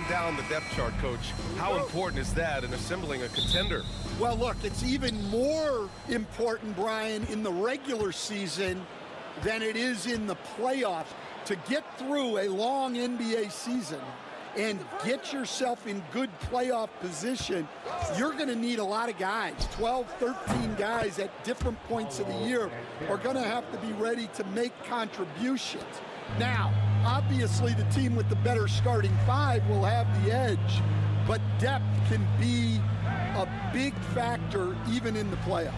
Down the depth chart, Coach. How important is that in assembling a contender? Well, look, it's even more important, Brian, in the regular season than it is in the playoffs. To get through a long NBA season and get yourself in good playoff position, you're going to need a lot of guys. 12, 13 guys at different points of the year are going to have to be ready to make contributions. Now, obviously, the team with the better starting five will have the edge, but depth can be a big factor even in the playoffs.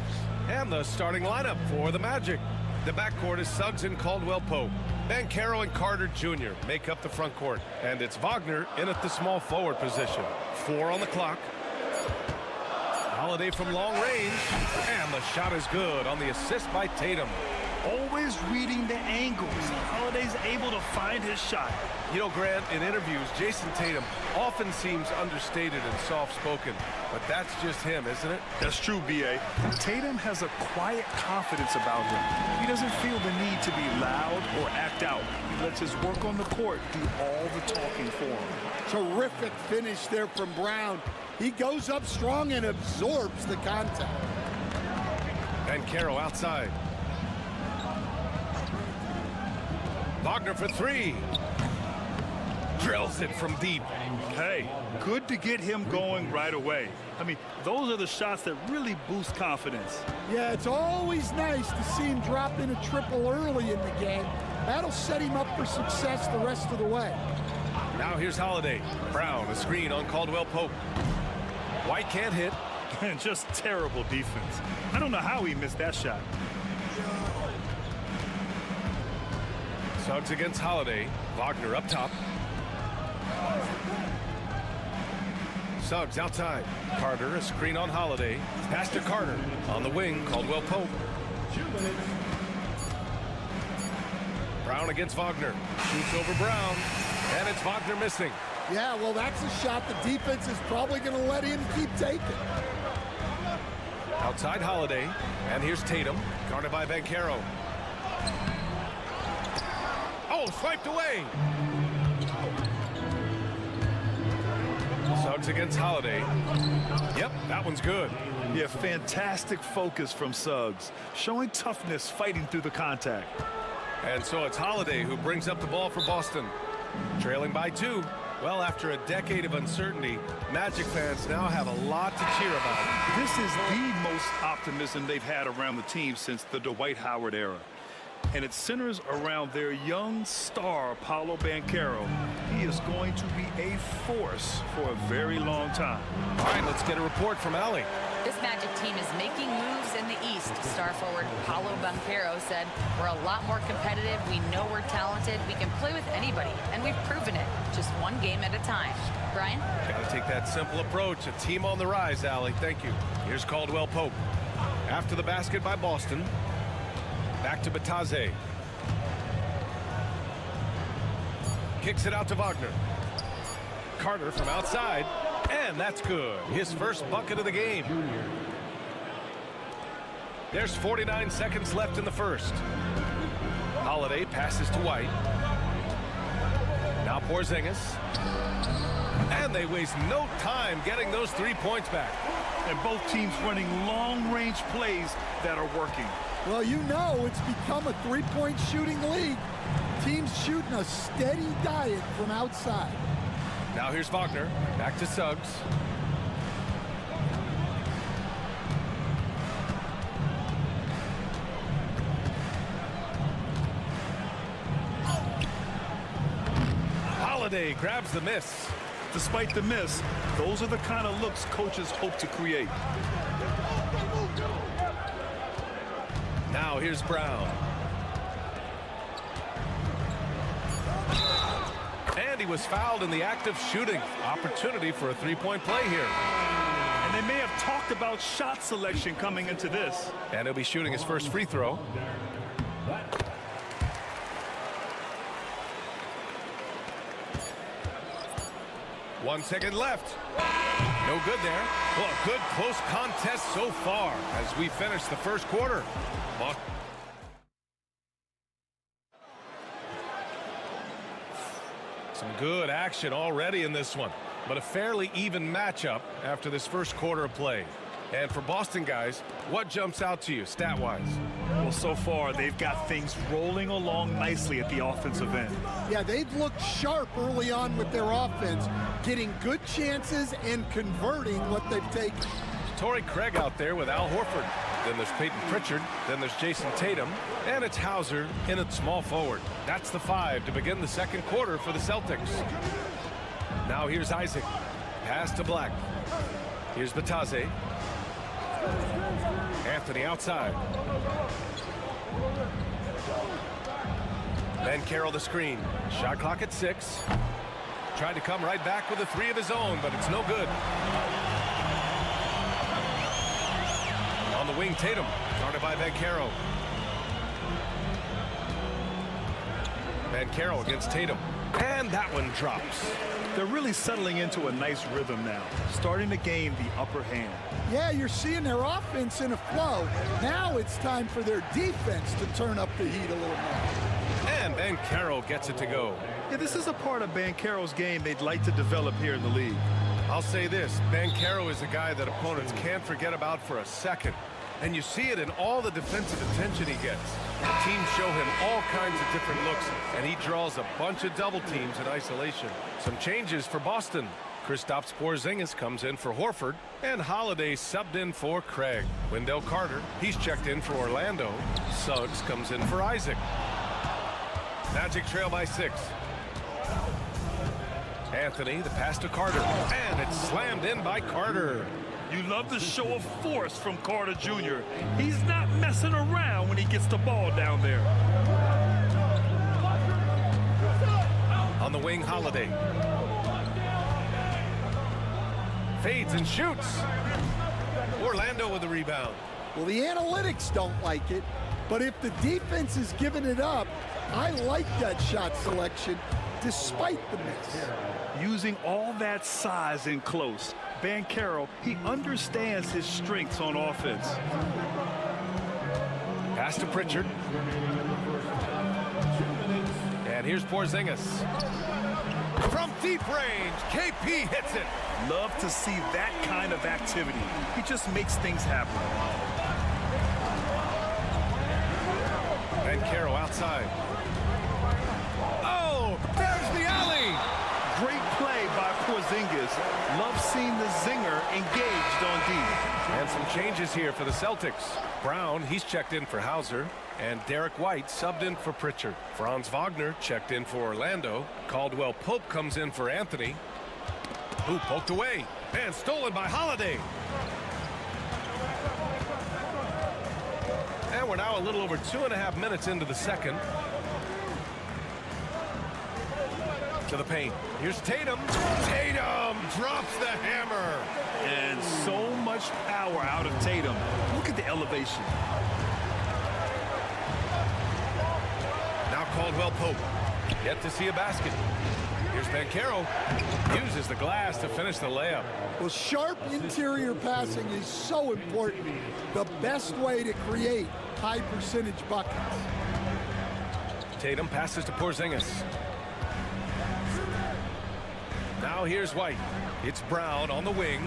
And the starting lineup for the Magic. The backcourt is Suggs and Caldwell-Pope. Banchero and Carter Jr. make up the front court. And it's Wagner in at the small forward position. 4 on the clock. Holiday from long range. And the shot is good on the assist by Tatum. Always reading the angles. Holiday's able to find his shot. You know, Grant, in interviews, Jason Tatum often seems understated and soft-spoken, but that's just him, isn't it? That's true, B.A. Tatum has a quiet confidence about him. He doesn't feel the need to be loud or act out. He lets his work on the court do all the talking for him. Terrific finish there from Brown. He goes up strong and absorbs the contact. Banchero outside. Wagner for 3. Drills it from deep. Hey, good to get him going right away. I mean, those are the shots that really boost confidence. Yeah, it's always nice to see him drop in a triple early in the game. That'll set him up for success the rest of the way. Now here's Holiday. Brown, a screen on Caldwell-Pope. White can't hit. And just terrible defense. I don't know how he missed that shot. Suggs against Holiday. Wagner up top. Suggs outside. Carter, a screen on Holiday. Pass to Carter. On the wing, Caldwell-Pope. Brown against Wagner. Shoots over Brown. And it's Wagner missing. Yeah, well, that's a shot the defense is probably going to let him keep taking. Outside Holiday. And here's Tatum. Guarded by Banchero. Oh, swiped away. Suggs against Holiday. Yep, that one's good. Yeah, fantastic focus from Suggs. Showing toughness, fighting through the contact. And so it's Holiday who brings up the ball for Boston. Trailing by 2. Well, after a decade of uncertainty, Magic fans now have a lot to cheer about. This is the most optimism they've had around the team since the Dwight Howard era. And it centers around their young star, Paolo Banchero. He is going to be a force for a very long time. All right, let's get a report from Allie. This Magic team is making moves in the East. Star forward Paolo Banchero said, "We're a lot more competitive. We know we're talented. We can play with anybody, and we've proven it. Just one game at a time." Brian? Got to take that simple approach. A team on the rise, Allie. Thank you. Here's Caldwell-Pope. After the basket by Boston. Back to Bataze. Kicks it out to Wagner. Carter from outside. And that's good. His first bucket of the game. There's 49 seconds left in the first. Holiday passes to White. Now Porzingis. And they waste no time getting those 3 points back. And both teams running long-range plays that are working. Well, you know it's become a three-point shooting league. Teams shooting a steady diet from outside. Now here's Wagner. Back to Suggs. Holiday grabs the miss. Despite the miss, those are the kind of looks coaches hope to create. Now here's Brown. And he was fouled in the act of shooting. Opportunity for a three-point play here. And they may have talked about shot selection coming into this. And he'll be shooting his first free throw. 1 second left. No good there. Well, a good close contest so far as we finish the first quarter. Some good action already in this one, but a fairly even matchup after this first quarter of play. And for Boston guys, what jumps out to you stat-wise? Well, so far they've got things rolling along nicely at the offensive end. Yeah, they've looked sharp early on with their offense, getting good chances and converting what they've taken. Torrey Craig out there with Al Horford. Then there's Peyton Pritchard. Then there's Jason Tatum. And it's Hauser in at small forward. That's the 5 to begin the second quarter for the Celtics. Now here's Isaac. Pass to Black. Here's Batase. Anthony outside. Then Carroll the screen. Shot clock at 6. Tried to come right back with a 3 of his own, but it's no good. On the wing, Tatum. Guarded by Banchero. Banchero against Tatum. And that one drops. They're really settling into a nice rhythm now, starting to gain the upper hand. Yeah, you're seeing their offense in a flow. Now it's time for their defense to turn up the heat a little more. And Banchero gets it to go. Yeah, this is a part of Banchero's game they'd like to develop here in the league. I'll say this, Banchero is a guy that opponents can't forget about for a second. And you see it in all the defensive attention he gets. The teams show him all kinds of different looks, and he draws a bunch of double teams in isolation. Some changes for Boston. Kristaps Porzingis comes in for Horford, and Holiday subbed in for Craig. Wendell Carter, he's checked in for Orlando. Suggs comes in for Isaac. Magic trail by 6. Anthony, the pass to Carter, and it's slammed in by Carter. You love the show of force from Carter Jr. He's not messing around when he gets the ball down there. On the wing, Holiday. Fades and shoots. Orlando with the rebound. Well, the analytics don't like it, but if the defense is giving it up, I like that shot selection despite the miss. Using all that size in close, Banchero, he understands his strengths on offense. Pass to Pritchard. And here's Porzingis. From deep range, KP hits it. Love to see that kind of activity. He just makes things happen. Banchero outside. Oh, there's the alley. Great play by Porzingis. Love seeing the zinger engaged on D. And some changes here for the Celtics. Brown, he's checked in for Hauser. And Derek White subbed in for Pritchard. Franz Wagner checked in for Orlando. Caldwell Pope comes in for Anthony. Who poked away. And stolen by Holiday. And we're now a little over 2.5 minutes into the second. To the paint. Here's Tatum. Tatum drops the hammer. And so much power out of Tatum. Look at the elevation. Now Caldwell Pope. Yet to see a basket. Here's Banchero. Uses the glass to finish the layup. Well, sharp interior passing is so important. The best way to create high percentage buckets. Tatum passes to Porzingis. Now here's White. It's Brown on the wing.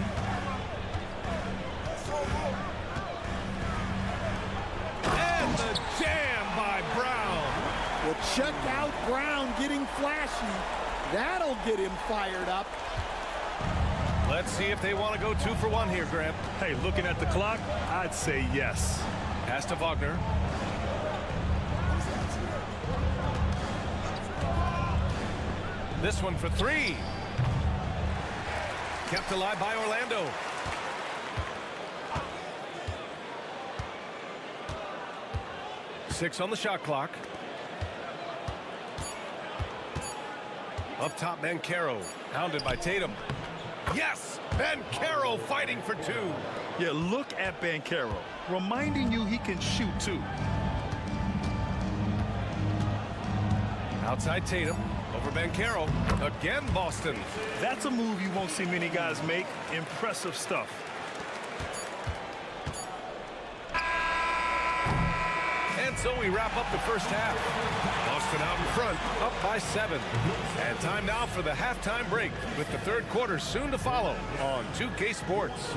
And the jam by Brown. Well, check out Brown getting flashy. That'll get him fired up. Let's see if they want to go 2 for 1 here, Grant. Hey, looking at the clock, I'd say yes. Pass to Wagner. This one for three. Kept alive by Orlando. Six on the shot clock. Up top, Banchero, hounded by Tatum. Yes! Banchero fighting for two. Yeah, look at Banchero, reminding you he can shoot too. Outside Tatum, over Banchero. Again, Boston. That's a move you won't see many guys make. Impressive stuff. And so we wrap up the first half. Boston out in front, up by 7. And time now for the halftime break, with the third quarter soon to follow on 2K Sports.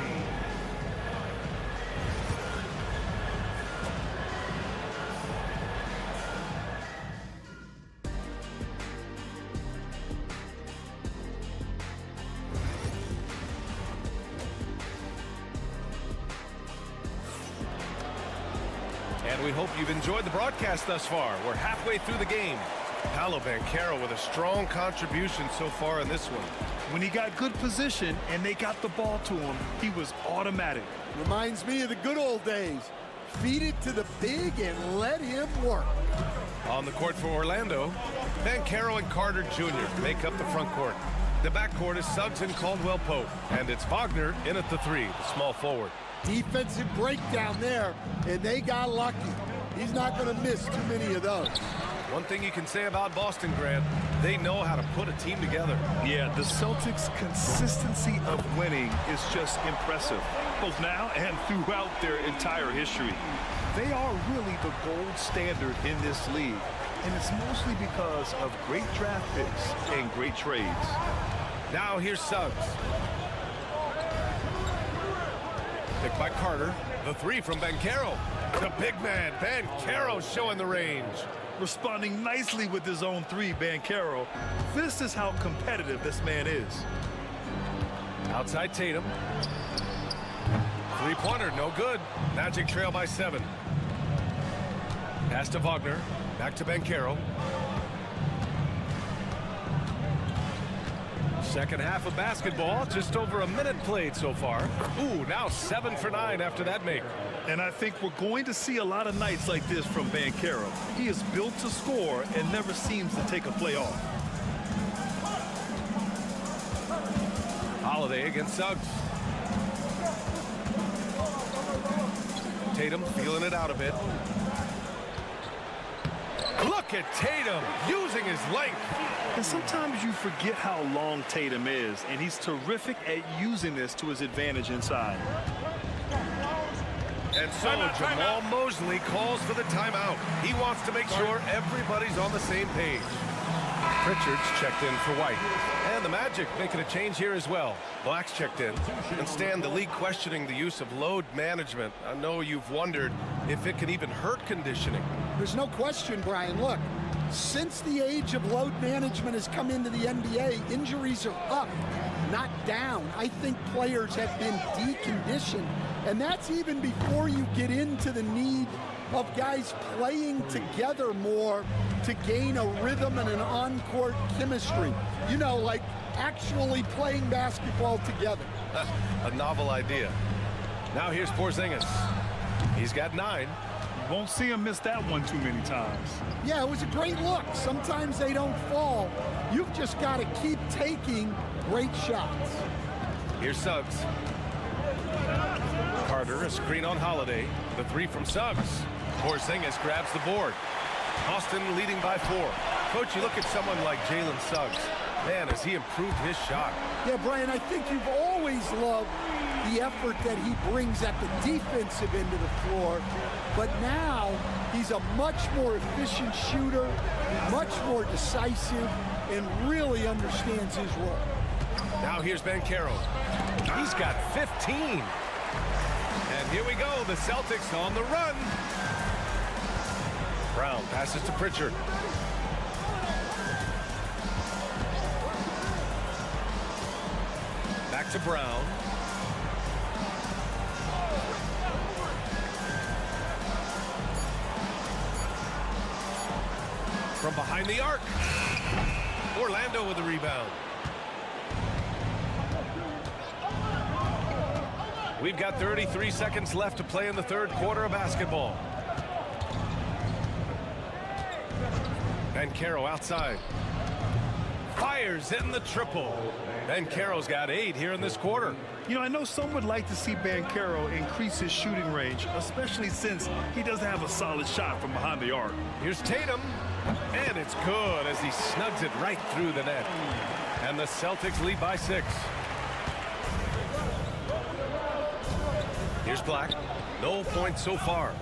And we hope you've enjoyed the broadcast thus far. We're halfway through the game. Paolo Banchero with a strong contribution so far in this one. When he got good position and they got the ball to him, he was automatic. Reminds me of the good old days. Feed it to the big and let him work. On the court for Orlando, Banchero and Carter Jr. make up the front court. The backcourt is Suggs and Caldwell Pope, and it's Wagner in at the 3, the small forward. Defensive breakdown there, and they got lucky. He's not going to miss too many of those. One thing you can say about Boston, Grant, they know how to put a team together. Yeah, the Celtics' consistency of winning is just impressive, both now and throughout their entire history. They are really the gold standard in this league, and it's mostly because of great draft picks and great trades. Now here's Suggs. Picked by Carter. The 3 from Banchero. The big man, Banchero, showing the range. Responding nicely with his own 3, Banchero. This is how competitive this man is. Outside Tatum. 3-pointer, no good. Magic trail by 7. Pass to Wagner. Back to Banchero. Second half of basketball, just over a minute played so far. Ooh, now 7 for 9 after that make. And I think we're going to see a lot of nights like this from Banchero. He is built to score and never seems to take a play off. Holiday against Suggs. Tatum feeling it out a bit. Look at Tatum using his length. And sometimes you forget how long Tatum is, and he's terrific at using this to his advantage inside. And so Jamal Mosley calls for the timeout. He wants to make sure everybody's on the same page. Pritchard's checked in for White. And the Magic making a change here as well. Black's checked in. And Stan, the league questioning the use of load management. I know you've wondered if it can even hurt conditioning. There's no question, Brian. Look, since the age of load management has come into the NBA, injuries are up, not down. I think players have been deconditioned, and that's even before you get into the need of guys playing together more to gain a rhythm and an on-court chemistry. You know, like actually playing basketball together. A novel idea. Now here's Porzingis. He's got 9. You won't see him miss that one too many times. Yeah, it was a great look. Sometimes they don't fall. You've just got to keep taking great shots. Here's Suggs. Carter, a screen on Holiday. The 3 from Suggs. Porzingis grabs the board. Boston leading by 4. Coach, you look at someone like Jalen Suggs. Man, has he improved his shot. Yeah, Brian, I think you've always loved the effort that he brings at the defensive end of the floor. But now he's a much more efficient shooter, much more decisive, and really understands his role. Now here's Banchero. He's got 15. And here we go, the Celtics on the run. Brown passes to Pritchard. Back to Brown. From behind the arc. Orlando with the rebound. We've got 33 seconds left to play in the third quarter of basketball. Banchero outside. Fires in the triple. Banchero's got 8 here in this quarter. You know, I know some would like to see Banchero increase his shooting range, especially since he doesn't have a solid shot from behind the arc. Here's Tatum, and it's good as he snugs it right through the net. And the Celtics lead by 6. Here's Black. No points so far.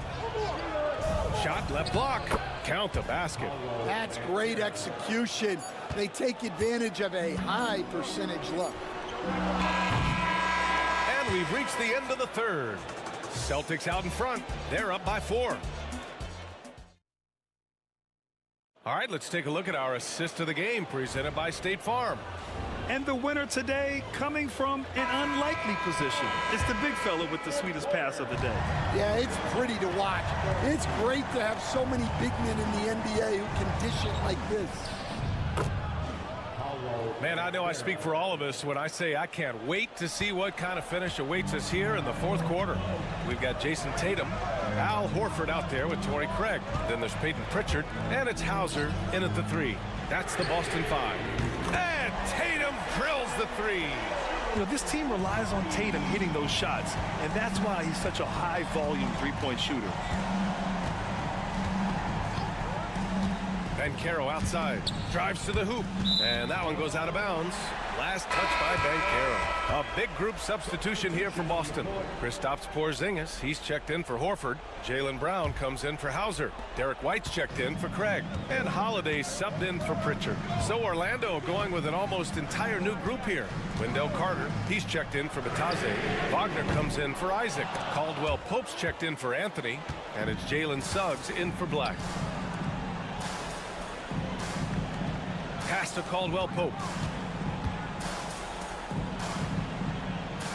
Shot left block. Count the basket. That's great execution. They take advantage of a high percentage look. And we've reached the end of the third. Celtics out in front. They're up by 4. All right, let's take a look at our assist of the game presented by State Farm. And the winner today coming from an unlikely position. It's the big fella with the sweetest pass of the day. Yeah, it's pretty to watch. It's great to have so many big men in the NBA who can dish it like this. Man, I know I speak for all of us when I say I can't wait to see what kind of finish awaits us here in the fourth quarter. We've got Jason Tatum, Al Horford out there with Torrey Craig. Then there's Peyton Pritchard, and it's Hauser in at the 3. That's the Boston 5. And Tatum drills the 3. You know, this team relies on Tatum hitting those shots, and that's why he's such a high-volume three-point shooter. Banchero outside, drives to the hoop, and that one goes out of bounds. Last touch by Banchero. A big group substitution here for Boston. Kristaps Porzingis, he's checked in for Horford. Jaylen Brown comes in for Hauser. Derek White's checked in for Craig. And Holiday subbed in for Pritchard. So Orlando going with an almost entire new group here. Wendell Carter, he's checked in for Batase. Wagner comes in for Isaac. Caldwell Pope's checked in for Anthony. And it's Jalen Suggs in for Black. Pass to Caldwell Pope.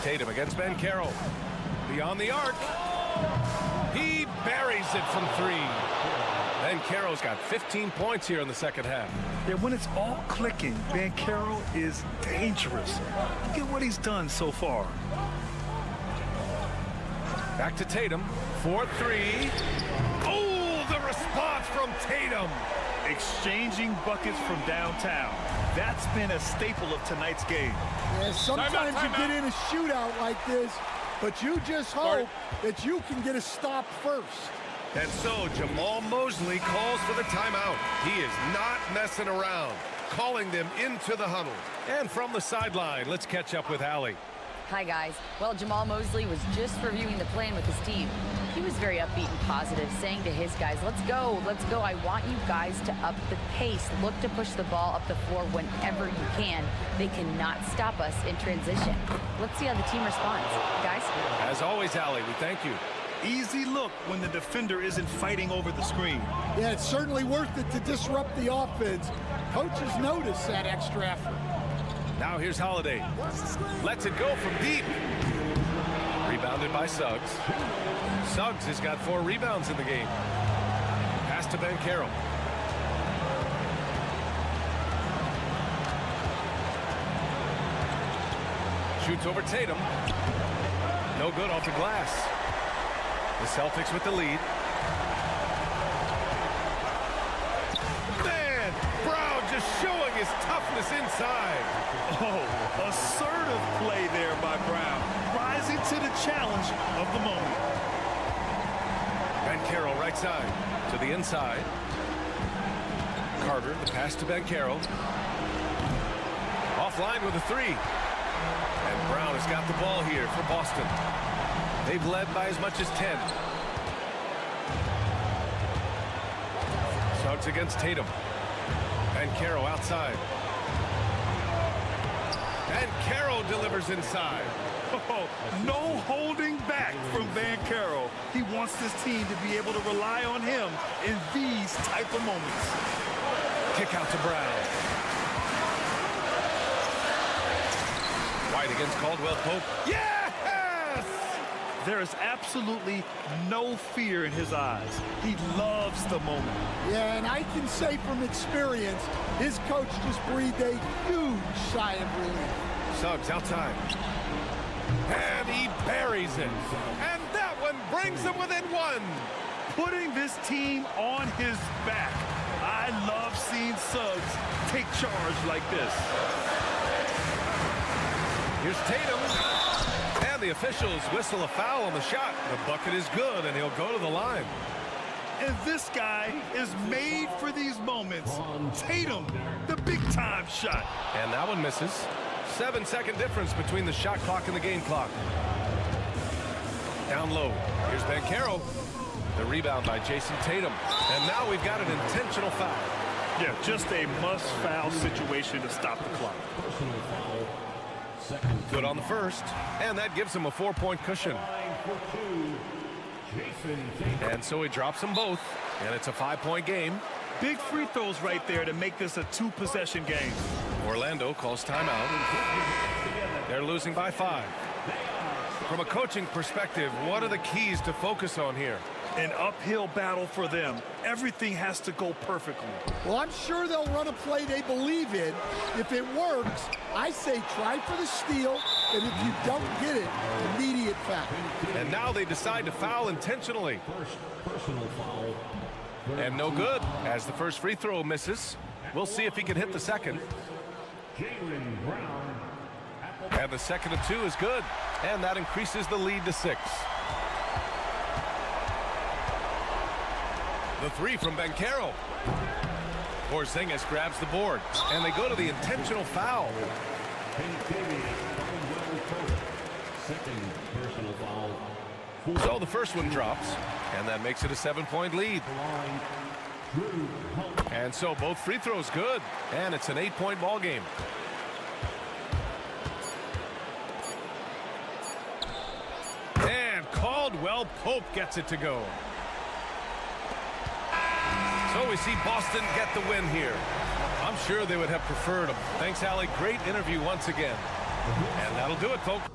Tatum against Banchero. Beyond the arc. He buries it from 3. Banchero's got 15 points here in the second half. Yeah, when it's all clicking, Banchero is dangerous. Look at what he's done so far. Back to Tatum. 4-3. Oh, the response from Tatum. Exchanging buckets from downtown. That's been a staple of tonight's game. Yeah, sometimes you get in a shootout like this, but you just hope that you can get a stop first. And so Jamal Mosley calls for the timeout. He is not messing around, calling them into the huddle. And from the sideline, let's catch up with Allie. Hi, guys. Well, Jamal Mosley was just reviewing the plan with his team. He was very upbeat and positive, saying to his guys, let's go. I want you guys to up the pace. Look to push the ball up the floor whenever you can. They cannot stop us in transition. Let's see how the team responds. Guys? As always, Allie, we thank you. Easy look when the defender isn't fighting over the screen. Yeah, it's certainly worth it to disrupt the offense. Coaches notice that extra effort. Now here's Holiday. Lets it go from deep. Rebounded by Suggs. Suggs has got 4 rebounds in the game. Pass to Banchero. Shoots over Tatum. No good off the glass. The Celtics with the lead. Man, Brown just showing his toughness inside. Oh, assertive play there by Brown, rising to the challenge of the moment. Banchero right side to the inside. Carter, the pass to Banchero. Offline with a 3. And Brown has got the ball here for Boston. They've led by as much as 10. Suggs against Tatum. Banchero outside. And Banchero delivers inside. Oh, no holding back from Banchero. He wants this team to be able to rely on him in these type of moments. Kick out to Brown. White against Caldwell Pope. Yes! There is absolutely no fear in his eyes. He loves the moment. Yeah, and I can say from experience, his coach just breathed a huge sigh of relief. Suggs outside. And he buries it. And that one brings them within one. Putting this team on his back. I love seeing Suggs take charge like this. Here's Tatum. And the officials whistle a foul on the shot. The bucket is good, and he'll go to the line. And this guy is made for these moments. Tatum, the big-time shot. And that one misses. 7-second difference between the shot clock and the game clock. Down low. Here's Banchero. The rebound by Jason Tatum. And now we've got an intentional foul. Yeah, just a must-foul situation to stop the clock. Good on the first. And that gives him a 4-point cushion. And so he drops them both. And it's a 5-point game. Big free throws right there to make this a 2-possession game. Orlando calls timeout. They're losing by 5. From a coaching perspective, what are the keys to focus on here? An uphill battle for them. Everything has to go perfectly. Well, I'm sure they'll run a play they believe in. If it works, I say try for the steal, and if you don't get it, immediate foul. And now they decide to foul intentionally. Personal foul. And no good, as the first free throw misses. We'll see if he can hit the second. Jaylen Brown. And the second of 2 is good. And that increases the lead to 6. The 3 from Banchero. Porzingis grabs the board. And they go to the intentional foul. Second personal foul. So the first one drops. And that makes it a 7-point lead. And so both free throws good. And it's an 8-point ball game. And Caldwell Pope gets it to go. So we see Boston get the win here. I'm sure they would have preferred him. Thanks, Allie. Great interview once again. And that'll do it, folks.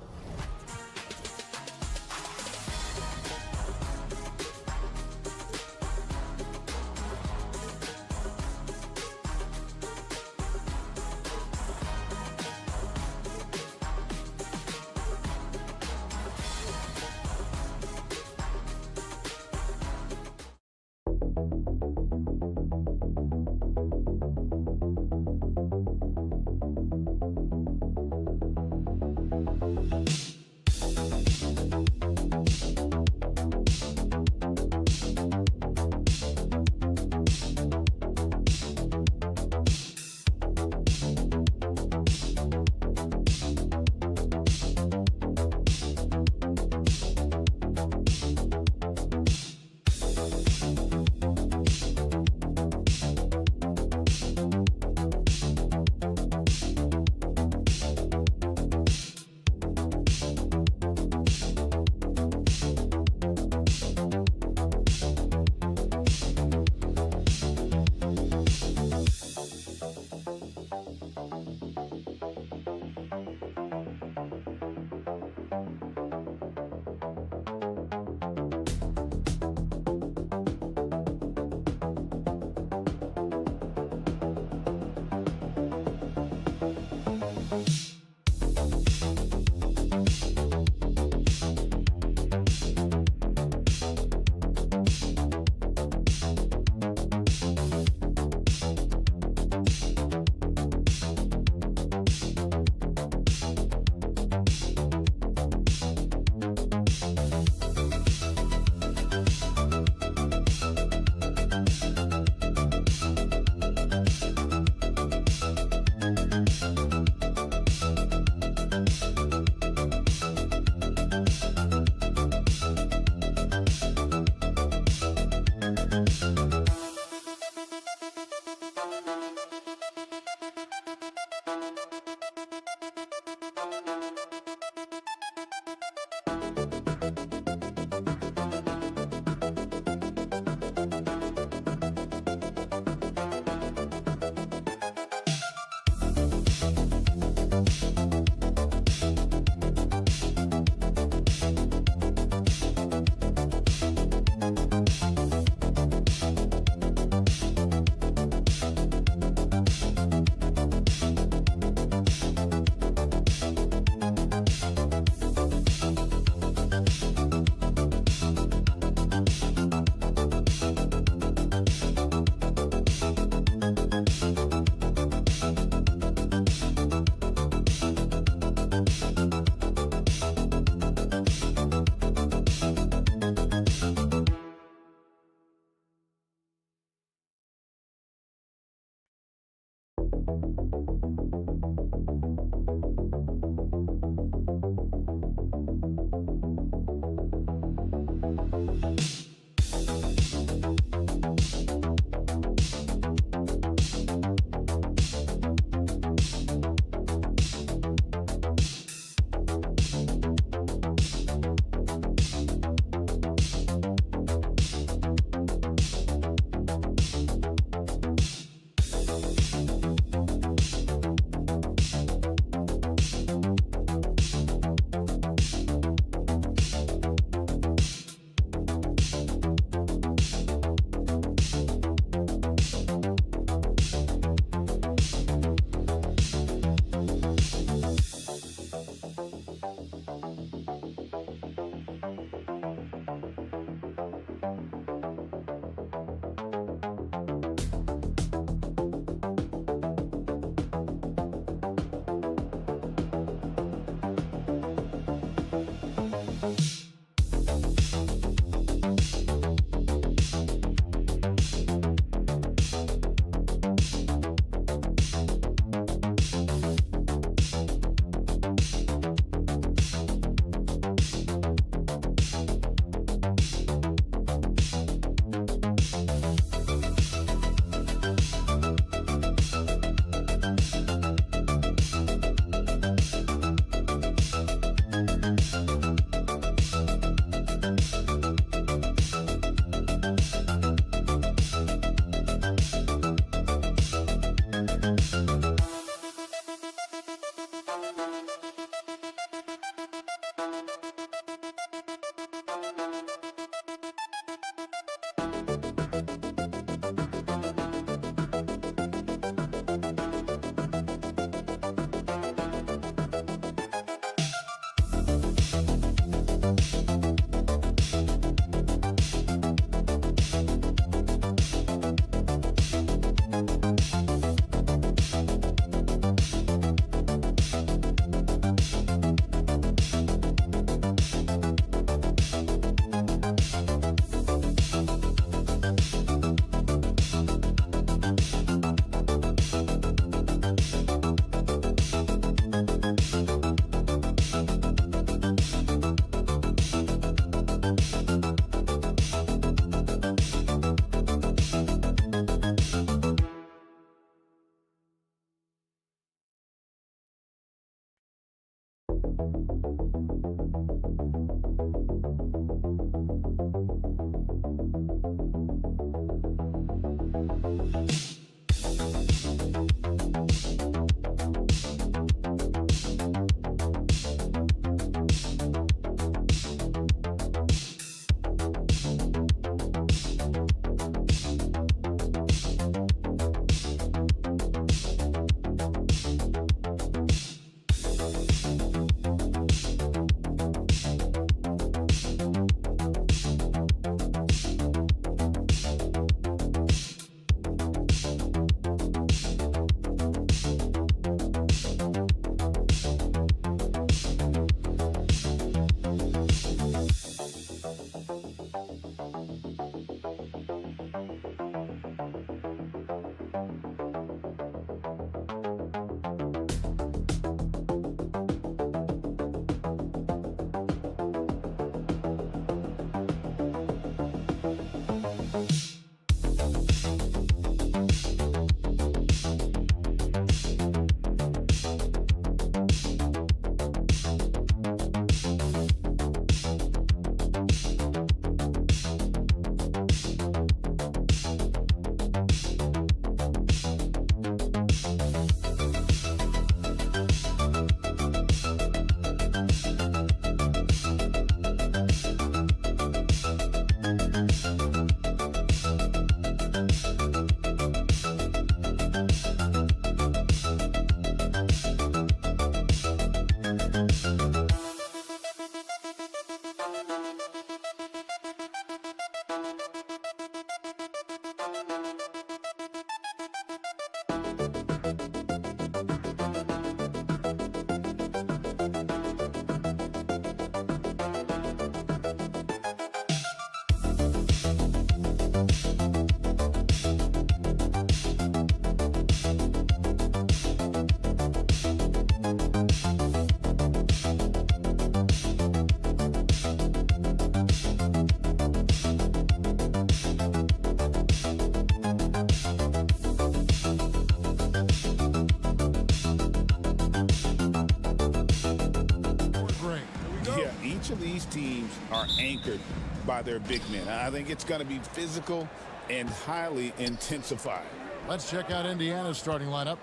are anchored by their big men. I think it's going to be physical and highly intensified. Let's check out Indiana's starting lineup.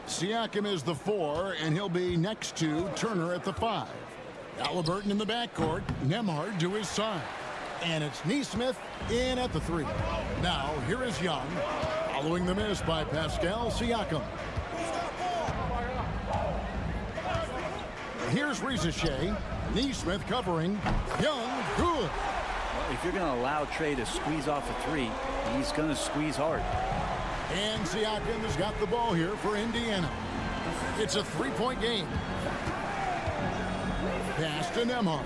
Siakam is the 4, and he'll be next to Turner at the 5. Halliburton in the backcourt, Nembhard to his side. And it's Nesmith in at the 3. Now, here is Young, following the miss by Pascal Siakam. Here's Rizachet, Nesmith covering, Young, good. Well, if you're going to allow Trey to squeeze off a 3, he's going to squeeze hard. And Siakam has got the ball here for Indiana. It's a 3-point game. Pass to Nembhard.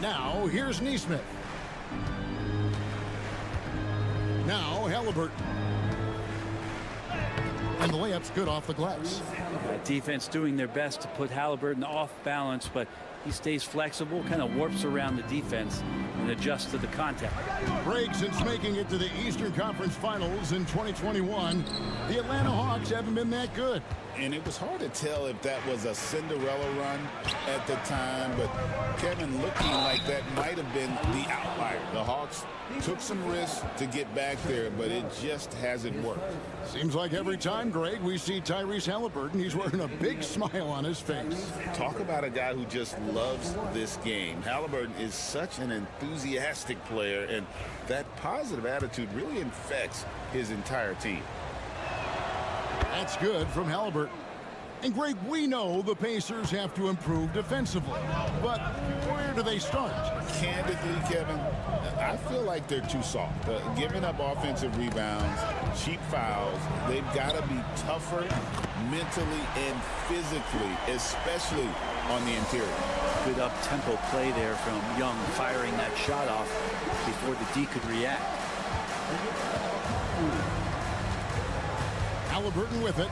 Now, here's Nesmith. Now, Halliburton. And the layup's good off the glass. Defense doing their best to put Halliburton off balance, but he stays flexible, kind of warps around the defense and adjusts to the contact. Greg, since making it to the Eastern Conference Finals in 2021, the Atlanta Hawks haven't been that good. And it was hard to tell if that was a Cinderella run at the time, but Kevin, looking like that might have been the outlier. The Hawks took some risks to get back there, but it just hasn't worked. Seems like every time, Greg, we see Tyrese Halliburton, he's wearing a big smile on his face. Talk about a guy who just loves this game. Halliburton is such an enthusiastic player, and that positive attitude really infects his entire team. That's good from Halliburton. And Greg, we know the Pacers have to improve defensively, but where do they start? Candidly, Kevin, I feel like they're too soft. Giving up offensive rebounds, cheap fouls, they've got to be tougher mentally and physically, especially on the interior. Good up-tempo play there from Young, firing that shot off before the D could react. Halliburton with it.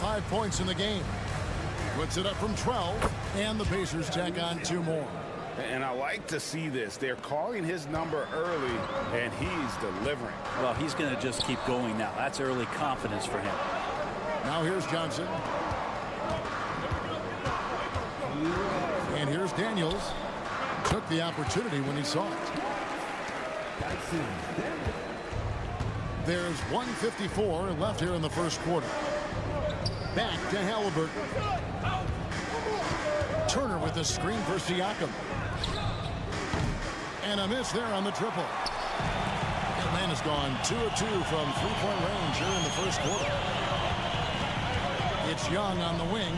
5 points in the game. Puts it up from 12, and the Pacers tack on 2 more. And I like to see this. They're calling his number early, and he's delivering. Well, he's going to just keep going now. That's early confidence for him. Now here's Johnson. And here's Daniels. Took the opportunity when he saw it. There's 1:54 left here in the first quarter. Back to Halliburton. Turner with the screen for Siakam. And a miss there on the triple. Atlanta's gone 2 of 2 from 3-point range here in the first quarter. It's Young on the wing.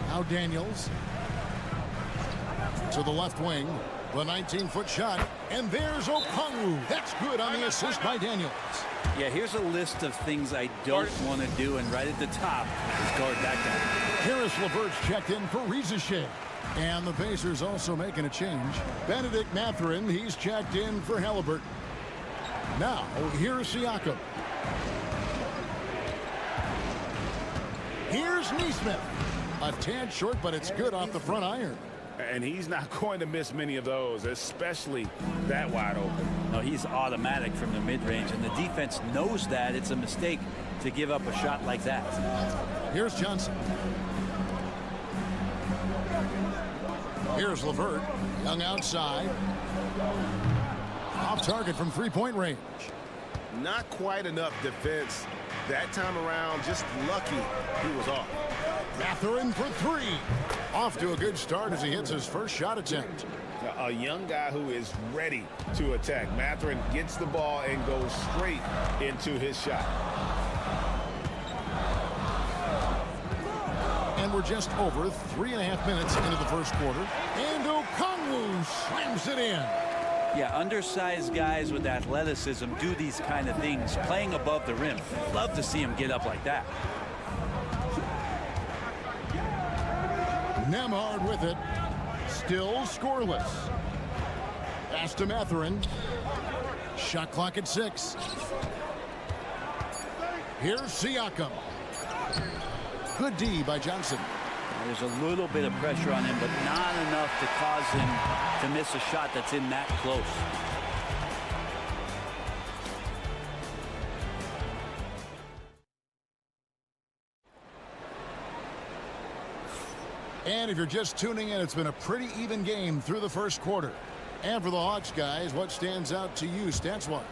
Now Daniels. To the left wing. The 19-foot shot. And there's Okongwu. That's good on the assist by Daniels. Yeah, here's a list of things I don't want to do, and right at the top is guard that guy. Harris LeVert's checked in for Rizachet. And the Pacers also making a change. Benedict Mathurin, he's checked in for Halliburton. Now, here's Siakam. Here's Nesmith. A tad short, but it's good off the front iron. And he's not going to miss many of those, especially that wide open. No, he's automatic from the mid-range, and the defense knows that it's a mistake to give up a shot like that. Here's Johnson. Here's LeVert. Young outside. Off target from 3-point range. Not quite enough defense that time around. Just lucky he was off. Mathurin for 3. Off to a good start as he hits his first shot attempt. A young guy who is ready to attack. Mathurin gets the ball and goes straight into his shot. And we're just over 3.5 minutes into the first quarter. And Okongwu slams it in. Yeah, undersized guys with athleticism do these kind of things, playing above the rim. Love to see him get up like that. Nembhard with it. Still scoreless. Pass to Mathurin. Shot clock at 6. Here's Siakam. Good D by Johnson. There's a little bit of pressure on him, but not enough to cause him to miss a shot that's in that close. And if you're just tuning in, it's been a pretty even game through the first quarter. And for the Hawks, guys, what stands out to you stats-wise?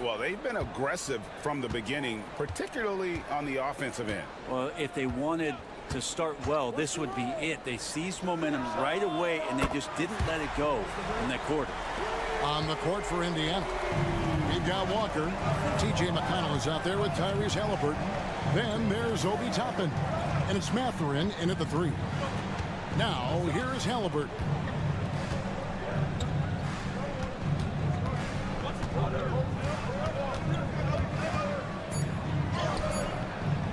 Well, they've been aggressive from the beginning, particularly on the offensive end. Well, if they wanted to start well, this would be it. They seized momentum right away, and they just didn't let it go in that quarter. On the court for Indiana, we've got Walker. T.J. McConnell is out there with Tyrese Halliburton. Then there's Obi Toppin. And it's Mathurin in at the 3. Now, here is Halliburton.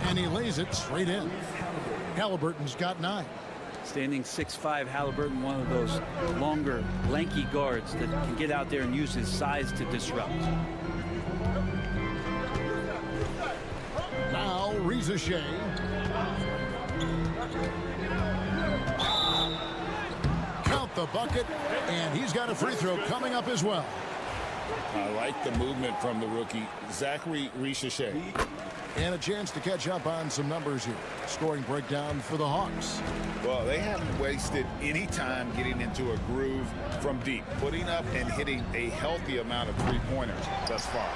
And he lays it straight in. Halliburton's got 9. Standing 6'5", Halliburton, one of those longer, lanky guards that can get out there and use his size to disrupt. Now, Reza Shea. Count the bucket, and he's got a free throw coming up as well. I like the movement from the rookie, Zachary Richache. And a chance to catch up on some numbers here. Scoring breakdown for the Hawks. Well, they haven't wasted any time getting into a groove from deep, putting up and hitting a healthy amount of three-pointers thus far.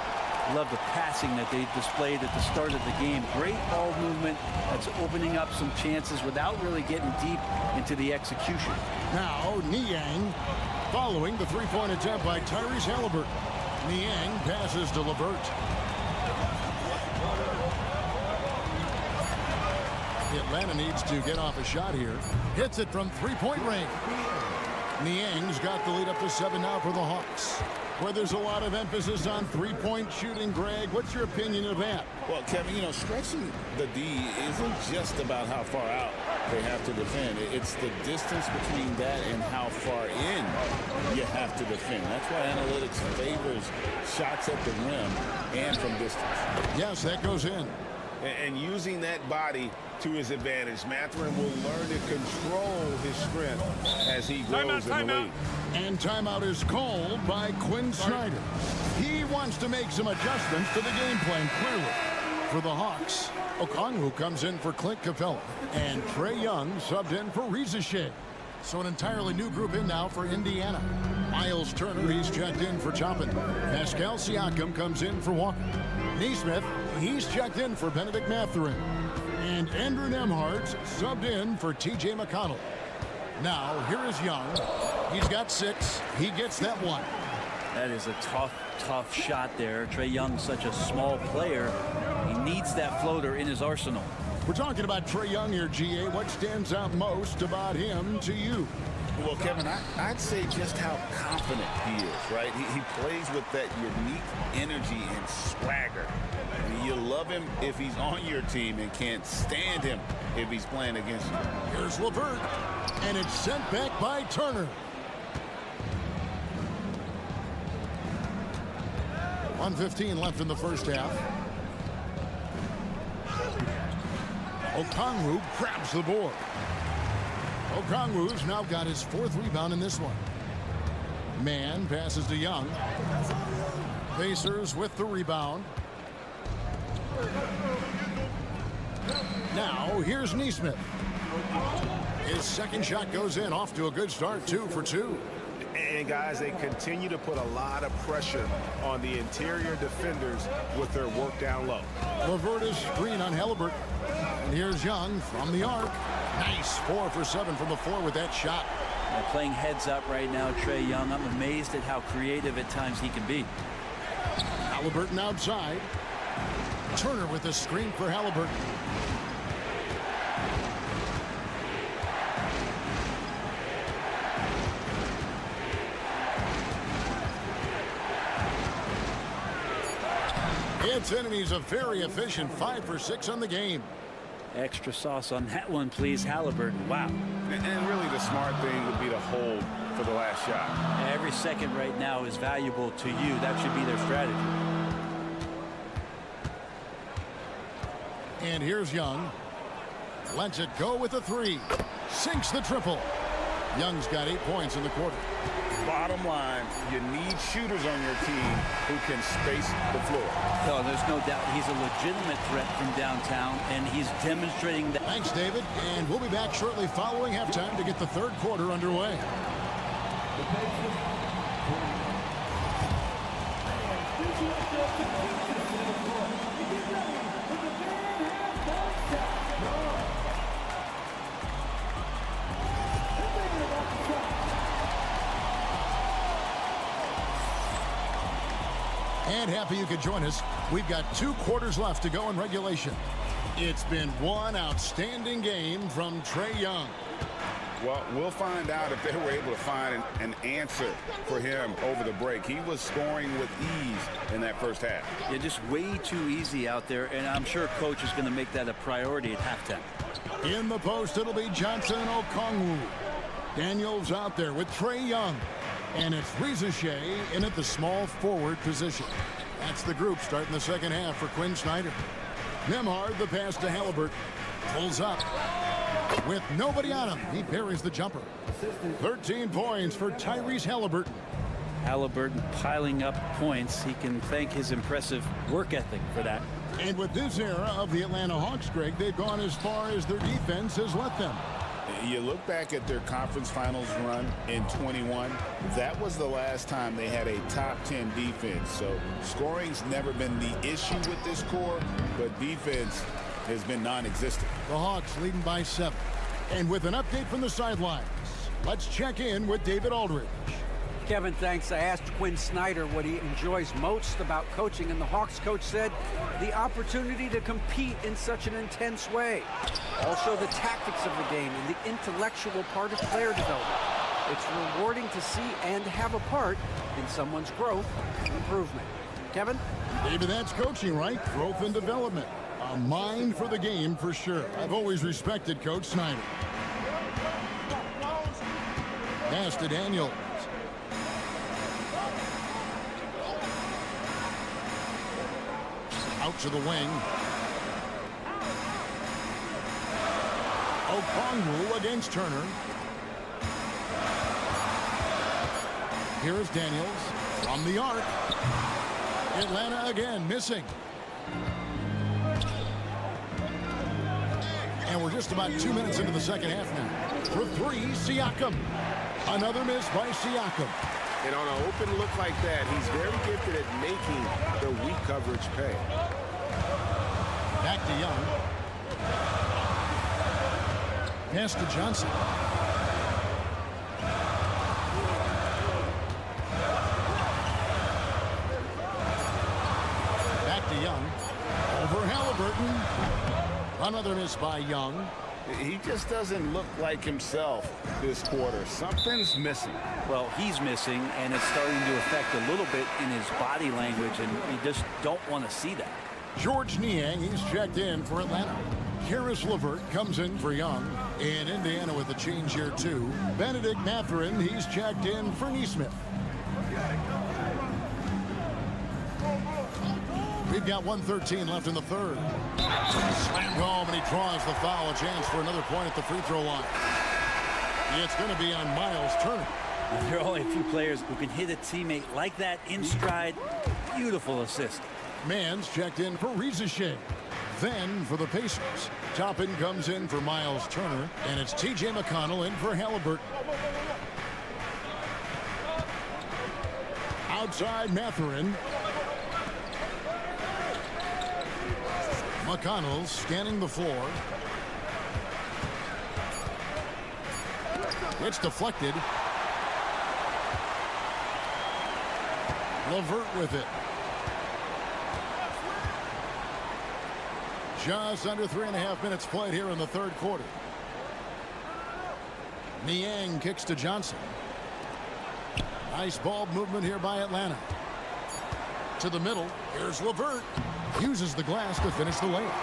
Love the passing that they displayed at the start of the game. Great ball movement that's opening up some chances without really getting deep into the execution. Now, Niang following the three-point attempt by Tyrese Halliburton. Niang passes to LeVert. Atlanta needs to get off a shot here. Hits it from three-point range. Niang's got the lead up to 7 now for the Hawks. Where there's a lot of emphasis on three-point shooting, Greg, what's your opinion of that? Well, Kevin, you know, stretching the D isn't just about how far out they have to defend. It's the distance between that and how far in you have to defend. That's why analytics favors shots at the rim and from distance. Yes, that goes in. And using that body to his advantage, Mathurin will learn to control his strength as he grows in the league. And timeout is called by Quinn Snyder. He wants to make some adjustments to the game plan, clearly. For the Hawks, Okongwu comes in for Clint Capella. And Trae Young subbed in for Reza Shea. So an entirely new group in now for Indiana. Miles Turner, he's checked in for Toppin. Pascal Siakam comes in for Walker. Neesmith, he's checked in for Benedict Mathurin. And Andrew Nembhard subbed in for T.J. McConnell. Now, here is Young. He's got 6. He gets that 1. That is a tough shot there. Trae Young's such a small player. He needs that floater in his arsenal. We're talking about Trae Young here, GA. What stands out most about him to you? Well, Kevin, I'd say just how confident he is, right? He plays with that unique energy and swagger. You love him if he's on your team and can't stand him if he's playing against you. Here's LeVert, and it's sent back by Turner. 1:15 left in the first half. Okongwu grabs the board. Okongwu's now got his 4th rebound in this one. Mann passes to Young. Pacers with the rebound. Now here's Neesmith. His second shot goes in, off to a good start, 2 for 2. And guys, they continue to put a lot of pressure on the interior defenders with their work down low. LeVert screen on Halliburton. And here's Young from the arc. Nice 4 for 7 from the floor with that shot. They're playing heads up right now, Trae Young. I'm amazed at how creative at times he can be. Halliburton outside. Turner with a screen for Halliburton. It's in, and he's a very efficient 5 for 6 on the game. Extra sauce on that one, please, Halliburton. Wow. And really the smart thing would be to hold for the last shot. Every second right now is valuable to you. That should be their strategy. And here's Young. Lets it go with a 3. Sinks the triple. Young's got 8 points in the quarter. Bottom line, you need shooters on your team who can space the floor. No, there's no doubt he's a legitimate threat from downtown, and he's demonstrating that. Thanks, David. And we'll be back shortly following halftime to get the third quarter underway. And happy you could join us. We've got 2 quarters left to go in regulation. It's been one outstanding game from Trae Young. Well, we'll find out if they were able to find an answer for him over the break. He was scoring with ease in that first half. Yeah, just way too easy out there, and I'm sure coach is going to make that a priority at halftime. In the post, it'll be Johnson Okongwu. Daniels out there with Trae Young. And it's Rizachet in at the small forward position. That's the group starting the second half for Quinn Snyder. Nembhard, the pass to Halliburton. Pulls up. With nobody on him, he buries the jumper. 13 points for Tyrese Halliburton. Halliburton piling up points. He can thank his impressive work ethic for that. And with this era of the Atlanta Hawks, Greg, they've gone as far as their defense has let them. You look back at their conference finals run in 21, that was the last time they had a top 10 defense. So scoring's never been the issue with this core, but defense has been non-existent. The Hawks leading by 7. And with an update from the sidelines, let's check in with David Aldridge. Kevin, thanks. I asked Quinn Snyder what he enjoys most about coaching, and the Hawks coach said the opportunity to compete in such an intense way. Also, the tactics of the game and the intellectual part of player development. It's rewarding to see and have a part in someone's growth and improvement. Kevin? David, that's coaching, right? Growth and development. A mind for the game for sure. I've always respected Coach Snyder. Pass to Daniels. Out to the wing. Okongwu against Turner. Here is Daniels from the arc. Atlanta again missing. And we're just about 2 minutes into the second half now. For 3, Siakam. Another miss by Siakam. And on an open look like that, he's very gifted at making the weak coverage pay. Back to Young. Pass to Johnson. Back to Young. Over Halliburton. Another miss by Young. He just doesn't look like himself this quarter. Something's missing. Well, he's missing, and it's starting to affect a little bit in his body language, and we just don't want to see that. George Niang, he's checked in for Atlanta. Karis LeVert comes in for Young. And Indiana with a change here, too. Benedict Mathurin, he's checked in for Nesmith. We've got 1:13 left in the third. Slammed home, and he draws the foul. A chance for another point at the free throw line. It's going to be on Miles Turner. There are only a few players who can hit a teammate like that in stride. Beautiful assist. Mann's checked in for Rizachet. Then for the Pacers, Toppin comes in for Miles Turner, and it's T.J. McConnell in for Halliburton. Outside Mathurin. McConnell scanning the floor. It's deflected. LeVert with it. Just under 3.5 minutes played here in the third quarter. Niang kicks to Johnson. Nice ball movement here by Atlanta. To the middle. Here's LeVert. Uses the glass to finish the layup.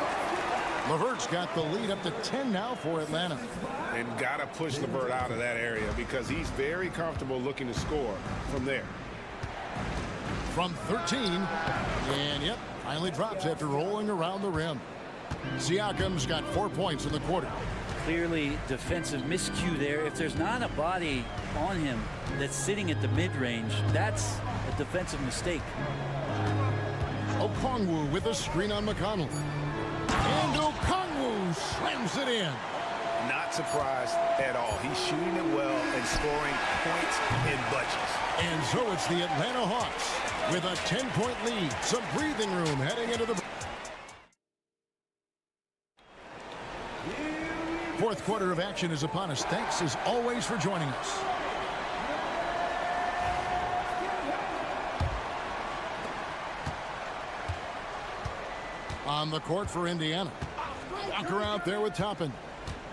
LeVert's got the lead up to 10 now for Atlanta. And got to push LeVert out of that area because he's very comfortable looking to score from there. From 13. And, yep, finally drops after rolling around the rim. Siakam's got 4 points in the quarter. Clearly defensive miscue there. If there's not a body on him that's sitting at the mid-range, that's a defensive mistake. Okongwu with a screen on McConnell. And Okongwu slams it in. Not surprised at all. He's shooting it well and scoring points in bunches. And so it's the Atlanta Hawks with a 10-point lead. Some breathing room heading into the fourth quarter of action is upon us. Thanks as always for joining us. On the court for Indiana. Walker out there with Toppin.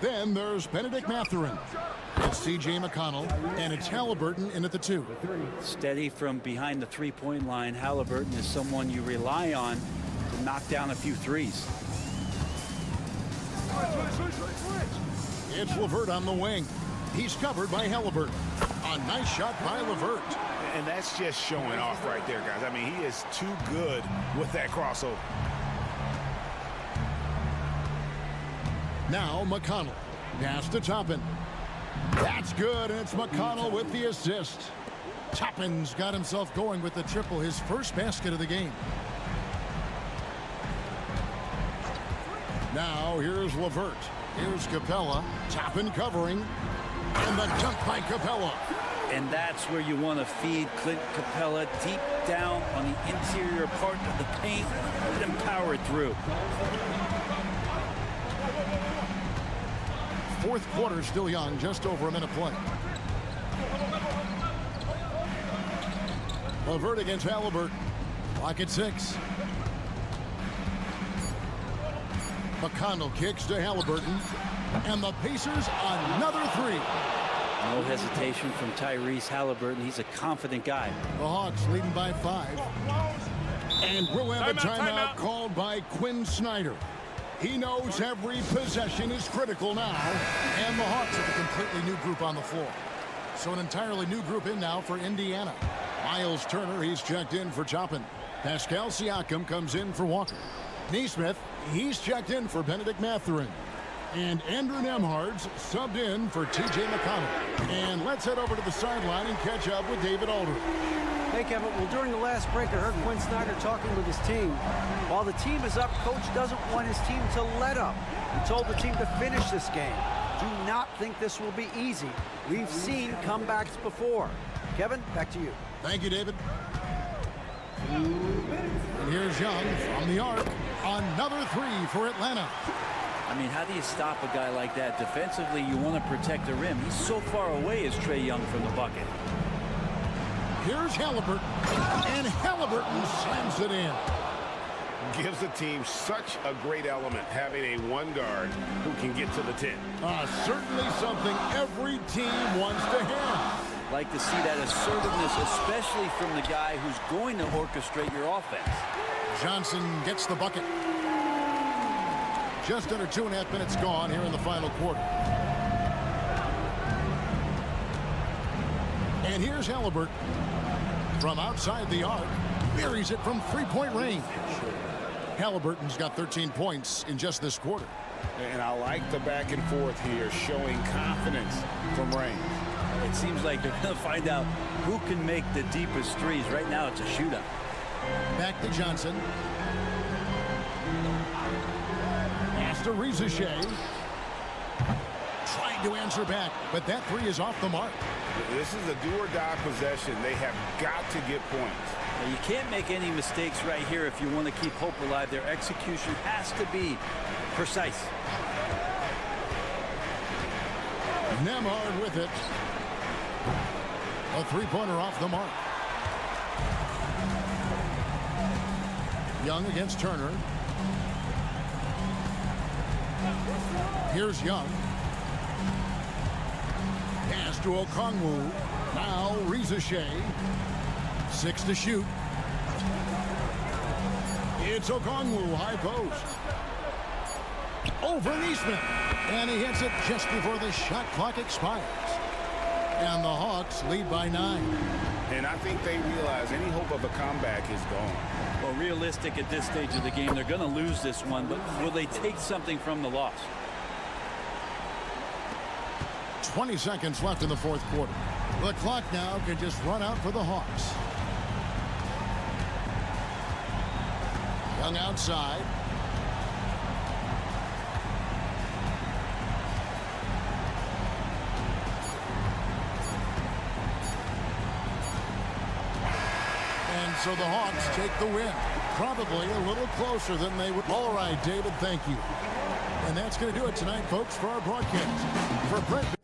Then there's Benedict Mathurin. It's C.J. McConnell, and it's Halliburton in at the 2. Steady from behind the three-point line. Halliburton is someone you rely on to knock down a few threes. It's LeVert on the wing. He's covered by Halliburton. A nice shot by LeVert. And that's just showing off right there, guys. I mean, he is too good with that crossover. Now McConnell. Pass to Toppin. That's good, and it's McConnell with the assist. Toppin's got himself going with the triple, his first basket of the game. Now here's LeVert. Here's Capella. Toppin covering. And the dunk by Capella. And that's where you want to feed Clint Capella, deep down on the interior part of the paint. Let him power it through. Fourth quarter still young, just over a minute play. LeVert against Halliburton. Clock at 6. McConnell kicks to Halliburton. And the Pacers another 3. No hesitation from Tyrese Halliburton. He's a confident guy. The Hawks leading by 5. And we'll have a timeout called by Quinn Snyder. He knows every possession is critical now. And the Hawks have a completely new group on the floor. So an entirely new group in now for Indiana. Miles Turner, he's checked in for Toppin. Pascal Siakam comes in for Walker. Neesmith, he's checked in for Benedict Mathurin. And Andrew Nembhard's subbed in for T.J. McConnell. And let's head over to the sideline and catch up with David Aldridge. Hey, Kevin. Well, during the last break, I heard Quinn Snyder talking with his team. While the team is up, Coach doesn't want his team to let up. He told the team to finish this game. Do not think this will be easy. We've seen comebacks before. Kevin, back to you. Thank you, David. And here's Young from the arc. Another 3 for Atlanta. I mean, how do you stop a guy like that? Defensively, you want to protect the rim. He's so far away as Trae Young from the bucket. Here's Halliburton. And Halliburton slams it in. Gives the team such a great element, having a one guard who can get to the 10. Certainly something every team wants to have. Like to see that assertiveness, especially from the guy who's going to orchestrate your offense. Johnson gets the bucket. Just under 2.5 minutes gone here in the final quarter. And here's Halliburton. From outside the arc, buries it from three-point range. Halliburton's got 13 points in just this quarter. And I like the back and forth here, showing confidence from range. It seems like they're going to find out who can make the deepest threes. Right now, it's a shootout. Back to Johnson. Pass to Rizachet. Trying to answer back, but that 3 is off the mark. This is a do-or-die possession. They have got to get points. Now, you can't make any mistakes right here if you want to keep hope alive. Their execution has to be precise. Nembhard with it. A 3-pointer off the mark. Young against Turner. Here's Young. Pass to Okongwu. Now Rizachet. 6 to shoot. It's Okongwu, high post. Over Neesmith. And he hits it just before the shot clock expires. And the Hawks lead by 9. And I think they realize any hope of a comeback is gone. Well, realistic at this stage of the game, they're going to lose this one, but will they take something from the loss? 20 seconds left in the fourth quarter. The clock now can just run out for the Hawks. Young outside. And so the Hawks take the win. Probably a little closer than they would. All right, David, thank you. And that's going to do it tonight, folks, for our broadcast. For Brent.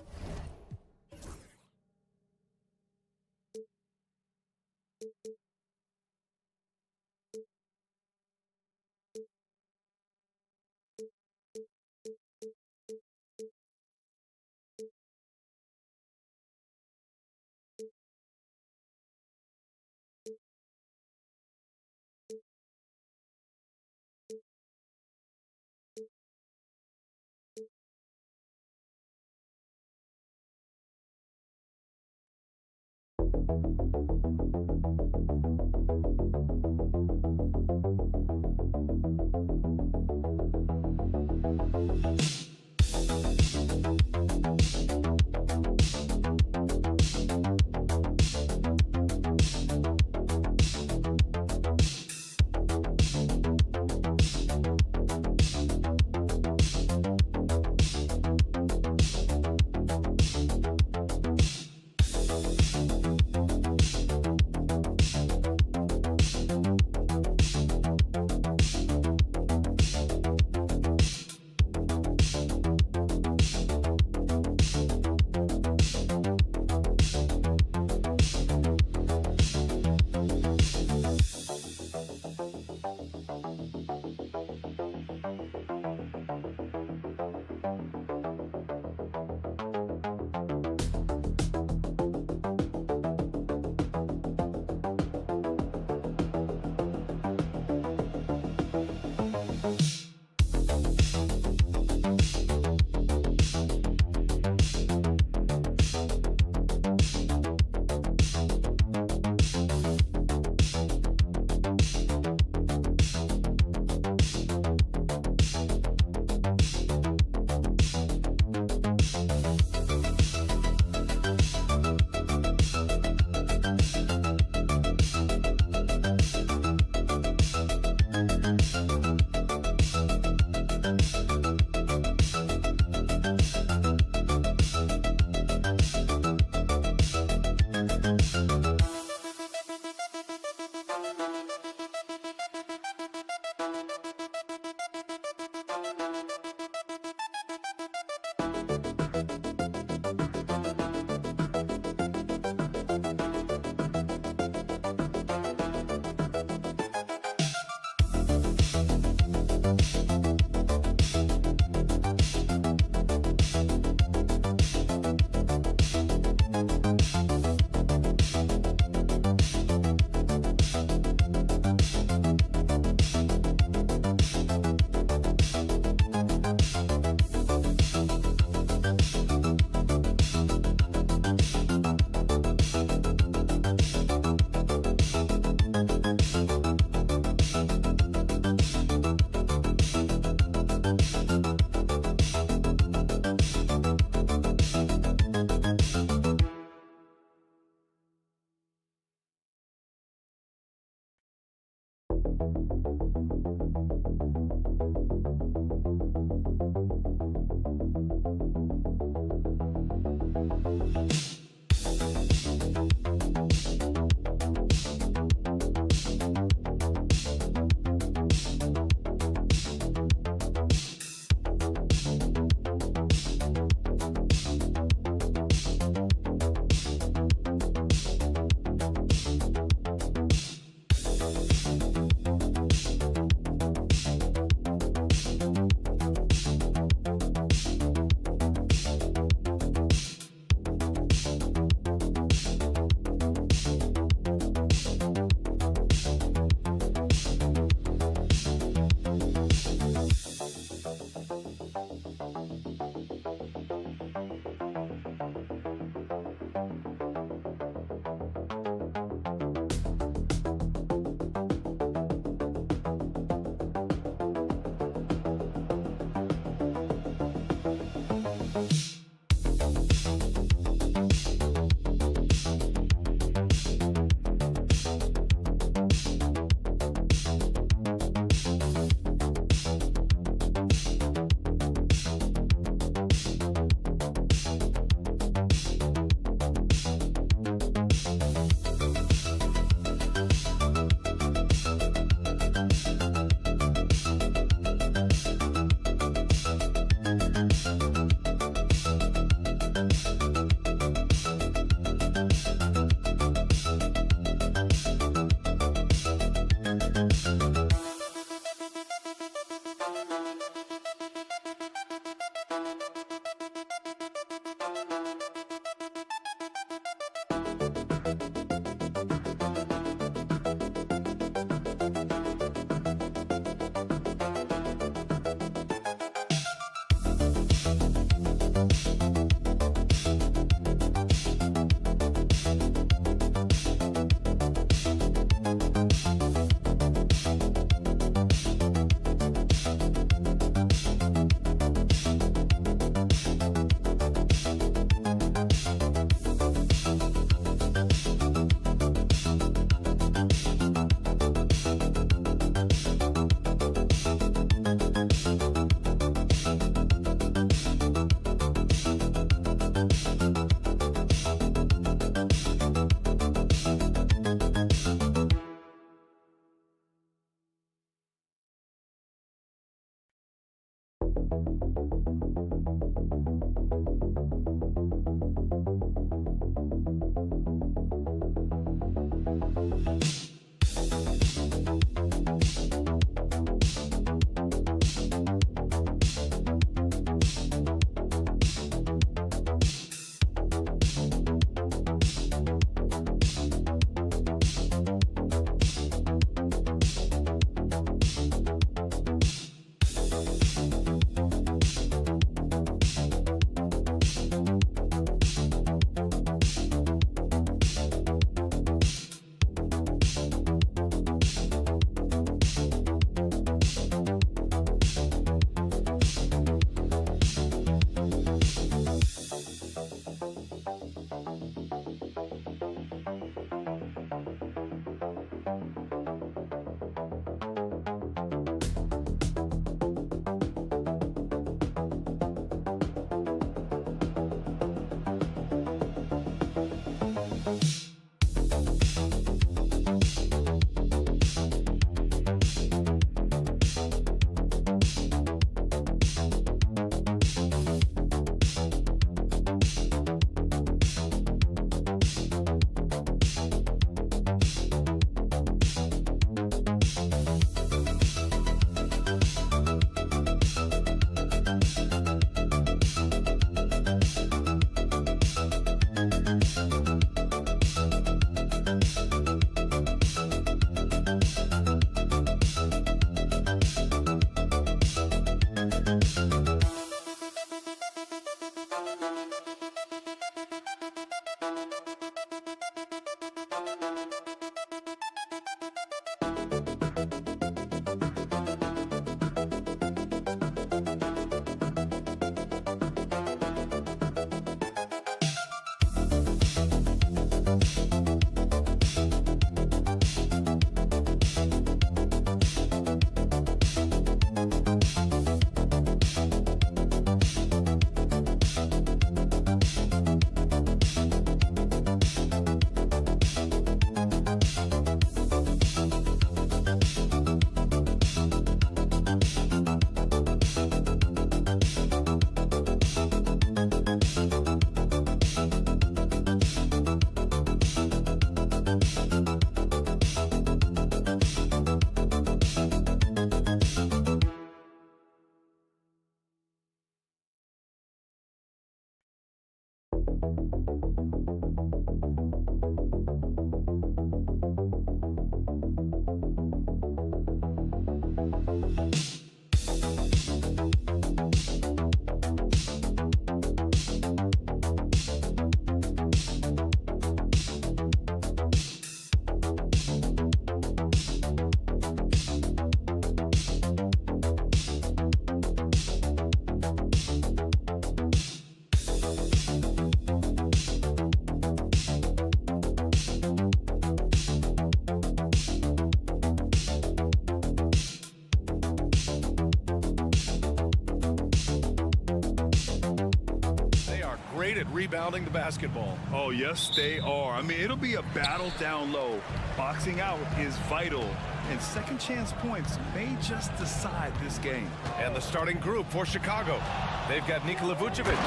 Great at rebounding the basketball. Oh, yes, they are. I mean, it'll be a battle down low. Boxing out is vital, and second chance points may just decide this game. And the starting group for Chicago. They've got Nikola Vucevic.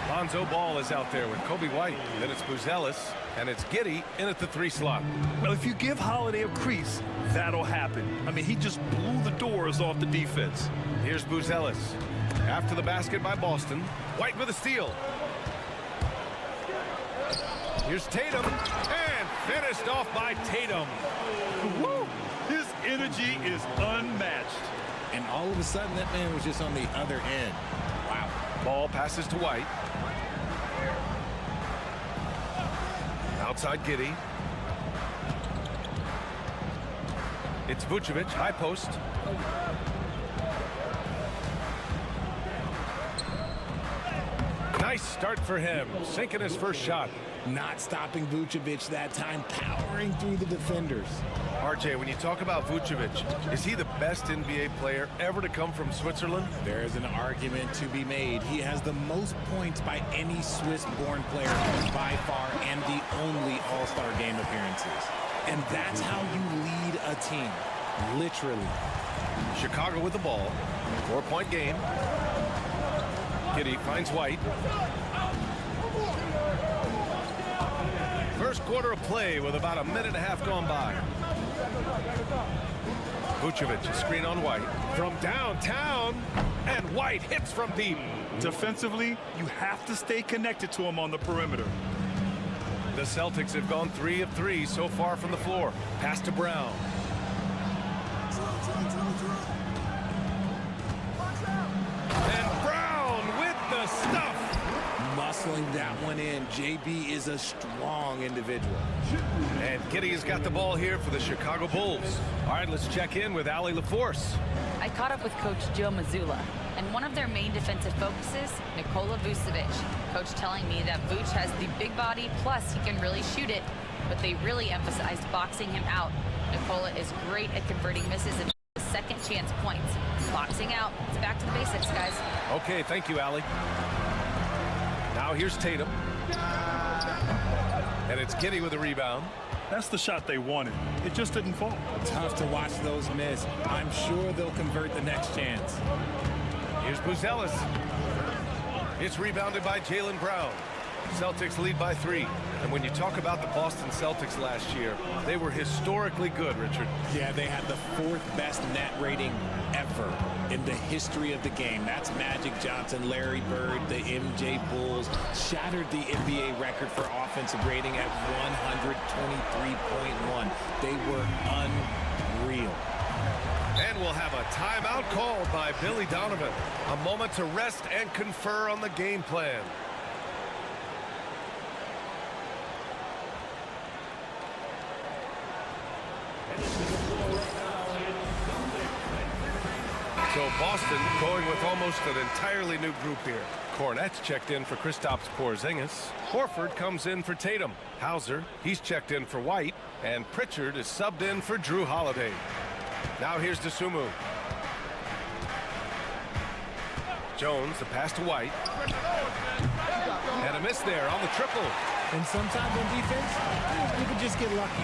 Lonzo Ball is out there with Kobe White. Then it's Buzelis, and it's Giddey in at the 3 slot. Well, if you give Holiday a crease, that'll happen. I mean, he just blew the doors off the defense. Here's Buzelis. After the basket by Boston. White with a steal. Here's Tatum, and finished off by Tatum. Woo! His energy is unmatched. And all of a sudden, that man was just on the other end. Wow. Ball passes to White. Outside Giddey. It's Vucevic, high post. Nice start for him, sinking his first shot. Not stopping Vucevic that time, powering through the defenders. RJ, when you talk about Vucevic, is he the best NBA player ever to come from Switzerland? There is an argument to be made. He has the most points by any Swiss-born player by far, and the only All-Star game appearances. And that's how you lead a team, literally. Chicago with the ball, 4-point game. Giddey finds White. First quarter of play with about a minute and a half gone by. Vucevic, a screen on White. From downtown, and White hits from deep. Defensively, you have to stay connected to him on the perimeter. The Celtics have gone 3 of 3 so far from the floor. Pass to Brown. And Brown with the stuff. Muscling that one in. JB is a strong individual. And Giddey has got the ball here for the Chicago Bulls. All right, let's check in with Allie LaForce. I caught up with Coach Joe Mazzulla, and one of their main defensive focuses, Nikola Vucevic. Coach telling me that Vuce has the big body, plus he can really shoot it, but they really emphasized boxing him out. Nikola is great at converting misses into second chance points. Boxing out. It's back to the basics, guys. Okay, thank you, Allie. Now here's Tatum. And it's Giddy with a rebound. That's the shot they wanted. It just didn't fall. Tough to watch those miss. I'm sure they'll convert the next chance. Here's Buzelis. It's rebounded by Jaylen Brown. Celtics lead by 3. And when you talk about the Boston Celtics last year, they were historically good, Richard. Yeah, they had the 4th best net rating ever in the history of the game. That's Magic Johnson, Larry Bird, the MJ Bulls. Shattered the NBA record for offensive rating at 123.1. They were unreal. And we'll have a timeout called by Billy Donovan. A moment to rest and confer on the game plan. So Boston going with almost an entirely new group here. Cornette's checked in for Kristaps Porzingis. Horford comes in for Tatum. Hauser, he's checked in for White. And Pritchard is subbed in for Drew Holiday. Now here's Dosunmu. Jones, the pass to White. And a miss there on the triple. And sometimes on defense, you can just get lucky.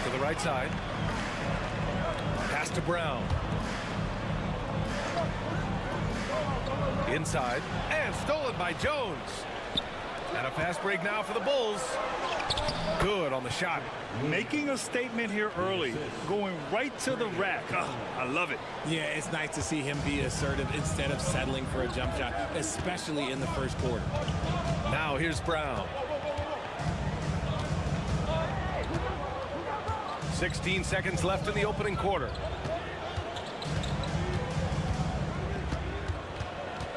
To the right side. Pass to Brown. Inside. And stolen by Jones. And a fast break now for the Bulls. Good on the shot. Making a statement here early. Going right to the rack. Oh, I love it. Yeah, it's nice to see him be assertive instead of settling for a jump shot, especially in the first quarter. Now here's Brown. 16 seconds left in the opening quarter.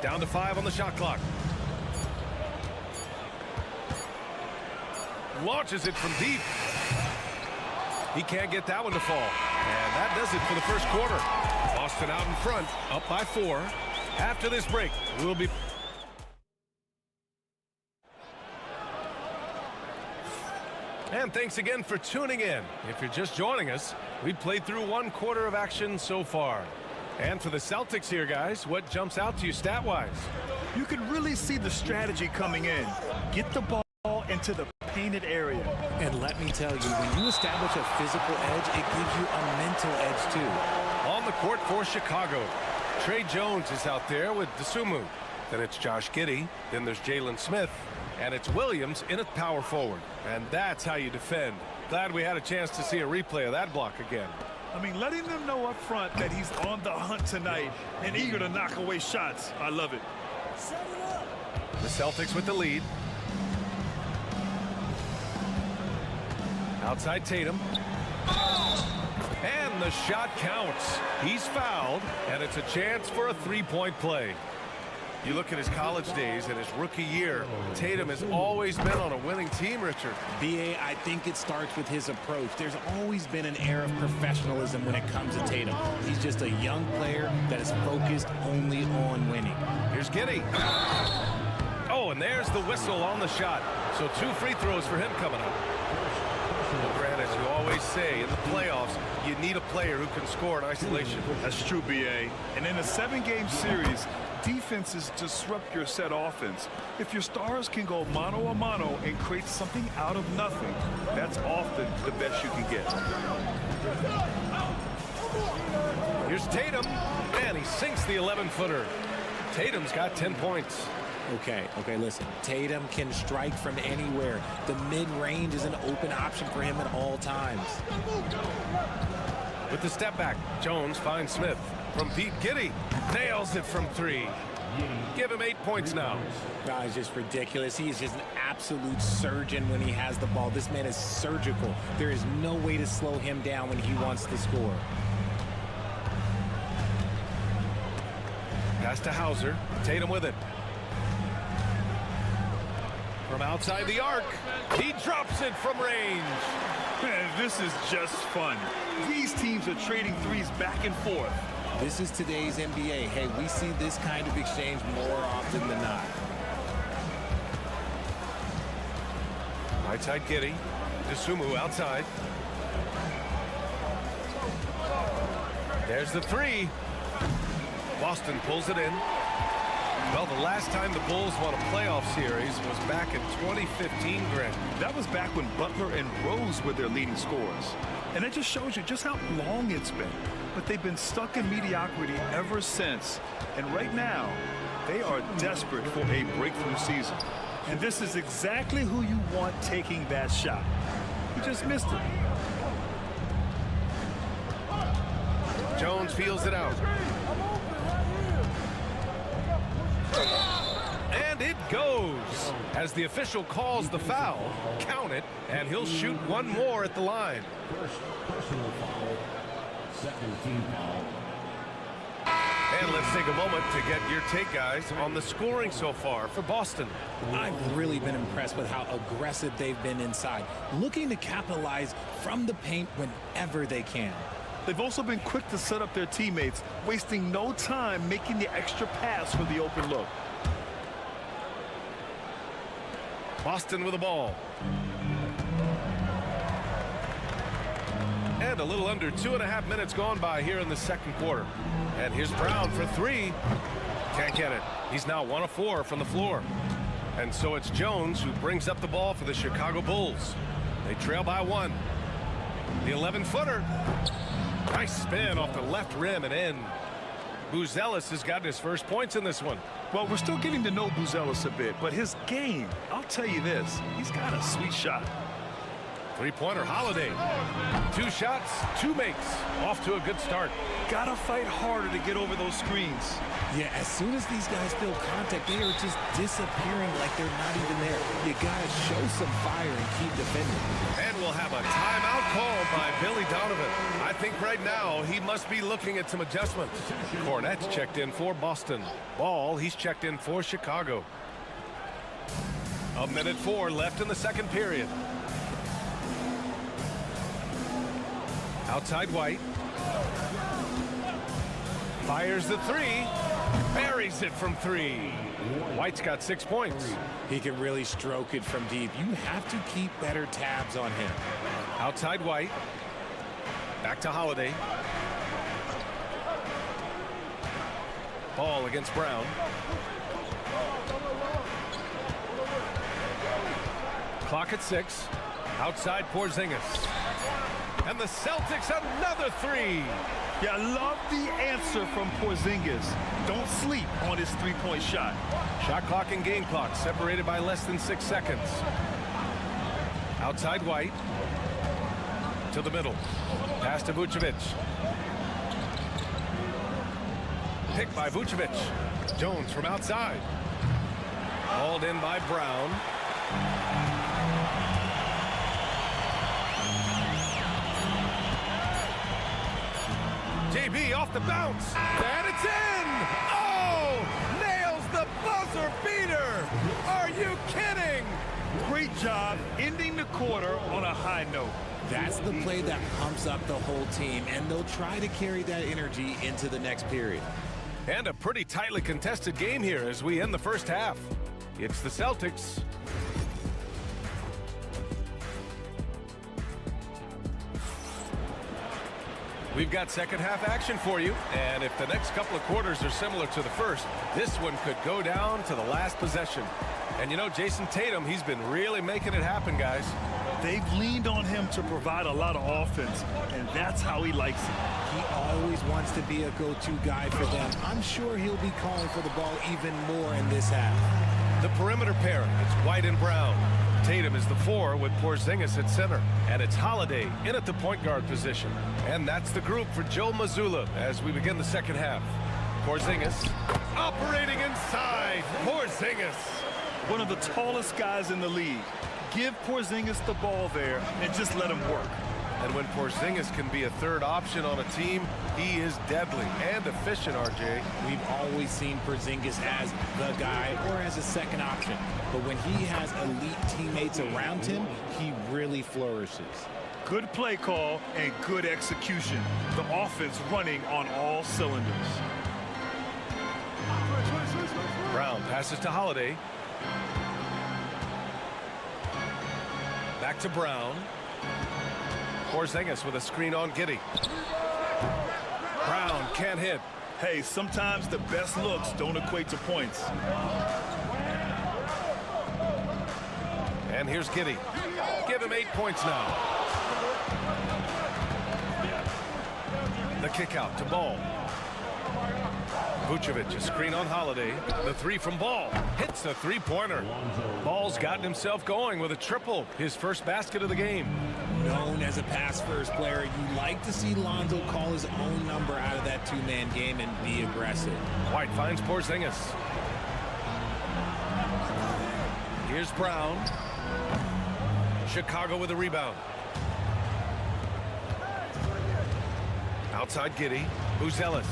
Down to 5 on the shot clock. Launches it from deep. He can't get that one to fall. And that does it for the first quarter. Boston out in front, up by 4. After this break, we'll be... And thanks again for tuning in. If you're just joining us, we've played through 1 quarter of action so far. And for the Celtics here, guys, what jumps out to you stat-wise? You can really see the strategy coming in. Get the ball into the painted area. And let me tell you, when you establish a physical edge, it gives you a mental edge too. On the court for Chicago, Trey Jones is out there with Dosunmu. Then it's Josh Giddey. Then there's Jalen Smith. And it's Williams in at power forward. And that's how you defend. Glad we had a chance to see a replay of that block again. I mean, letting them know up front that he's on the hunt tonight and eager to knock away shots. I love it. The Celtics with the lead. Outside Tatum. And the shot counts. He's fouled, and it's a chance for a 3-point play. You look at his college days and his rookie year, Tatum has always been on a winning team, Richard. B.A., I think it starts with his approach. There's always been an air of professionalism when it comes to Tatum. He's just a young player that is focused only on winning. Here's Giddey. Oh, and there's the whistle on the shot. So 2 free throws for him coming up. Well, Grant, as you always say, in the playoffs, you need a player who can score in isolation. That's true, B.A. And in a 7-game series, defenses disrupt your set offense. If your stars can go mano-a-mano and create something out of nothing, that's often the best you can get. Here's Tatum, and he sinks the 11-footer. Tatum's got 10 points. Okay, listen. Tatum can strike from anywhere. The mid-range is an open option for him at all times. With the step back, Jones finds Smith. From Pete, Giddey nails it from 3. Give him 8 points now. It's just ridiculous. He is just an absolute surgeon when he has the ball. This man is surgical. There is no way to slow him down when he wants to score. Pass to Hauser. Tatum with it. From outside the arc, he drops it from range. Man, this is just fun. These teams are trading threes back and forth. This is today's NBA. Hey, we see this kind of exchange more often than not. Right side Giddey. Dosunmu outside. There's the 3. Boston pulls it in. Well, the last time the Bulls won a playoff series was back in 2015, Grant. That was back when Butler and Rose were their leading scorers. And it just shows you just how long it's been. But they've been stuck in mediocrity ever since. And right now, they are desperate for a breakthrough season. And this is exactly who you want taking that shot. He just missed it. Jones feels it out. And it goes. As the official calls the foul, count it, and he'll shoot one more at the line. First personal foul, second team foul. And let's take a moment to get your take, guys, on the scoring so far for Boston. I've really been impressed with how aggressive they've been inside, looking to capitalize from the paint whenever they can. They've also been quick to set up their teammates, wasting no time making the extra pass for the open look. Boston with the ball. And a little under 2.5 minutes gone by here in the second quarter. And here's Brown for three. Can't get it. He's now 1 of 4 from the floor. And so it's Jones who brings up the ball for the Chicago Bulls. They trail by 1. The 11-footer. Nice spin off the left rim and in. Buzelis has gotten his first points in this one. Well, we're still getting to know Buzelis a bit, but his game, I'll tell you this, he's got a sweet shot. Three-pointer Holiday. 2 shots, 2 makes. Off to a good start. Gotta fight harder to get over those screens. Yeah, as soon as these guys feel contact, they are just disappearing like they're not even there. You gotta show some fire and keep defending. And we'll have a timeout called by Billy Donovan. I think right now he must be looking at some adjustments. Cornette's checked in for Boston. Ball, he's checked in for Chicago. 1:04 left in the second period. Outside White. Fires the three. Buries it from 3. White's got 6 points. He can really stroke it from deep. You have to keep better tabs on him. Outside White. Back to Holiday. Ball against Brown. Clock at 6. Outside Porzingis. And the Celtics another 3. Yeah, I love the answer from Porzingis. Don't sleep on his three-point shot. Shot clock and game clock separated by less than 6 seconds. Outside White. To the middle. Pass to Vucevic. Pick by Vucevic. Jones from outside. Hauled in by Brown. JB off the bounce. And it's in! Oh! Nails the buzzer beater! Are you kidding? Great job ending the quarter on a high note. That's the play that pumps up the whole team, and they'll try to carry that energy into the next period. And a pretty tightly contested game here as we end the first half. It's the Celtics. We've got second half action for you, and if the next couple of quarters are similar to the first, this one could go down to the last possession. And you know, Jason Tatum, he's been really making it happen, guys. They've leaned on him to provide a lot of offense, and that's how he likes it. He always wants to be a go-to guy for them. I'm sure he'll be calling for the ball even more in this half. The perimeter pairing, it's White and Brown. Tatum is the 4 with Porzingis at center. And it's Holiday in at the point guard position. And that's the group for Joe Mazzulla as we begin the second half. Porzingis operating inside. Porzingis. One of the tallest guys in the league. Give Porzingis the ball there and just let him work. And when Porzingis can be a third option on a team, he is deadly and efficient, RJ. We've always seen Porzingis as the guy or as a second option. But when he has elite teammates around him, he really flourishes. Good play call and good execution. The offense running on all cylinders. Brown passes to Holiday. Back to Brown. Porzingis with a screen on Giddey. Brown can't hit. Hey, sometimes the best looks don't equate to points. And here's Giddey. Give him 8 points now. The kick out to Ball. Vucevic, a screen on Holiday. The three from Ball. Hits the three-pointer. Ball's gotten himself going with a triple. His first basket of the game. Known as a pass-first player, you like to see Lonzo call his own number out of that two-man game and be aggressive. White finds Porzingis. Here's Brown. Chicago with a rebound. Outside Giddey. Buzelis.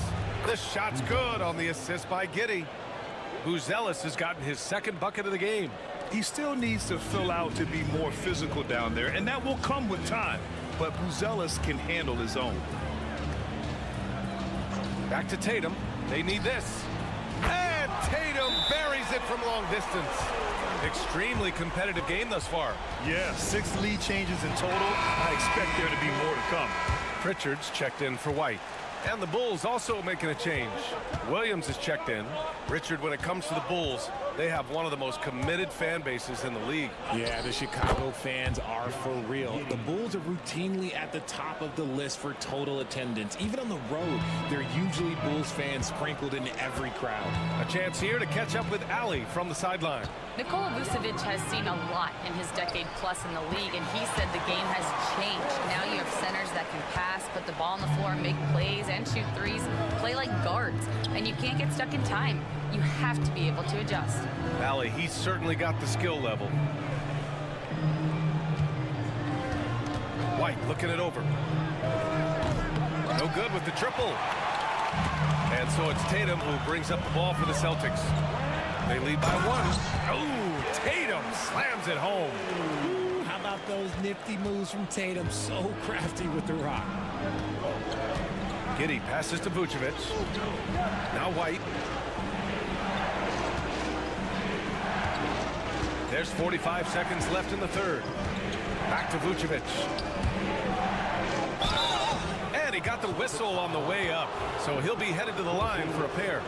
The shot's good on the assist by Giddey. Buzelis has gotten his second bucket of the game. He still needs to fill out to be more physical down there, and that will come with time. But Buzelis can handle his own. Back to Tatum. They need this. And Tatum buries it from long distance. Extremely competitive game thus far. Yeah, 6 lead changes in total. I expect there to be more to come. Pritchard's checked in for White. And the Bulls also making a change. Williams is checked in. Richard, when it comes to the Bulls, they have one of the most committed fan bases in the league. Yeah, the Chicago fans are for real. The Bulls are routinely at the top of the list for total attendance. Even on the road, they're usually Bulls fans sprinkled in every crowd. A chance here to catch up with Allie from the sideline. Nikola Vucevic has seen a lot in his decade plus in the league, and he said the game has changed. Now you have centers that can pass, put the ball on the floor, make plays, and shoot threes, play like guards, and you can't get stuck in time. You have to be able to adjust. Allie, he's certainly got the skill level. White looking it over. No good with the triple. And so it's Tatum who brings up the ball for the Celtics. They lead by 1. Oh, Tatum slams it home. Ooh, how about those nifty moves from Tatum? So crafty with the rock. Giddey passes to Vucevic. Now White. There's 45 seconds left in the third. Back to Vucevic. And he got the whistle on the way up. So he'll be headed to the line for a pair.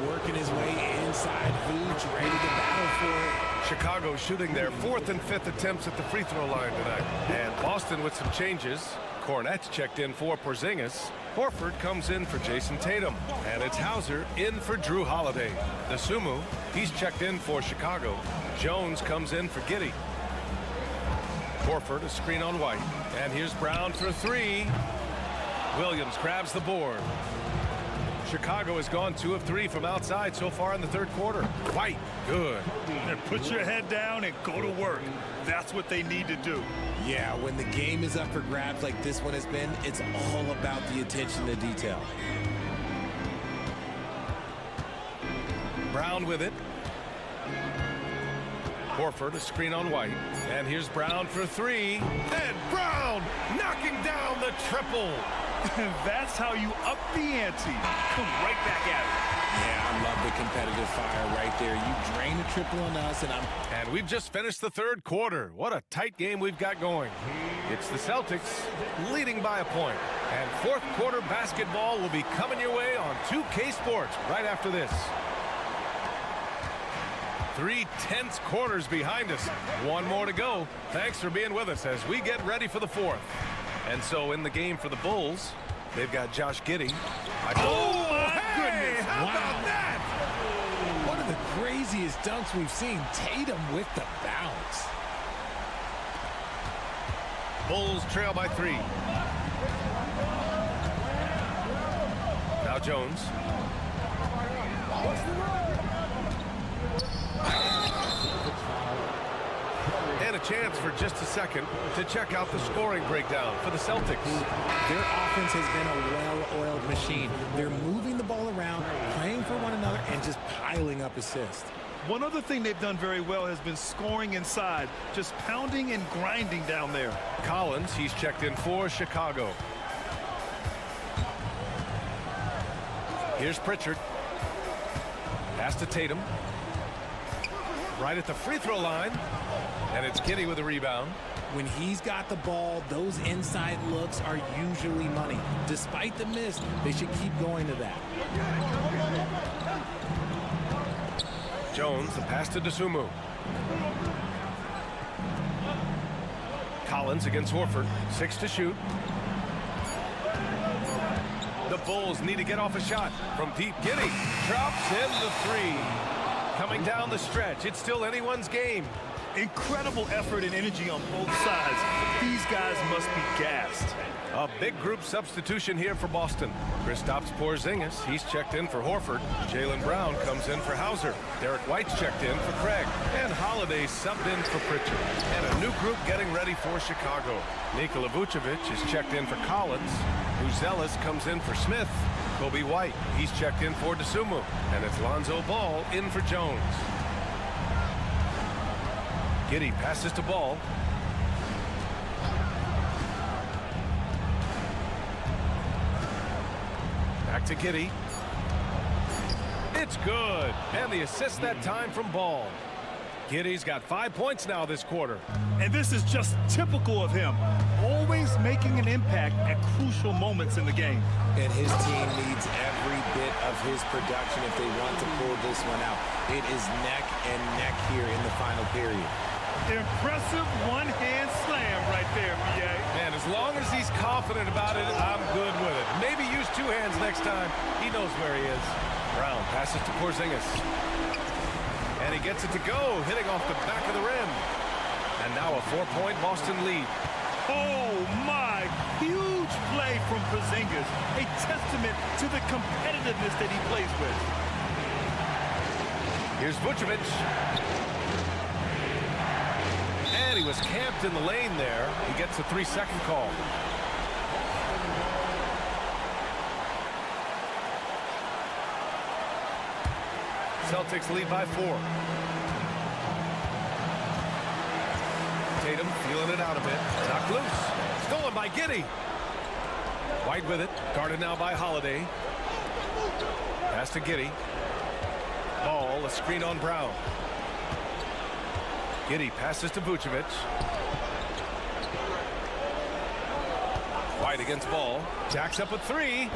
Working his way inside. Vooch ready to battle for it. Chicago shooting their 4th and 5th attempts at the free throw line tonight. And Boston with some changes. Cornette's checked in for Porzingis. Horford comes in for Jason Tatum. And it's Hauser in for Drew Holiday. The Sumu, he's checked in for Chicago. Jones comes in for Giddey. Horford, a screen on White. And here's Brown for 3. Williams grabs the board. Chicago has gone 2 of 3 from outside so far in the third quarter. White, good. And put your head down and go to work. That's what they need to do. Yeah, when the game is up for grabs like this one has been, it's all about the attention to detail. Brown with it. Horford, a screen on White. And here's Brown for 3. And Brown knocking down the triple. That's how you up the ante. Come right back at it. Yeah, I love the competitive fire right there. You drain a triple on us, and we've just finished the third quarter. What a tight game we've got going. It's the Celtics leading by a point. And fourth quarter basketball will be coming your way on 2K Sports right after this. 3 tense quarters behind us. 1 more to go. Thanks for being with us as we get ready for the fourth. And so in the game for the Bulls, they've got Josh Giddey. Oh, my goodness. How about that? one of the craziest dunks we've seen. Tatum with the bounce. Bulls trail by 3. Now Jones. And a chance for just a second to check out the scoring breakdown for the Celtics. Their offense has been a well-oiled machine. They're moving the ball around, playing for one another, and just piling up assists. One other thing they've done very well has been scoring inside, just pounding and grinding down there. Collins, he's checked in for Chicago. Here's Pritchard. Pass to Tatum. Right at the free throw line. And it's Giddey with a rebound. When he's got the ball, those inside looks are usually money. Despite the miss, they should keep going to that. Jones, the pass to Dosunmu. Collins against Horford. 6 to shoot. The Bulls need to get off a shot from deep. Giddey drops in the 3. Coming down the stretch, it's still anyone's game. Incredible effort and energy on both sides. These guys must be gassed. A big group substitution here for Boston. Kristaps Porzingis, he's checked in for Horford. Jaylen Brown comes in for Hauser. Derek White's checked in for Craig. And Holiday subbed in for Pritchard. And a new group getting ready for Chicago. Nikola Vucevic is checked in for Collins. Buzelis comes in for Smith. Kobe White, he's checked in for Dosunmu. And it's Lonzo Ball in for Jones. Giddey passes to Ball. Back to Giddey. It's good. And the assist that time from Ball. Giddey's got 5 points now this quarter. And this is just typical of him. Always making an impact at crucial moments in the game. And his team needs every bit of his production if they want to pull this one out. It is neck and neck here in the final period. Impressive one-hand slam right there, B.A. Man, as long as he's confident about it, I'm good with it. Maybe use 2 hands next time. He knows where he is. Brown passes to Porzingis. And he gets it to go, hitting off the back of the rim. And now a 4-point Boston lead. Oh, my. Huge play from Porzingis. A testament to the competitiveness that he plays with. Here's Vucevic. And he was camped in the lane there. He gets a 3-second call. Celtics lead by 4. Tatum feeling it out a bit. Knocked loose. Stolen by Giddey. White with it. Guarded now by Holiday. Pass to Giddey. Ball, a screen on Brown. Giddey passes to Vucevic. White against Ball. Jacks up a 3.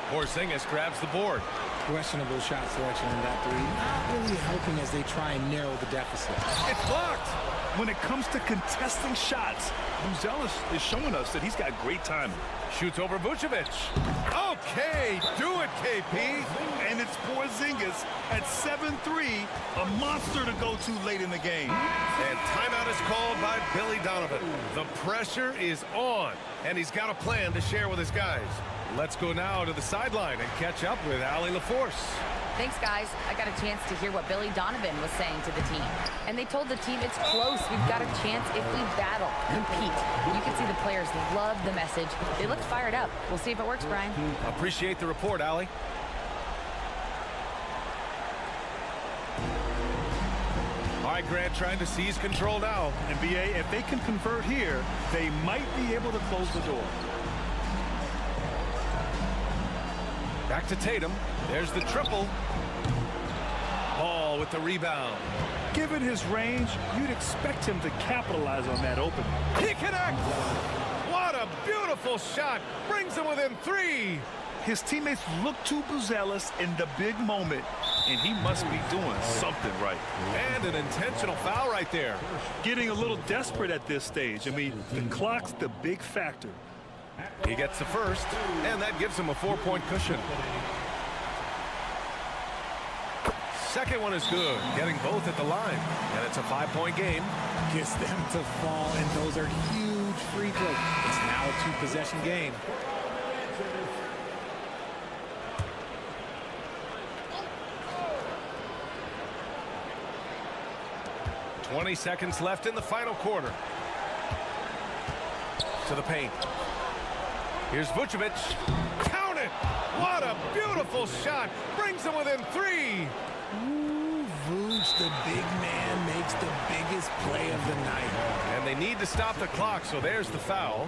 Porzingis grabs the board. Questionable shot selection in that 3. Not really helping as they try and narrow the deficit. It's blocked. When it comes to contesting shots, Buzelis is showing us that he's got great timing. Shoots over Vucevic. Okay, do it, KP. And it's Porzingis at 7-3, a monster to go to late in the game. And timeout is called by Billy Donovan. The pressure is on, and he's got a plan to share with his guys. Let's go now to the sideline and catch up with Allie LaForce. Thanks, guys. I got a chance to hear what Billy Donovan was saying to the team. And they told the team it's close. We've got a chance if we battle, compete. You can see the players love the message. They look fired up. We'll see if it works, Brian. Appreciate the report, Allie. All right, Grant trying to seize control now. And BA, if they can convert here, they might be able to close the door. Back to Tatum. There's the triple. Ball with the rebound. Given his range, you'd expect him to capitalize on that opening. He connects. What a beautiful shot. Brings him within 3. His teammates look to Buzelis in the big moment, and he must be doing something right. And an intentional foul right there. Getting a little desperate at this stage. I mean, the clock's the big factor. He gets the first, and that gives him a 4-point cushion. Second one is good, getting both at the line. And it's a 5-point game. Gets them to fall, and those are huge free throws. It's now a 2-possession game. .20 seconds left in the final quarter. To the paint. Here's Vucevic. Count it! What a beautiful shot! Brings him within 3. Ooh, Vooch, the big man, makes the biggest play of the night. And they need to stop the clock, so there's the foul.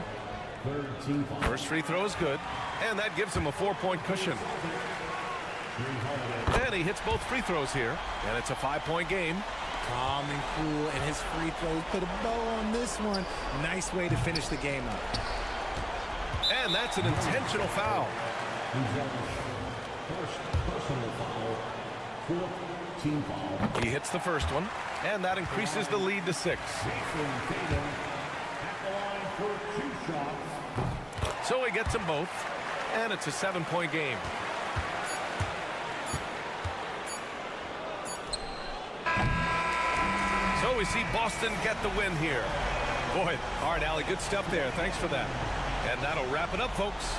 First free throw is good, and that gives him a 4-point cushion. And he hits both free throws here, and it's a 5-point game. Calm and cool, and his free throws put a bow on this one. Nice way to finish the game up. And that's an intentional foul. First personal foul. Fourth team foul. He hits the first one, and that increases the lead to 6. Jason Tatum at the line for 2 shots. So he gets them both, and it's a 7-point game. So we see Boston get the win here. Boy, all right, Allie, good stuff there. Thanks for that. And that'll wrap it up, folks.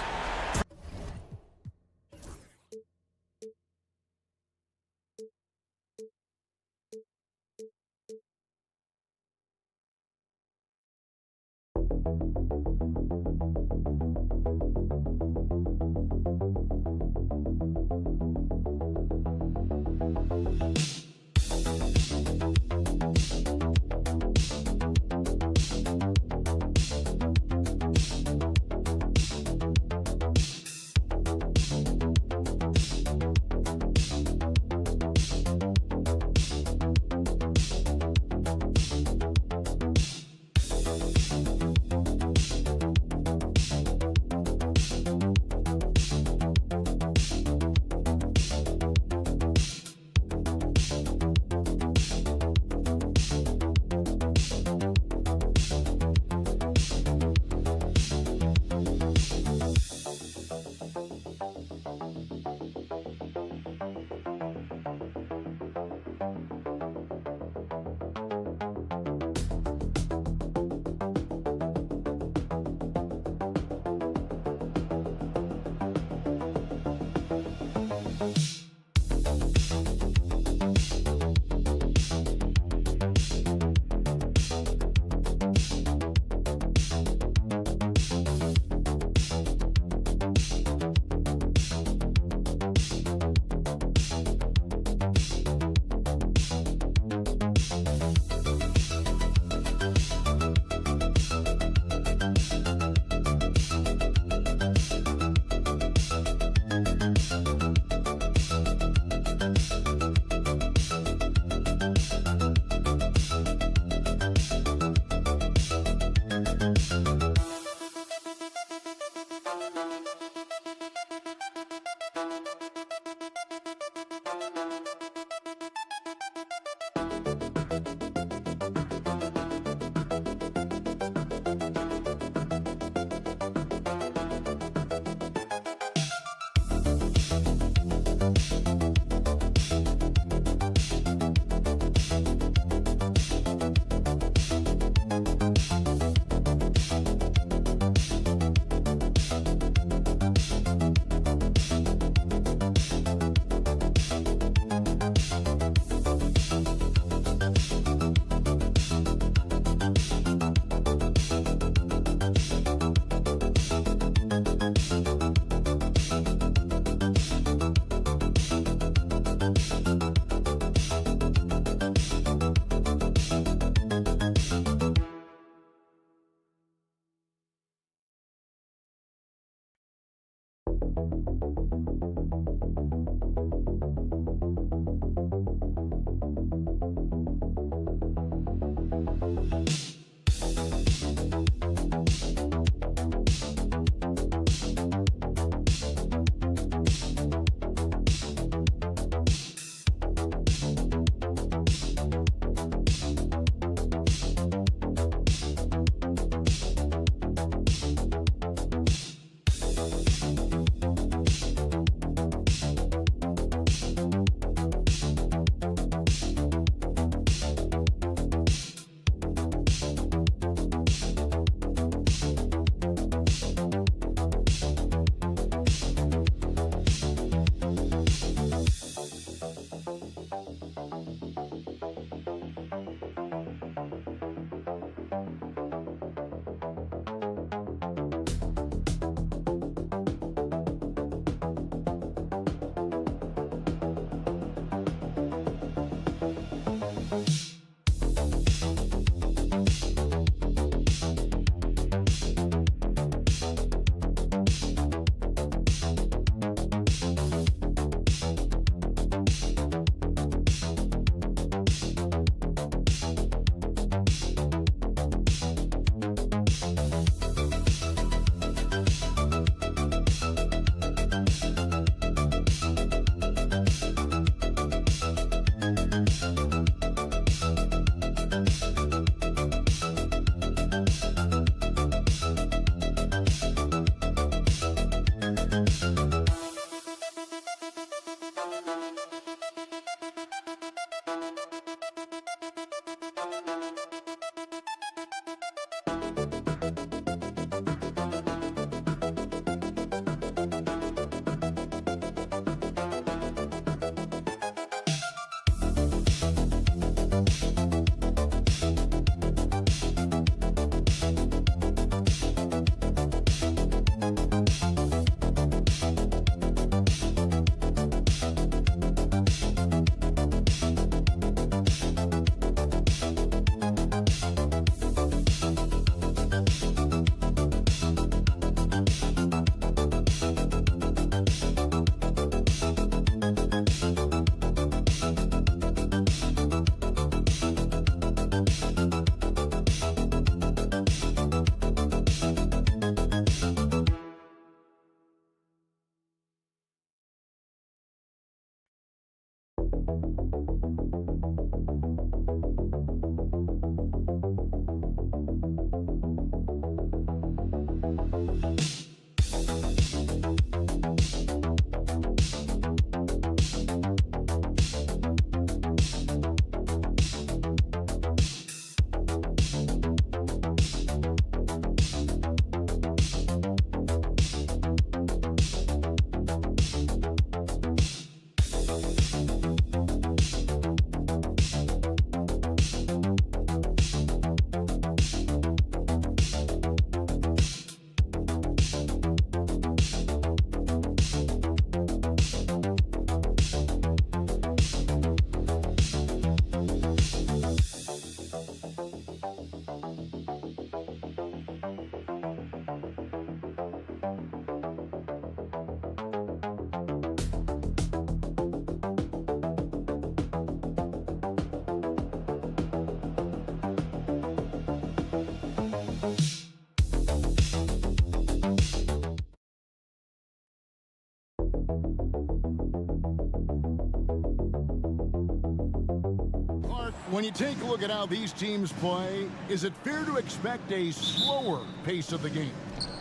When you take a look at how these teams play, is it fair to expect a slower pace of the game?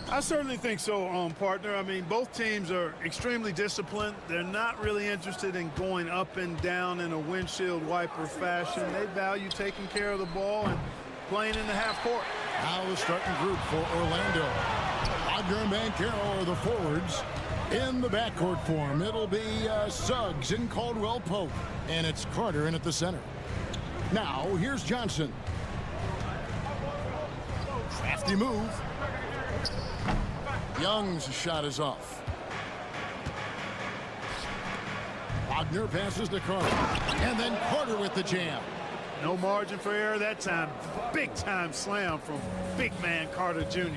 I certainly think so, partner. I mean, both teams are extremely disciplined. They're not really interested in going up and down in a windshield wiper fashion. They value taking care of the ball and playing in the half court. Now the starting group for Orlando. Wagner and Banchero are the forwards. In the backcourt form, it'll be Suggs and Caldwell Pope. And it's Carter in at the center. Now, here's Johnson. Crafty move. Young's shot is off. Wagner passes to Carter. And then Carter with the jam. No margin for error that time. Big-time slam from big man Carter Jr.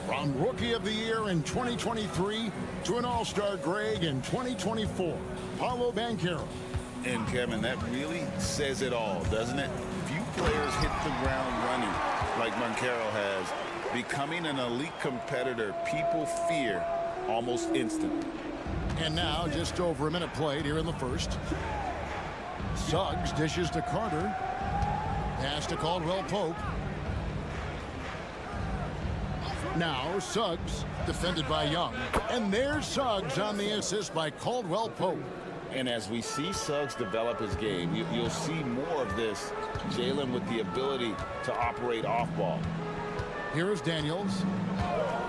From Rookie of the Year in 2023 to an All-Star Greg in 2024, Paolo Banchero. And Kevin, that really says it all, doesn't it? Few players hit the ground running like Banchero has. Becoming an elite competitor, people fear almost instantly. And now, just over a minute played here in the first. Suggs dishes to Carter. Pass to Caldwell Pope. Now Suggs, defended by Young. And there's Suggs on the assist by Caldwell Pope. And as we see Suggs develop his game, you'll see more of this. Jalen with the ability to operate off ball. Here's Daniels.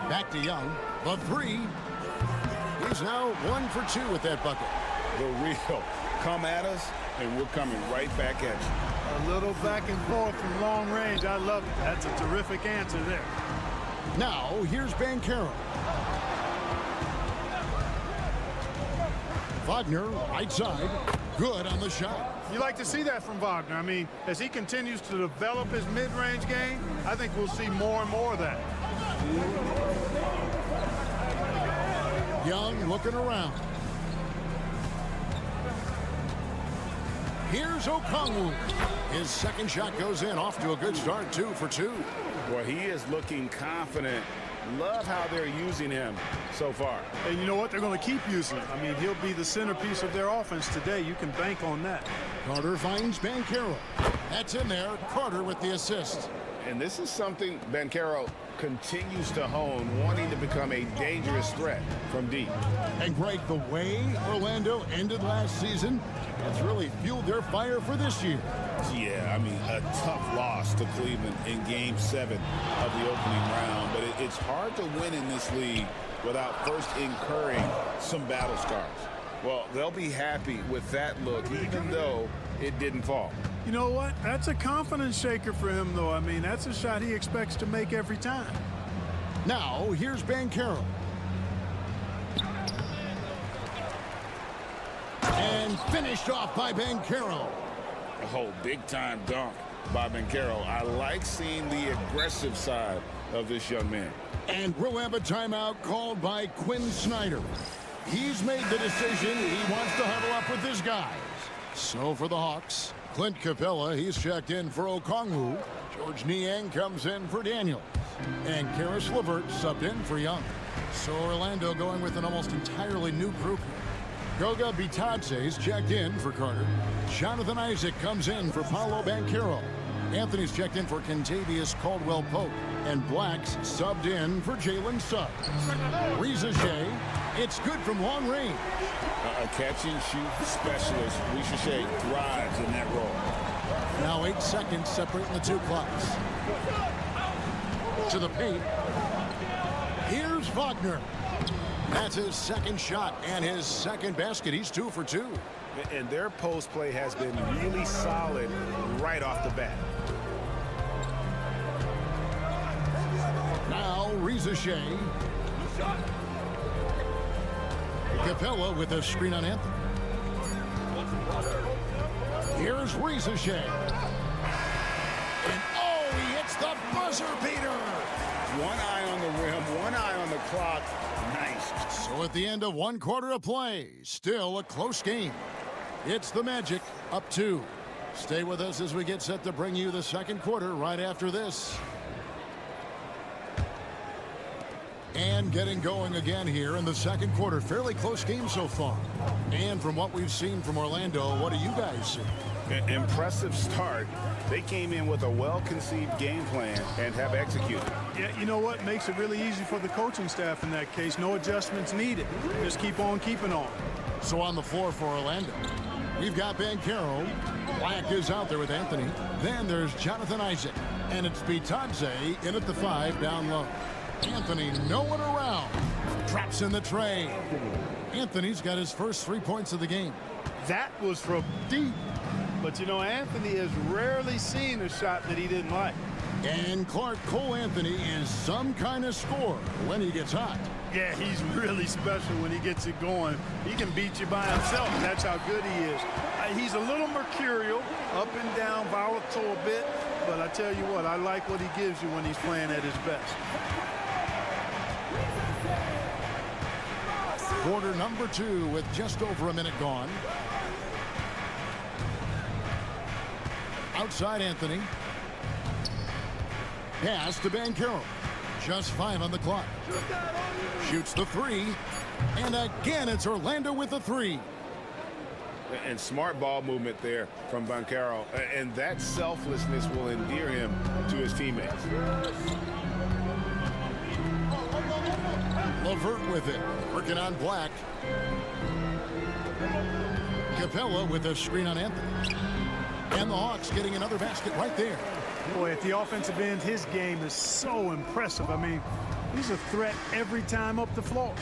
Back to Young. The three. He's now 1 for 2 with that bucket. The real. Come at us, and we're coming right back at you. A little back and forth from long range. I love it. That's a terrific answer there. Now, here's Banchero. Wagner, right side. Good on the shot. You like to see that from Wagner. I mean, as he continues to develop his mid-range game, I think we'll see more and more of that. Young looking around. Here's Okongwu. His second shot goes in, off to a good start, 2 for 2. Well, he is looking confident. Love how they're using him so far. And you know what? They're going to keep using him. I mean, he'll be the centerpiece of their offense today. You can bank on that. Carter finds Banchero. That's in there. Carter with the assist. And this is something Banchero continues to hone, wanting to become a dangerous threat from deep. And Greg, the way Orlando ended last season, it's really fueled their fire for this year. Yeah, I mean, a tough loss to Cleveland in Game 7 of the opening round. But it's hard to win in this league without first incurring some battle scars. Well, they'll be happy with that look, even though it didn't fall. You know what? That's a confidence shaker for him, though. I mean, that's a shot he expects to make every time. Now, here's Banchero. And finished off by Banchero. Oh, big-time dunk by Banchero. I like seeing the aggressive side of this young man. And we'll have a timeout called by Quinn Snyder. He's made the decision. He wants to huddle up with his guys. So for the Hawks, Clint Capella, he's checked in for Okongwu. George Niang comes in for Daniels. And Karis LeVert subbed in for Young. So Orlando going with an almost entirely new group. Goga Bitadze's checked in for Carter. Jonathan Isaac comes in for Paolo Banchero. Anthony's checked in for Kentavious Caldwell-Pope. And Black's subbed in for Jalen Suggs. Riza Shea, it's good from long range. A catch-and-shoot specialist. Riza Shea thrives in that role. Now 8 seconds separating the two clocks. To the paint. Here's Wagner. That's his second shot and his second basket. He's 2 for 2. And their post play has been really solid right off the bat. Now Riza Shea. Capella with a screen on Anthony. Here's Riza Shea. And oh, he hits the buzzer beater. One eye on the rim, one eye on the clock. Nice. So at the end of 1 quarter of play, still a close game. It's the Magic up 2. Stay with us as we get set to bring you the second quarter right after this. And getting going again here in the second quarter. Fairly close game so far. And from what we've seen from Orlando, what do you guys see? Impressive start. They came in with a well-conceived game plan and have executed. Yeah, you know what? Makes it really easy for the coaching staff in that case. No adjustments needed. Just keep on keeping on. So on the floor for Orlando, we've got Banchero. Black is out there with Anthony. Then there's Jonathan Isaac. And it's Bitadze in at the 5 down low. Anthony, no one around. Drops in the tray. Anthony's got his first 3 points of the game. That was from deep. But, you know, Anthony has rarely seen a shot that he didn't like. And Clark Cole Anthony is some kind of scorer when he gets hot. Yeah, he's really special when he gets it going. He can beat you by himself. That's how good he is. He's a little mercurial, up and down, volatile a bit. But I tell you what, I like what he gives you when he's playing at his best. Quarter number 2 with just over a minute gone. Outside Anthony. Pass to Banchero. Just 5 on the clock. Shoots the 3. And again, it's Orlando with the 3. And smart ball movement there from Banchero. And that selflessness will endear him to his teammates. LeVert with it. Working on Black. Capella with a screen on Anthony. And the Hawks getting another basket right there. Boy, at the offensive end, his game is so impressive. I mean, he's a threat every time up the floor.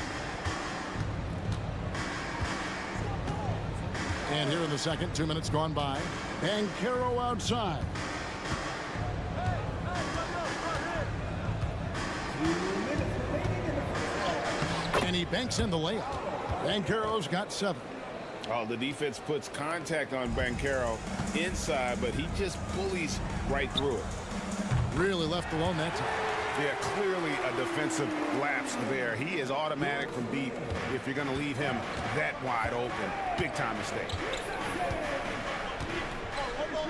And here in the second, 2 minutes gone by. Banchero outside. And he banks in the layup. Banchero's got 7. Oh, the defense puts contact on Banchero inside, but he just bullies right through it. Really left alone that time. Yeah, clearly a defensive lapse there. He is automatic from deep if you're going to leave him that wide open. Big time mistake.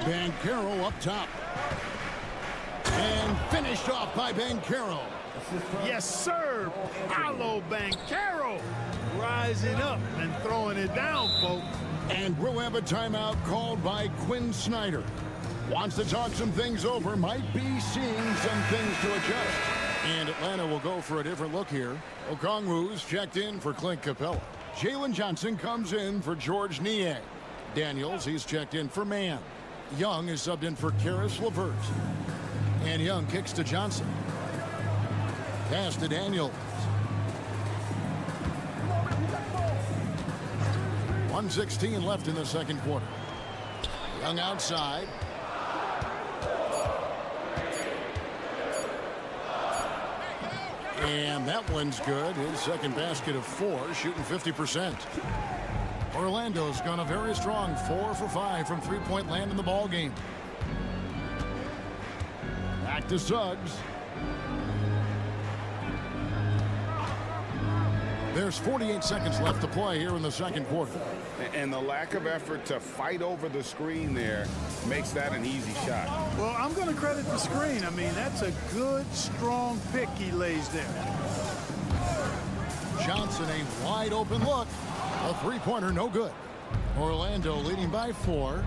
Banchero up top. And finished off by Banchero. Yes, sir. Paolo Banchero rising up and throwing it down, folks. And we'll have a timeout called by Quinn Snyder. Wants to talk some things over, might be seeing some things to adjust. And Atlanta will go for a different look here. Okongwu's checked in for Clint Capella. Jalen Johnson comes in for George Niang. Daniels, he's checked in for Mann. Young is subbed in for Karis LeVert. And Young kicks to Johnson. Pass to Daniels. 1:16 left in the second quarter. Young outside. And that one's good. His second basket of 4, shooting 50%. Orlando's gone a very strong 4 for 5 from three-point land in the ball game. Back to Suggs. There's 48 seconds left to play here in the second quarter. And the lack of effort to fight over the screen there makes that an easy shot. Well, I'm going to credit the screen. I mean, that's a good, strong pick he lays there. Johnson, a wide open look. A three-pointer, no good. Orlando leading by 4.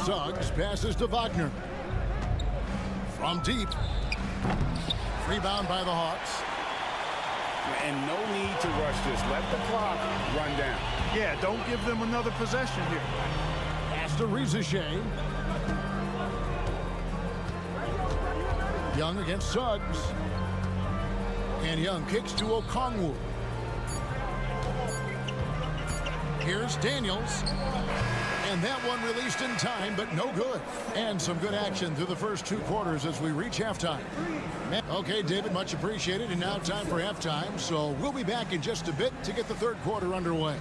Suggs passes to Wagner. From deep. Rebound by the Hawks. And no need to rush this. Let the clock run down. Yeah, don't give them another possession here. Pass to Rizichet. Young against Suggs. And Young kicks to Okongwu. Here's Daniels. And that one released in time, but no good. And some good action through the first 2 quarters as we reach halftime. Okay, David, much appreciated. And now time for halftime. So we'll be back in just a bit to get the third quarter underway.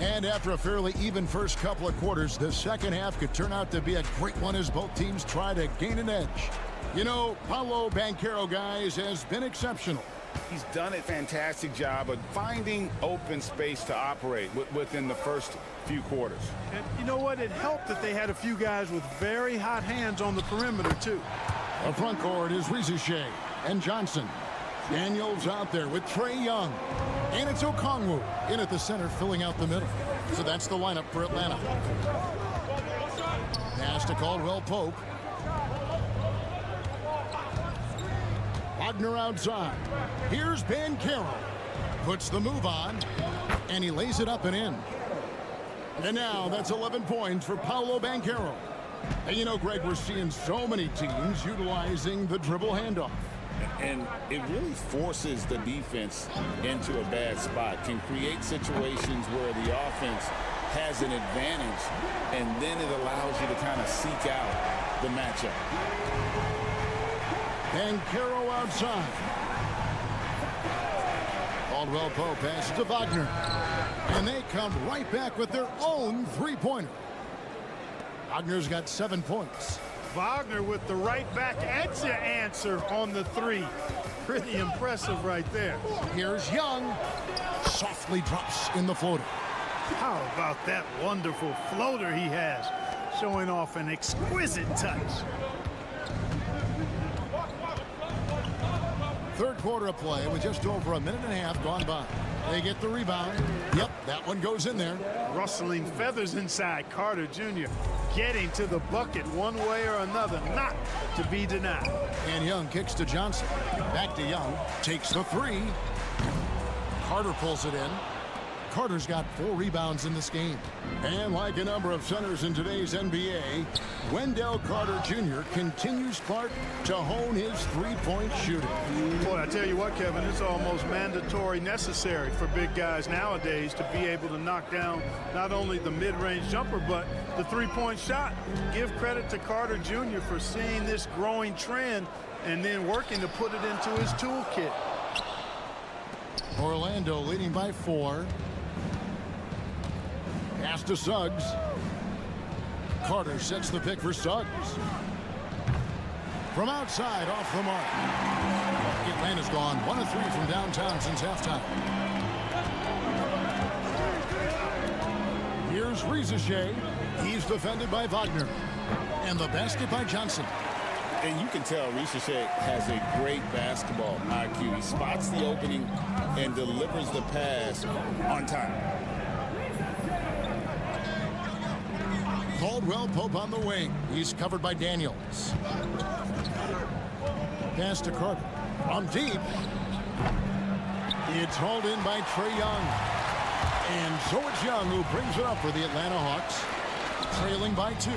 And after a fairly even first couple of quarters, the second half could turn out to be a great one as both teams try to gain an edge. You know, Paolo Banchero, guys, has been exceptional. He's done a fantastic job of finding open space to operate within the first few quarters. And you know what? It helped that they had a few guys with very hot hands on the perimeter, too. The front court is Rizichet and Johnson. Daniels out there with Trae Young. And it's Okongwu in at the center, filling out the middle. So that's the lineup for Atlanta. Pass to Caldwell Pope. Wagner outside. Here's Banchero. Puts the move on. And he lays it up and in. And now that's 11 points for Paolo Banchero. And you know, Greg, we're seeing so many teams utilizing the dribble handoff. And it really forces the defense into a bad spot, can create situations where the offense has an advantage, and then it allows you to kind of seek out the matchup. Banchero outside. Caldwell Pope passes to Wagner. And they come right back with their own three-pointer. Wagner's got 7 points. Wagner with the right back answer on the 3. Pretty impressive right there. Here's Young. Softly drops in the floater. How about that wonderful floater he has, showing off an exquisite touch. Third quarter of play with just over a minute and a half gone by. They get the rebound. Yep, that one goes in there. Rustling feathers inside. Carter Jr. getting to the bucket one way or another, not to be denied. And Young kicks to Johnson. Back to Young. Takes the 3. Carter pulls it in. Carter's got 4 rebounds in this game. And like a number of centers in today's NBA, Wendell Carter Jr. continues, Clark, to hone his three-point shooting. Boy, I tell you what, Kevin, it's almost mandatory necessary for big guys nowadays to be able to knock down not only the mid-range jumper, but the three-point shot. Give credit to Carter Jr. for seeing this growing trend and then working to put it into his toolkit. Orlando leading by 4. Pass to Suggs. Carter sets the pick for Suggs. From outside, off the mark. Atlanta's gone 1 of 3 from downtown since halftime. Here's Rizichet. He's defended by Wagner. And the basket by Johnson. And you can tell Rizichet has a great basketball IQ. He spots the opening and delivers the pass on time. Caldwell Pope on the wing. He's covered by Daniels. Pass to Carter. From deep. It's hauled in by Trae Young. And so it's Young who brings it up for the Atlanta Hawks. Trailing by 2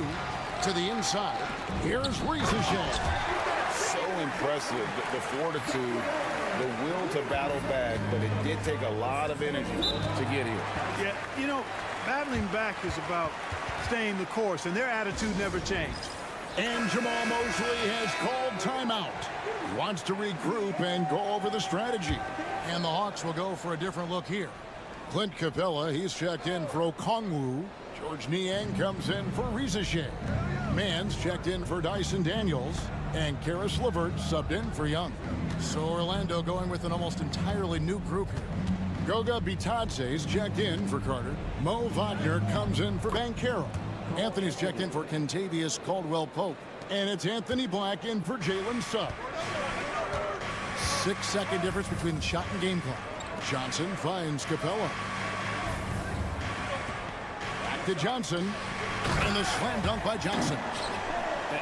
to the inside. Here's Rizichet. So impressive, the fortitude, the will to battle back, but it did take a lot of energy to get here. Yeah, you know, battling back is about staying the course, and their attitude never changed. And Jamal Mosley has called timeout. He wants to regroup and go over the strategy. And the Hawks will go for a different look here. Clint Capella, he's checked in for Okongwu. George Niang comes in for Rizichet. Mann's checked in for Dyson Daniels, and Karis LeVert subbed in for Young. So Orlando going with an almost entirely new group here. Goga Bitadze's checked in for Carter. Mo Wagner comes in for Banchero. Anthony's checked in for Kentavious Caldwell-Pope. And it's Anthony Black in for Jalen Suggs. 6-second difference between shot and game clock. Johnson finds Capella. Back to Johnson. And the slam dunk by Johnson.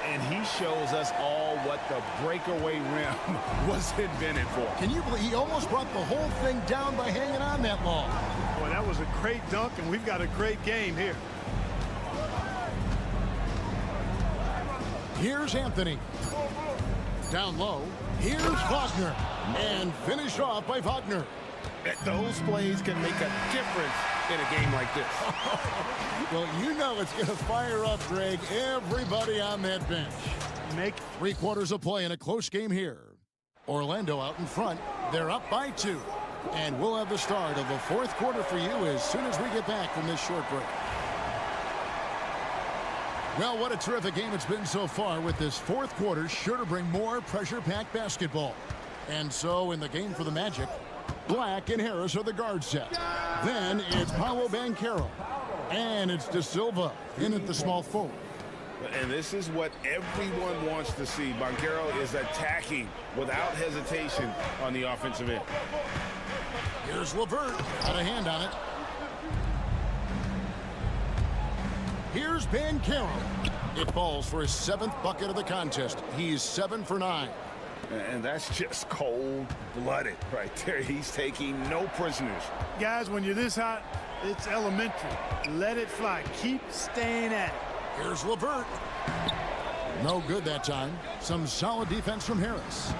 And he shows us all what the breakaway rim was invented for. Can you believe he almost brought the whole thing down by hanging on that long? Boy, that was a great dunk, and we've got a great game here. Here's Anthony. Down low. Here's Wagner. And finished off by Wagner. Those plays can make a difference in a game like this. Well, you know it's going to fire up, Greg, everybody on that bench. Make 3 quarters of play in a close game here. Orlando out in front. They're up by 2. And we'll have the start of the 4th quarter for you as soon as we get back from this short break. Well, what a terrific game it's been so far, with this 4th quarter sure to bring more pressure-packed basketball. And so in the game for the Magic, Black and Harris are the guard set. Then it's Paolo Banchero. And it's De Silva in at the small forward. And this is what everyone wants to see. Banchero is attacking without hesitation on the offensive end. Here's LeVert. Got a hand on it. Here's Banchero. It falls for his 7th bucket of the contest. He's 7 for 9. And that's just cold-blooded right there. He's taking no prisoners. guys, when you're this hot, it's elementary. Let it fly. Keep staying at it. Here's LeVert. No good that time. Some solid defense from Harris.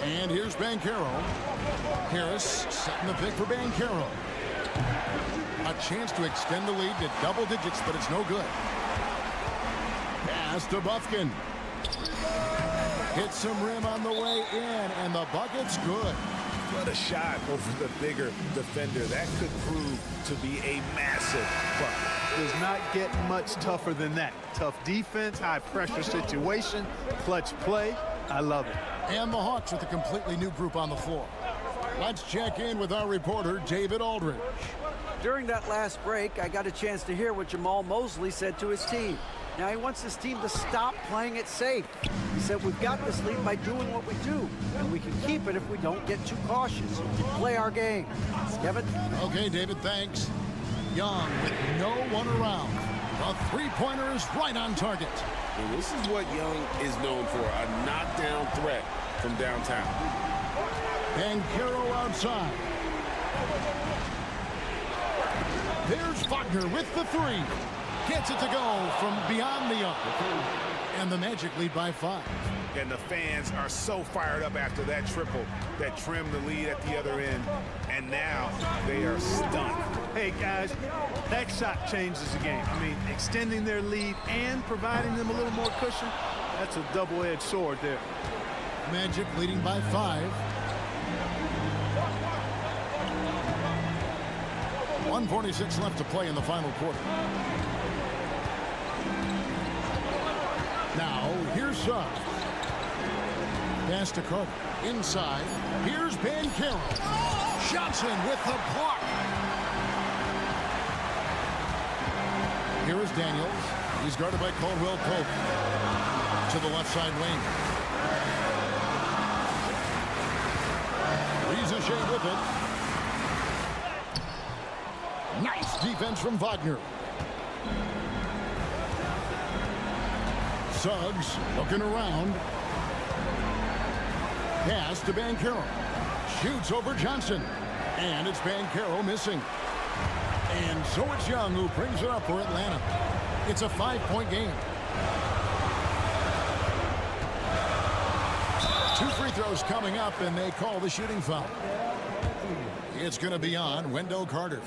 And here's Banchero. Harris setting the pick for Banchero. A chance to extend the lead to double digits, but it's no good. Pass to Bufkin. Hits some rim on the way in, and the bucket's good. What a shot over the bigger defender. That could prove to be a massive bucket. Does not get much tougher than that. Tough defense, high pressure situation, clutch play. I love it. And the Hawks with a completely new group on the floor. Let's check in with our reporter, David Aldridge. During that last break, I got a chance to hear what Jamal Mosley said to his team. Now, he wants his team to stop playing it safe. He said, we've got this lead by doing what we do, and we can keep it if we don't get too cautious. Play our game. Kevin? Okay, David, thanks. Young with no one around. The three-pointer is right on target. And this is what Young is known for, a knockdown threat from downtown. Banchero outside. There's Wagner with the 3. Gets it to go from beyond the arc. And the Magic lead by 5. And the fans are so fired up after that triple that trimmed the lead at the other end. And now they are stunned. Hey, guys, that shot changes the game. I mean, extending their lead and providing them a little more cushion, that's a double-edged sword there. Magic leading by 5. 1:46 left to play in the final quarter. Now, here's Suggs. Pass to Carter. Inside. Here's Banchero. Johnson with the block. Here is Daniels. He's guarded by Caldwell-Pope. To the left side wing. Ricochet with it. Nice defense from Wagner. Suggs looking around. Pass to Banchero. Shoots over Johnson. And it's Banchero missing. And so it's Young who brings it up for Atlanta. It's a 5-point game. 2 free throws coming up, and they call the shooting foul. It's going to be on Wendell Carter.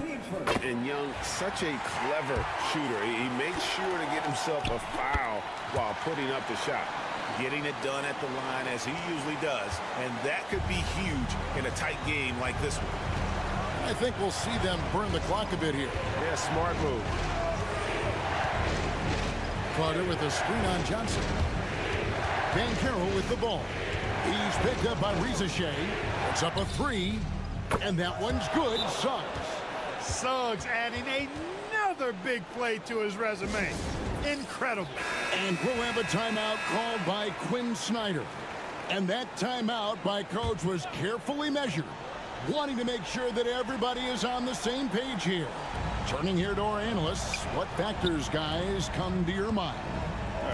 And Young, such a clever shooter. He makes sure to get himself a foul while putting up the shot. Getting it done at the line as he usually does. And that could be huge in a tight game like this one. I think we'll see them burn the clock a bit here. Yeah, smart move. Carter with a screen on Johnson. Banchero with the ball. He's picked up by Rizachet. It's up a three, and that one's good. Suggs. Suggs adding another big play to his resume. Incredible. And we'll have a timeout called by Quinn Snyder. And that timeout by Coach was carefully measured, wanting to make sure that everybody is on the same page here. Turning here to our analysts, what factors, guys, come to your mind?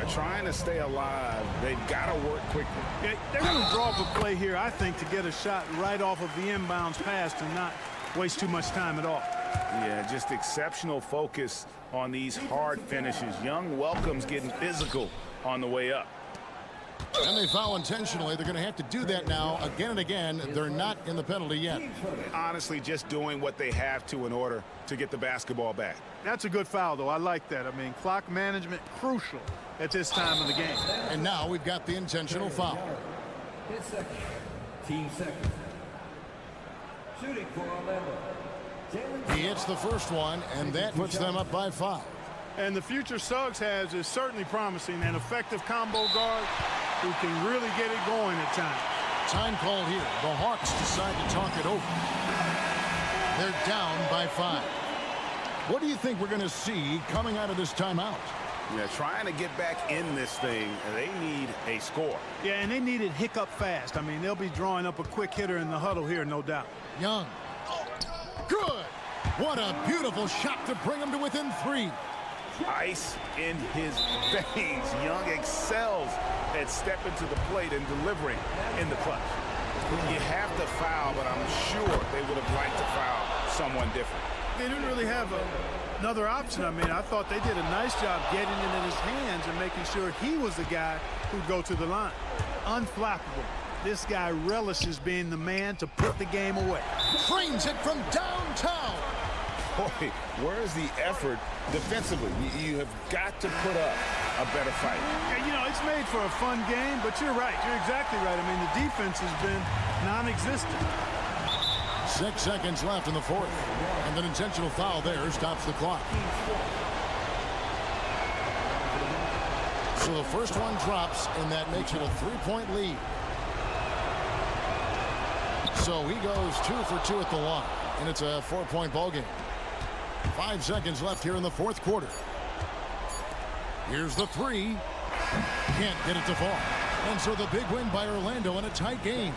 Trying to stay alive. They've got to work quickly. Yeah, they're going to draw up a play here, I think, to get a shot right off of the inbounds pass and not waste too much time at all. Yeah, just exceptional focus on these hard finishes. Young welcomes getting physical on the way up. And they foul intentionally. They're going to have to do that now again and again. They're not in the penalty yet. Honestly, just doing what they have to in order to get the basketball back. That's a good foul, though. I like that. I mean, clock management crucial at this time of the game. And now we've got the intentional foul. Team second. Shooting for Orlando. He hits the first one, and that puts them up by 5. And the future Suggs has is certainly promising. An effective combo guard who can really get it going at times. Time called here. The Hawks decide to talk it over. They're down by 5. What do you think we're going to see coming out of this timeout? Yeah, trying to get back in this thing, they need a score. Yeah, and they need it hiccup fast. I mean, they'll be drawing up a quick hitter in the huddle here, no doubt. Young. Good. What a beautiful shot to bring him to within 3. Ice in his veins. Young excels at stepping to the plate and delivering in the clutch. You have to foul, but I'm sure they would have liked to foul someone different. They didn't really have another option. I mean, I thought they did a nice job getting it in his hands and making sure he was the guy who'd go to the line. Unflappable. This guy relishes being the man to put the game away. Frames it from downtown. Boy, where's the effort defensively? You have got to put up a better fight. Yeah, you know, it's made for a fun game, but you're right. You're exactly right. I mean, the defense has been non-existent. 6 seconds left in the fourth. And an intentional foul there stops the clock. So the first one drops, and that makes it a 3-point lead. So he goes 2 for 2 at the line, and it's a 4-point ball game. 5 seconds left here in the fourth quarter. Here's the 3. Can't get it to fall. And so the big win by Orlando in a tight game.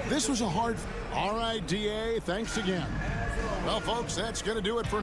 This was a hard... All right, DA, thanks again. Well, folks, that's going to do it for...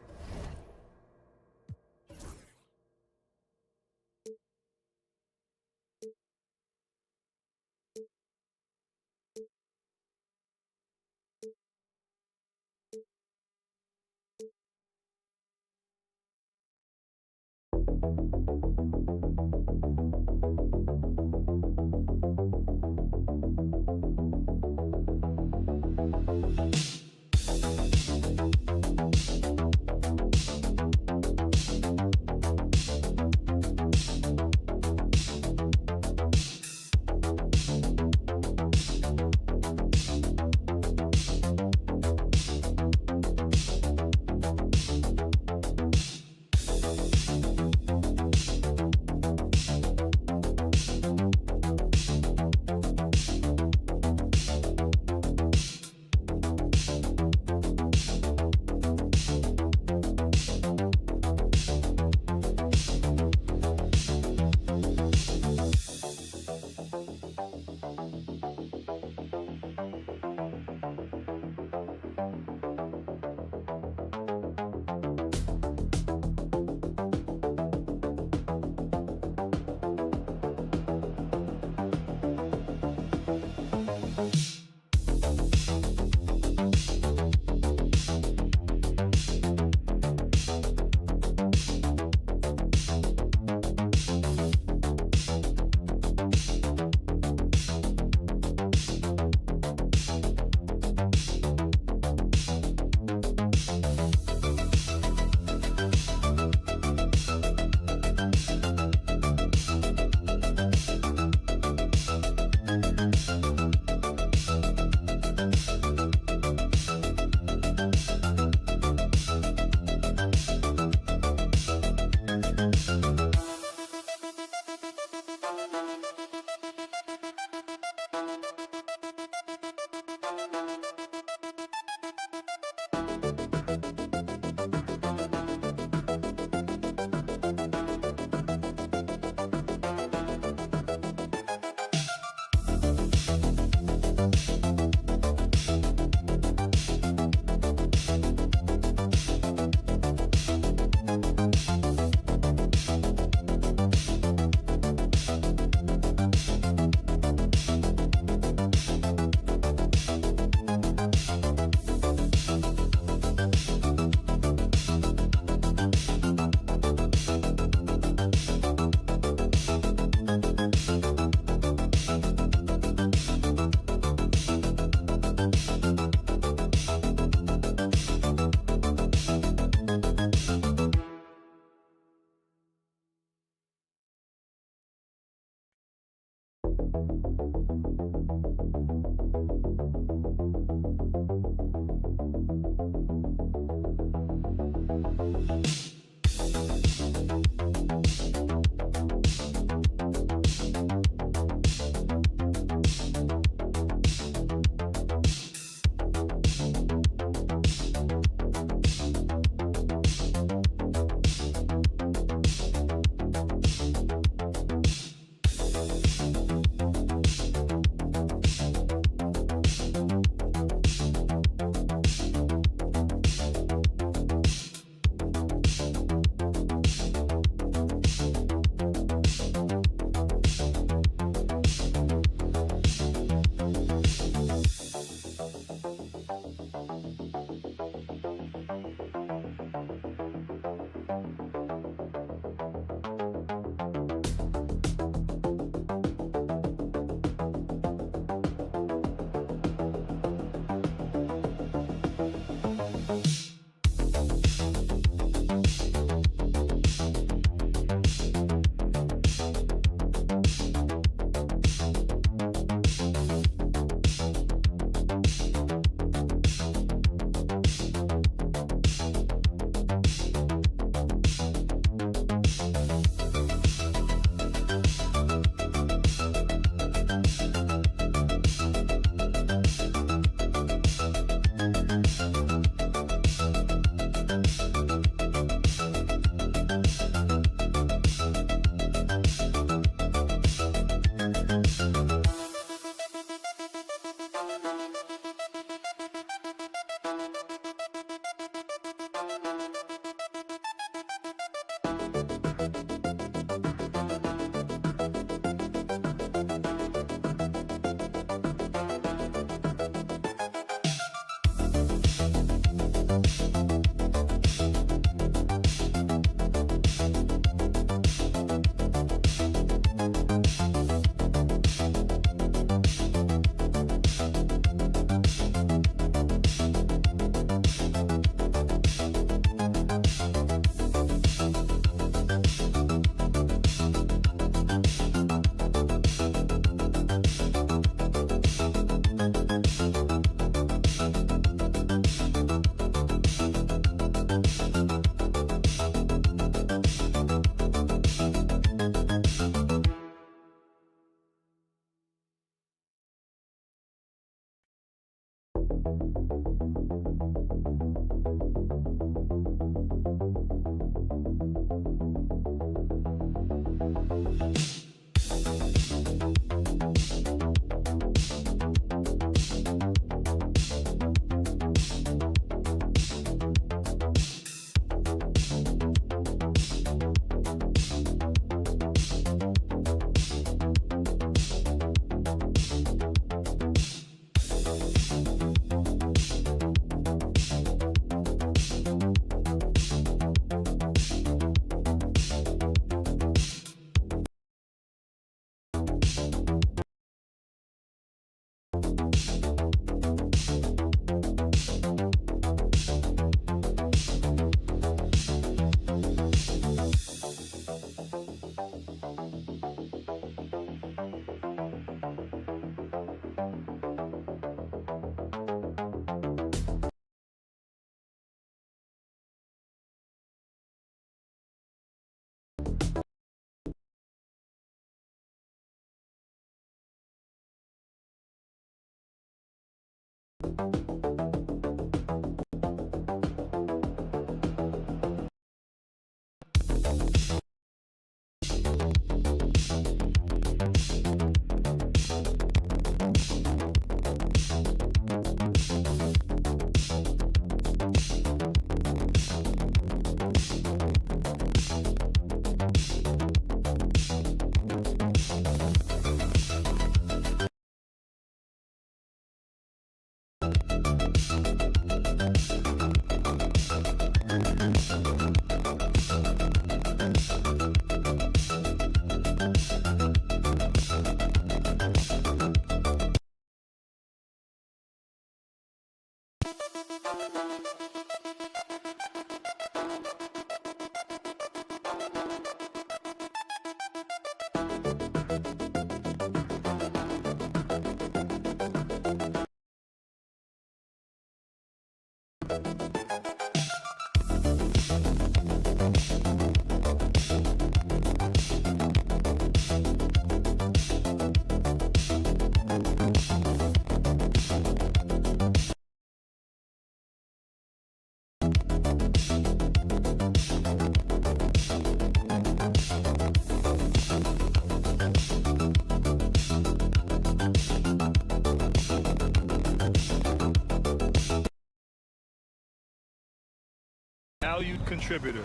Valued contributor.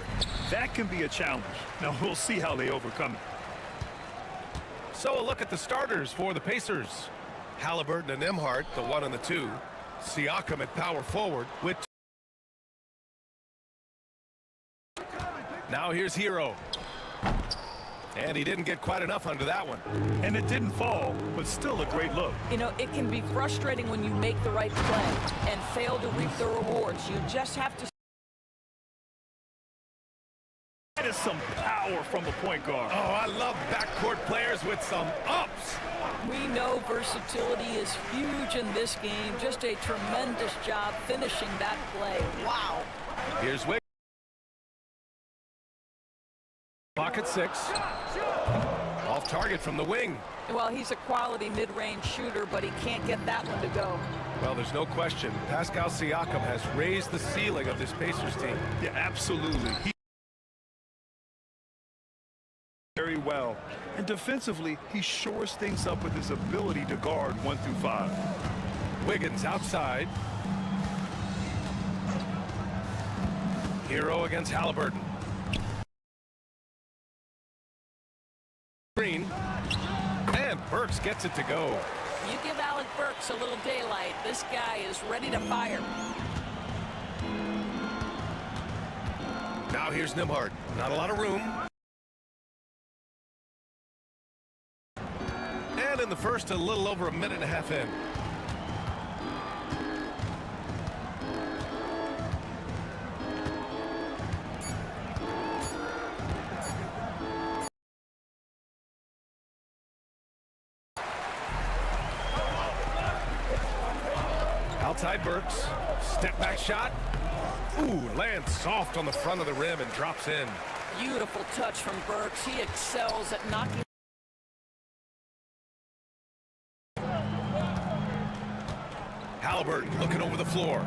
That can be a challenge. Now we'll see how they overcome it. So a look at the starters for the Pacers. Halliburton and Nembhard, the 1 and the 2. Siakam at power forward with. Now here's Hero. And he didn't get quite enough under that one. And it didn't fall, but still a great look. You know, it can be frustrating when you make the right play and fail to reap the rewards. You just have to. That is some power from the point guard. Oh, I love backcourt players with some ups. We know versatility is huge in this game. Just a tremendous job finishing that play. Wow. Here's Wiggins. Pocket 6. Off target from the wing. Well, he's a quality mid-range shooter, but he can't get that one to go. Well, there's no question. Pascal Siakam has raised the ceiling of this Pacers team. Yeah, absolutely. Very well. And defensively, he shores things up with his ability to guard 1 through 5. Wiggins outside. Hero against Halliburton. Green. And Burks gets it to go. You give Alec Burks a little daylight. This guy is ready to fire. Now here's Nembhard. Not a lot of room. And in the first, a little over a minute and a half in. Outside Burks. Step back shot. Ooh, lands soft on the front of the rim and drops in. Beautiful touch from Burks. He excels at knocking. Halliburton looking over the floor.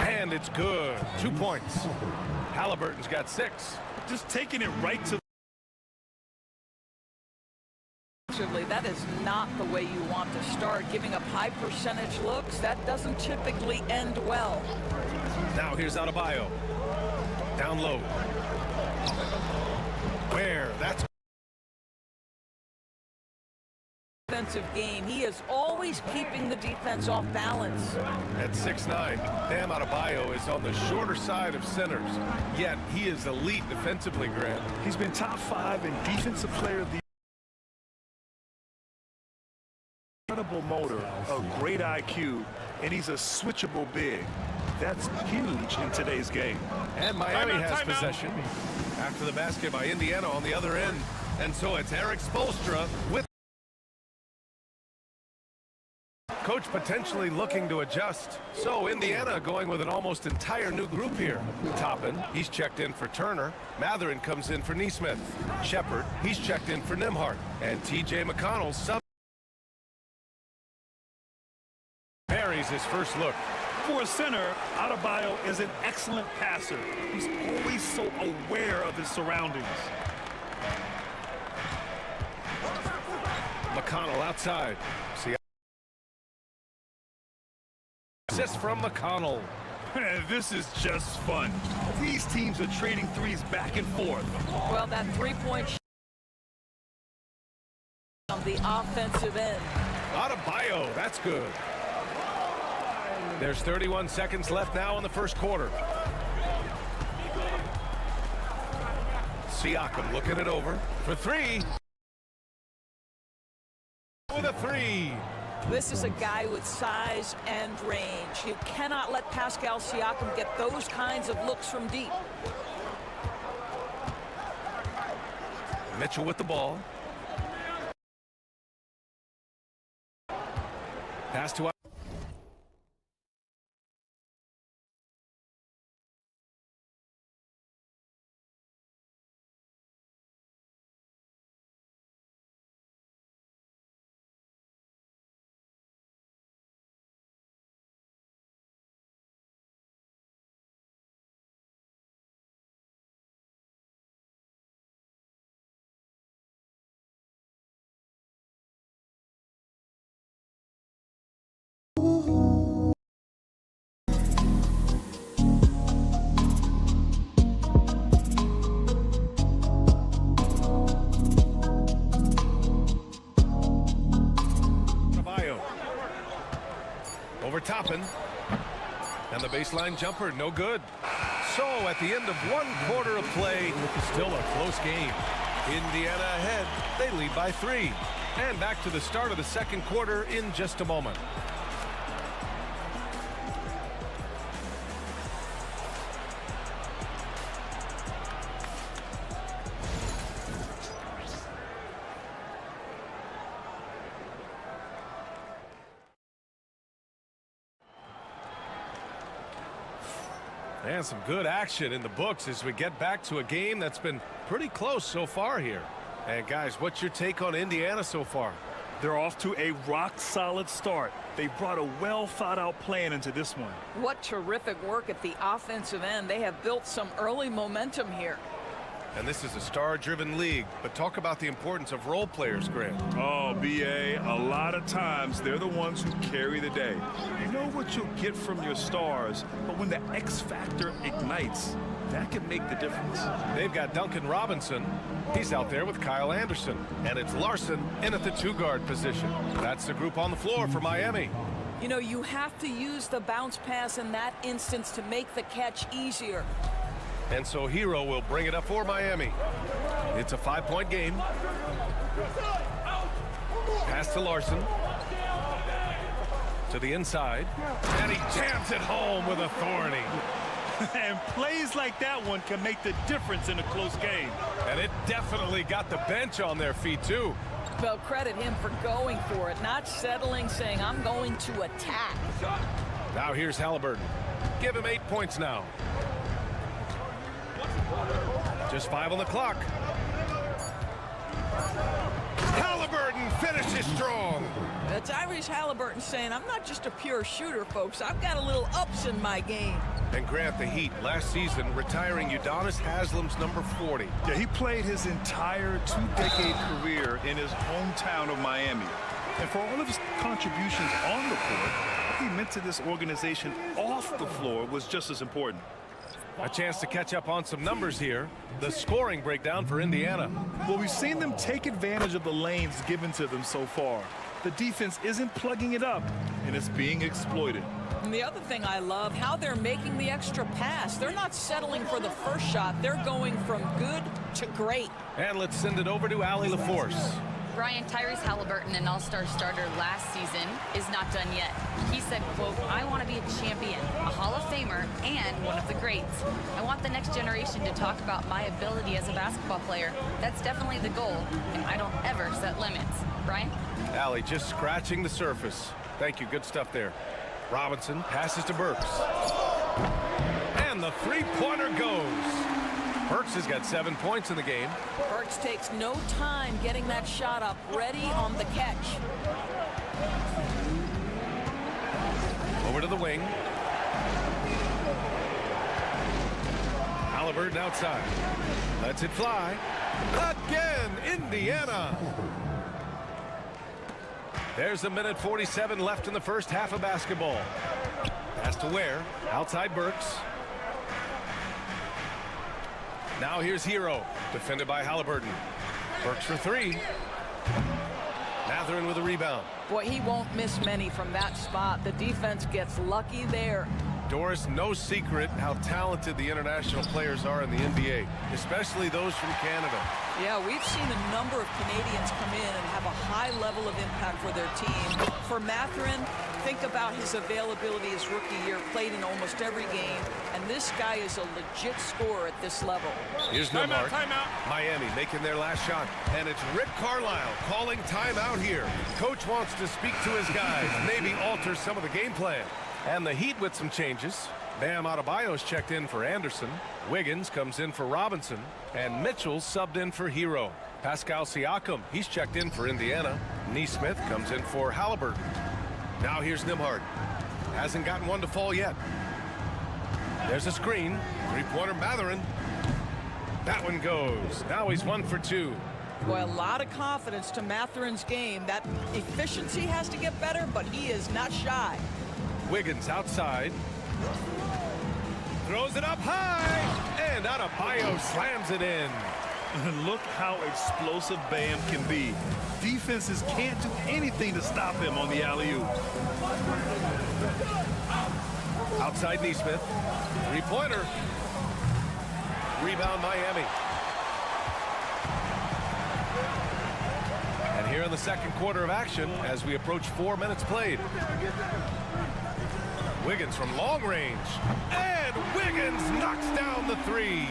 And it's good. 2 points. Halliburton's got 6. Just taking it right to. That is not the way you want to start. Giving up high percentage looks, that doesn't typically end well. Now here's Adebayo. Down low. Where? That's defensive game. He is always keeping the defense off balance. at 6'9". Bam Adebayo is on the shorter side of centers, yet he is elite defensively, Grant. He's been top 5 in defensive player of the incredible motor, a great IQ, and he's a switchable big. That's huge in today's game. And Miami has possession after the basket by Indiana on the other end. And so it's Eric Spoelstra with coach potentially looking to adjust. So Indiana going with an almost entire new group here. Toppin, he's checked in for Turner. Matherin comes in for Nesmith. Shepard, he's checked in for Nembhard. And T.J. McConnell sub buries his first look. For a center, Adebayo is an excellent passer. He's always so aware of his surroundings. McConnell outside. See, assist from McConnell. This is just fun. These teams are trading threes back and forth. Well, that three-point shot on the offensive end. Adebayo, that's good. There's 31 seconds left now in the first quarter. Siakam looking it over for three. With a three. This is a guy with size and range. You cannot let Pascal Siakam get those kinds of looks from deep. Mitchell with the ball. Pass to Toppin. And the baseline jumper, no good. So at the end of 1 quarter of play, still a close game. Indiana ahead. They lead by 3. And back to the start of the second quarter in just a moment. And some good action in the books as we get back to a game that's been pretty close so far here. And guys, what's your take on Indiana so far? They're off to a rock-solid start. They brought a well-thought-out plan into this one. What terrific work at the offensive end. They have built some early momentum here. And this is a star-driven league, but talk about the importance of role players, Grant. Oh, B.A., a lot of times they're the ones who carry the day. You know what you'll get from your stars, but when the X factor ignites, that can make the difference. They've got Duncan Robinson. He's out there with Kyle Anderson. And it's Larson in at the 2-guard position. That's the group on the floor for Miami. You know, you have to use the bounce pass in that instance to make the catch easier. And so Hero will bring it up for Miami. It's a 5-point game. Pass to Larson. To the inside. And he jams it home with authority. And plays like that one can make the difference in a close game. And it definitely got the bench on their feet, too. Well, credit him for going for it, not settling, saying, I'm going to attack. Now here's Halliburton. Give him 8 points now. Just 5 on the clock. Halliburton finishes strong. That's Tyrese Halliburton saying, I'm not just a pure shooter, folks. I've got a little ups in my game. And Grant, the Heat last season retiring Udonis Haslam's number 40. Yeah, he played his entire 2-decade career in his hometown of Miami. And for all of his contributions on the court, what he meant to this organization off the floor was just as important. A chance to catch up on some numbers here. The scoring breakdown for Indiana. Well, we've seen them take advantage of the lanes given to them so far. The defense isn't plugging it up, and it's being exploited. And the other thing I love, how they're making the extra pass. They're not settling for the first shot. They're going from good to great. And let's send it over to Allie LaForce. Brian, Tyrese Halliburton, an all-star starter last season, is not done yet. He said, quote, I want to be a champion, a Hall of Famer, and one of the greats. I want the next generation to talk about my ability as a basketball player. That's definitely the goal, and I don't ever set limits. Brian? Allie just scratching the surface. Thank you. Good stuff there. Robinson passes to Burks. And the three-pointer goes. Burks has got 7 points in the game. Burks takes no time getting that shot up, ready on the catch. Over to the wing. Halliburton outside. Lets it fly. Again, Indiana. There's a minute 47 left in the first half of basketball. Pass to Ware. Outside Burks. Now here's Hero. Defended by Halliburton. Burks for 3. Mathurin with a rebound. Boy, he won't miss many from that spot. The defense gets lucky there. Doris, no secret how talented the international players are in the NBA, especially those from Canada. Yeah, we've seen a number of Canadians come in and have a high level of impact for their team. For Mathurin, think about his availability his rookie year, played in almost every game, and this guy is a legit scorer at this level. Here's Timeout. Miami making their last shot, and it's Rick Carlisle calling timeout here. Coach wants to speak to his guys, maybe alter some of the game plan. And the Heat with some changes. Bam Adebayo's checked in for Anderson. Wiggins comes in for Robinson. And Mitchell's subbed in for Hero. Pascal Siakam, he's checked in for Indiana. Nesmith comes in for Halliburton. Now here's Nembhard. Hasn't gotten one to fall yet. There's a screen. Three-pointer Mathurin. That one goes. Now he's 1 for 2. Boy, a lot of confidence to Mathurin's game. That efficiency has to get better, but he is not shy. Wiggins outside. Throws it up high. And Adebayo slams it in. And look how explosive Bam can be. Defenses can't do anything to stop him on the alley-oop. Outside Neesmith. Three-pointer. Rebound Miami. And here in the second quarter of action as we approach 4 minutes played. Wiggins from long range. And Wiggins knocks down the three.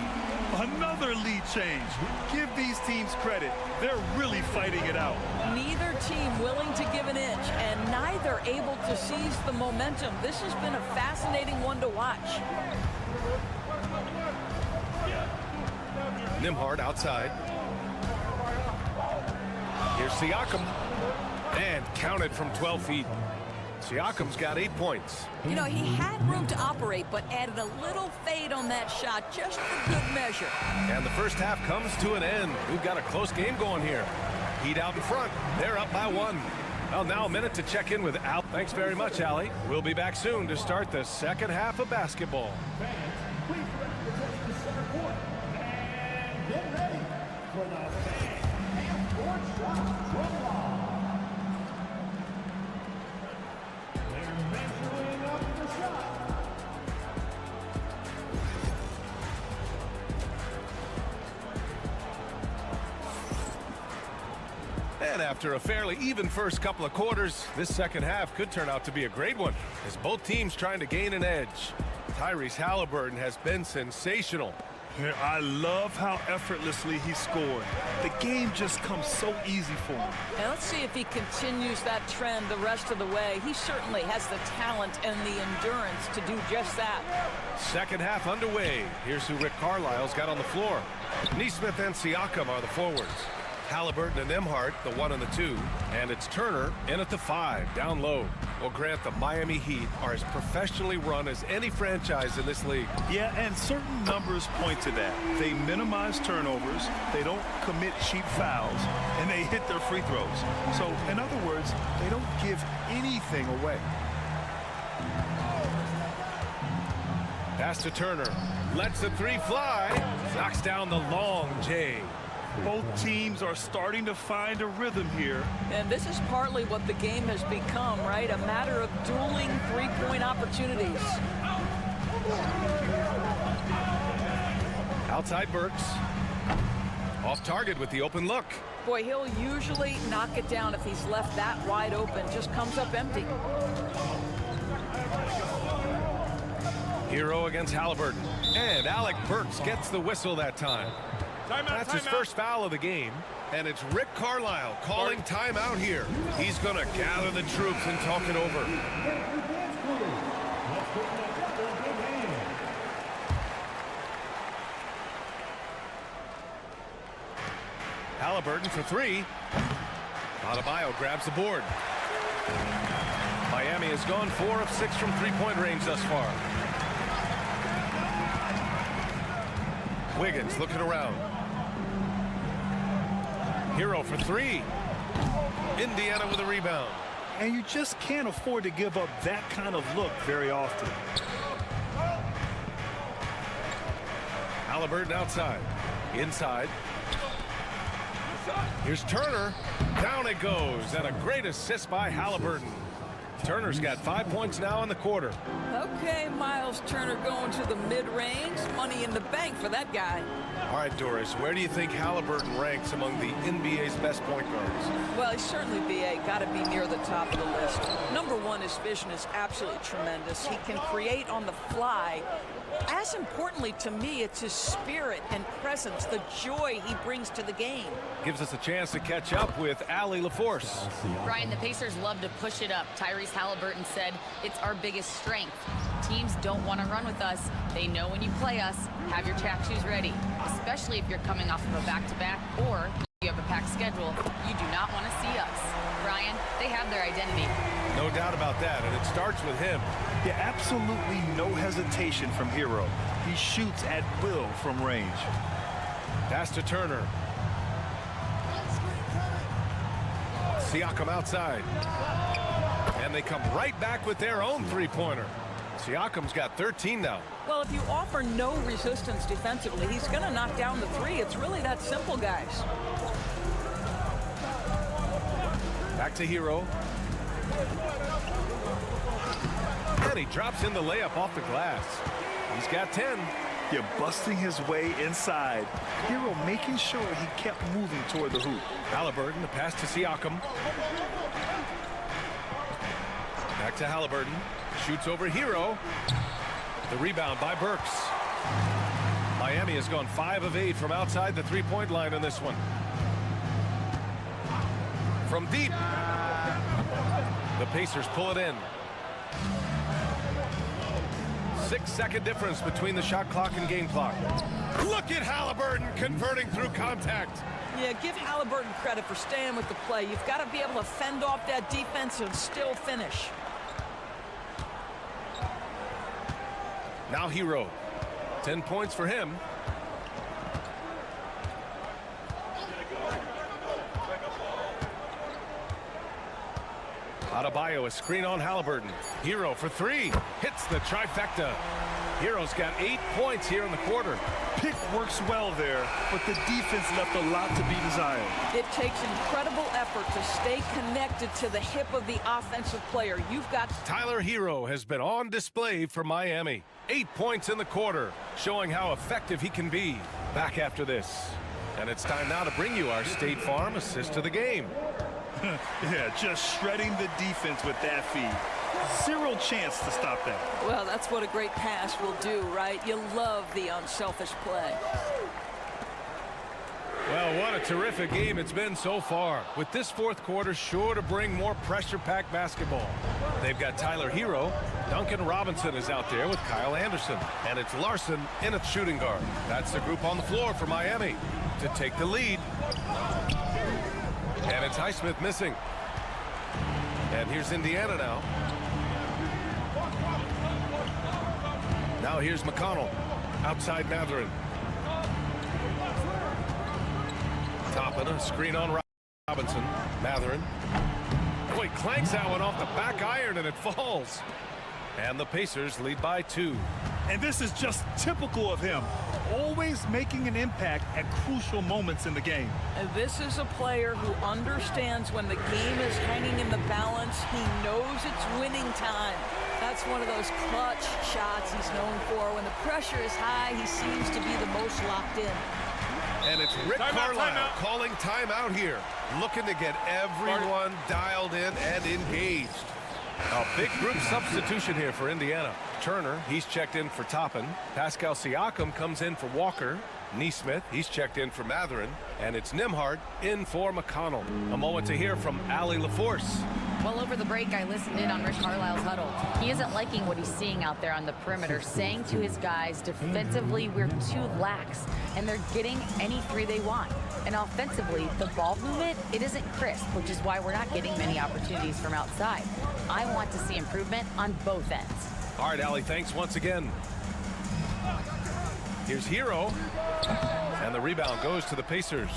Another lead change. Give these teams credit. They're really fighting it out. Neither team willing to give an inch, and neither able to seize the momentum. This has been a fascinating one to watch. Nembhard outside. Here's Siakam. And counted from 12 feet. Siakam's got 8 points. You know, he had room to operate, but added a little fade on that shot just for good measure. And the first half comes to an end. We've got a close game going here. Heat out in front. They're up by 1. Well, now a minute to check in with Al. Thanks very much, Allie. We'll be back soon to start the second half of basketball. Please represent the center court. And get ready for the fan and 4 shot drum line. They're measuring up the shot. And after a fairly even first couple of quarters, this second half could turn out to be a great one as both teams trying to gain an edge. Tyrese Halliburton has been sensational. I love how effortlessly he scored. The game just comes so easy for him. And let's see if he continues that trend the rest of the way. He certainly has the talent and the endurance to do just that. Second half underway. Here's who Rick Carlisle's got on the floor. Neesmith and Siakam are the forwards. Halliburton and Nembhard, the 1 and the 2. And it's Turner in at the 5, down low. Well, Grant, the Miami Heat are as professionally run as any franchise in this league. Yeah, and certain numbers point to that. They minimize turnovers, they don't commit cheap fouls, and they hit their free throws. So, in other words, they don't give anything away. Pass to Turner. Lets the 3 fly. Knocks down the long J. Both teams are starting to find a rhythm here. And this is partly what the game has become, right? A matter of dueling three-point opportunities. Outside Burks. Off target with the open look. Boy, he'll usually knock it down if he's left that wide open. Just comes up empty. Hero against Halliburton. And Alec Burks gets the whistle that time. That's his first foul of the game. And it's Rick Carlisle calling timeout here. He's going to gather the troops and talk it over. Halliburton for 3. Adebayo grabs the board. Miami has gone 4 of 6 from three-point range thus far. Wiggins looking around. Hero for 3. Indiana with a rebound. And you just can't afford to give up that kind of look very often. Halliburton outside. Inside. Here's Turner. Down it goes. And a great assist by Halliburton. Turner's got 5 points now in the quarter. Okay, Miles Turner going to the mid-range. Money in the bank for that guy. All right, Doris, where do you think Halliburton ranks among the NBA's best point guards? Well, he's certainly, B.A., got to be near the top of the list. Number 1, his vision is absolutely tremendous. He can create on the fly. As importantly to me, it's his spirit and presence, the joy he brings to the game. Gives us a chance to catch up with Allie LaForce. Brian, the Pacers love to push it up. Tyrese Halliburton said it's our biggest strength. Teams don't want to run with us. They know when you play us, have your track shoes ready, especially if you're coming off of a back-to-back or you have a packed schedule. You do not want to see us. Brian, they have their identity. No doubt about that, and it starts with him. Yeah, absolutely no hesitation from Hero. He shoots at will from range. Pass to Turner. Siakam outside. And they come right back with their own three-pointer. Siakam's got 13 now. Well, if you offer no resistance defensively, he's going to knock down the three. It's really that simple, guys. Back to Hero. And he drops in the layup off the glass. He's got 10. You're busting his way inside. Hero making sure he kept moving toward the hoop. Halliburton, the pass to Siakam. Back to Halliburton. Shoots over Hero. The rebound by Burks. Miami has gone 5 of 8 from outside the three-point line in this one. From deep. The Pacers pull it in. 6-second difference between the shot clock and game clock. Look at Halliburton converting through contact. Yeah, give Halliburton credit for staying with the play. You've got to be able to fend off that defense and still finish. Now Hero. 10 points for him. Adebayo, a screen on Halliburton. Hero for 3. Hits the trifecta. Hero's got 8 points here in the quarter. Pick works well there, but the defense left a lot to be desired. It takes incredible effort to stay connected to the hip of the offensive player. You've got... Tyler Hero has been on display for Miami. 8 points in the quarter, showing how effective he can be. Back after this. And it's time now to bring you our State Farm assist of the game. Yeah, just shredding the defense with that feed. Zero chance to stop that. Well, that's what a great pass will do, right? You love the unselfish play. Well, what a terrific game it's been so far. With this fourth quarter sure to bring more pressure-packed basketball. They've got Tyler Hero. Duncan Robinson is out there with Kyle Anderson. And it's Larson in at shooting guard. That's the group on the floor for Miami to take the lead. And it's Highsmith missing. And here's Indiana now. Now here's McConnell. Outside Mathurin. Toppin, a screen on Robinson. Mathurin. Boy, clanks that one off the back iron and it falls. And the Pacers lead by 2. And this is just typical of him. Always making an impact at crucial moments in the game. And this is a player who understands when the game is hanging in the balance. He knows it's winning time. That's one of those clutch shots he's known for. When the pressure is high, he seems to be the most locked in. And it's Rick Carlisle calling timeout here. Looking to get everyone dialed in and engaged. A big group substitution here for Indiana. Turner, he's checked in for Toppin. Pascal Siakam comes in for Walker. Neesmith, he's checked in for Mathurin. And it's Nembhard in for McConnell. A moment to hear from Allie LaForce. Well, over the break, I listened in on Rick Carlisle's huddle. He isn't liking what he's seeing out there on the perimeter, saying to his guys, defensively, we're too lax, and they're getting any three they want. And offensively, the ball movement, it isn't crisp, which is why we're not getting many opportunities from outside. I want to see improvement on both ends. All right, Allie, thanks once again. Here's Hero, and the rebound goes to the Pacers.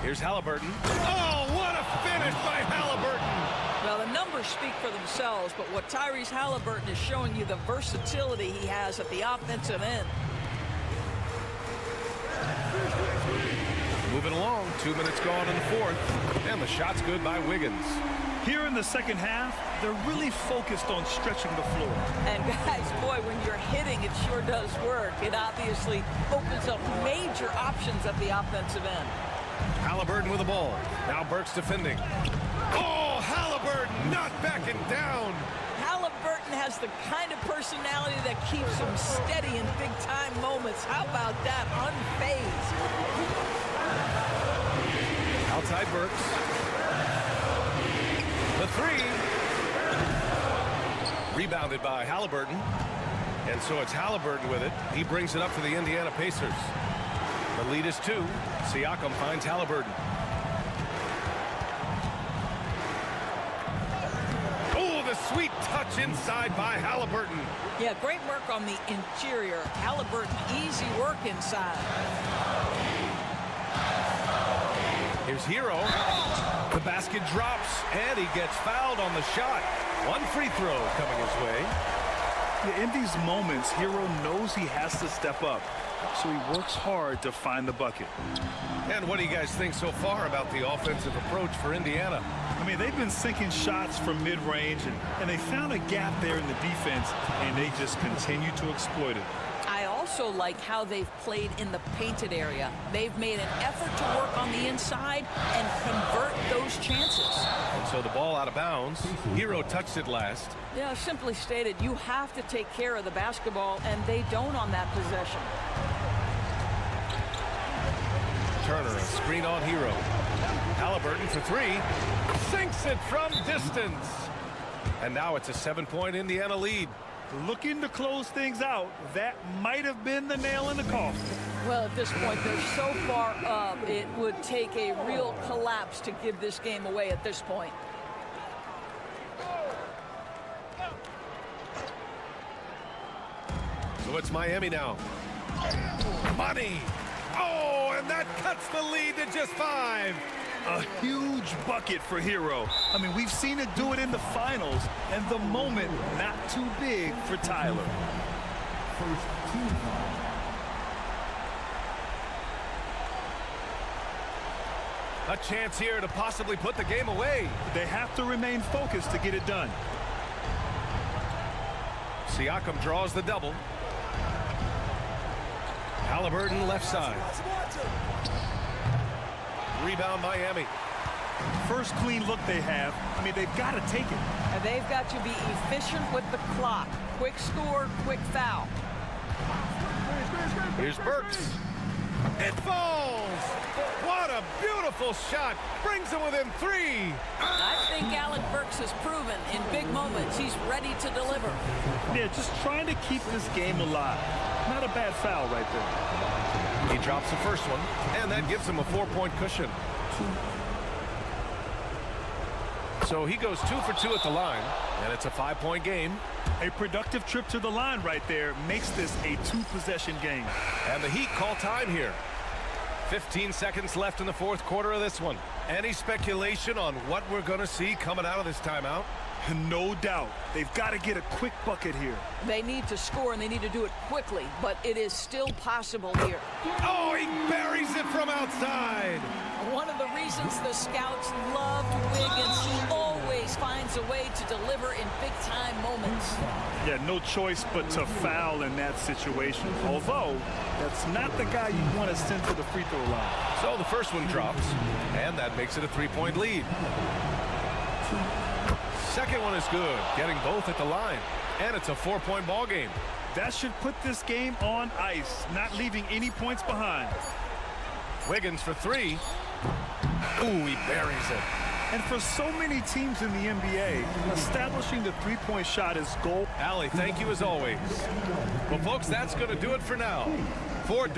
Here's Halliburton. Oh, what a finish by Halliburton! Well, the numbers speak for themselves, but what Tyrese Halliburton is showing you the versatility he has at the offensive end. Moving along, 2 minutes gone in the fourth, and the shot's good by Wiggins. Here in the second half, they're really focused on stretching the floor. And guys, boy, when you're hitting, it sure does work. It obviously opens up major options at the offensive end. Halliburton with the ball. Now Burks defending. Oh, Halliburton not backing down. Halliburton has the kind of personality that keeps him steady in big-time moments. How about that? Unfazed. Outside Burks. The three. Rebounded by Halliburton. And so it's Halliburton with it. He brings it up to the Indiana Pacers. The lead is 2. Siakam finds Halliburton. Oh, the sweet touch inside by Halliburton. Yeah, great work on the interior. Halliburton, easy work inside. Here's Hero. The basket drops, and he gets fouled on the shot. One free throw coming his way. Yeah, in these moments, Hero knows he has to step up, so he works hard to find the bucket. And what do you guys think so far about the offensive approach for Indiana? I mean, they've been sinking shots from mid-range, and they found a gap there in the defense, and they just continue to exploit it. I also like how they've played in the painted area. They've made an effort to work on the inside and convert those chances. And so the ball out of bounds. Hero touched it last. Yeah, simply stated, you have to take care of the basketball, and they don't on that possession. Turner, a screen on Hero. Halliburton for three. Sinks it from distance. And now it's a 7-point Indiana lead. Looking to close things out. That might have been the nail in the coffin. Well, at this point, they're so far up, it would take a real collapse to give this game away at this point. So it's Miami now. Money. Oh, and that cuts the lead to just 5. A huge bucket for Hero. I mean, we've seen it do it in the finals, and the moment not too big for Tyler. First team foul. A chance here to possibly put the game away. They have to remain focused to get it done. Siakam draws the double. Halliburton left side. Rebound Miami. First clean look they have. I mean, they've got to take it. And they've got to be efficient with the clock. Quick score, quick foul. Here's Burks. It falls. What a beautiful shot. Brings them within 3. I think Alec Burks has proven in big moments he's ready to deliver. Yeah, just trying to keep this game alive. Not a bad foul right there. He drops the first one, and that gives him a 4-point cushion. So he goes 2 for 2 at the line, and it's a 5-point game. A productive trip to the line right there makes this a 2-possession game. And the Heat call time here. 15 seconds left in the fourth quarter of this one. Any speculation on what we're going to see coming out of this timeout? No doubt. They've got to get a quick bucket here. They need to score, and they need to do it quickly, but it is still possible here. Oh, he buries it from outside. One of the reasons the scouts loved Wiggins, he always finds a way to deliver in big-time moments. Yeah, no choice but to foul in that situation. Although, that's not the guy you want to send to the free throw line. So the first one drops, and that makes it a 3-point lead. Second one is good, getting both at the line, and it's a 4-point ball game. That should put this game on ice, not leaving any points behind. Wiggins for 3. Ooh, he buries it. And for so many teams in the NBA, establishing the three-point shot is goal. Allie, thank you as always. Well, folks, that's going to do it for now. For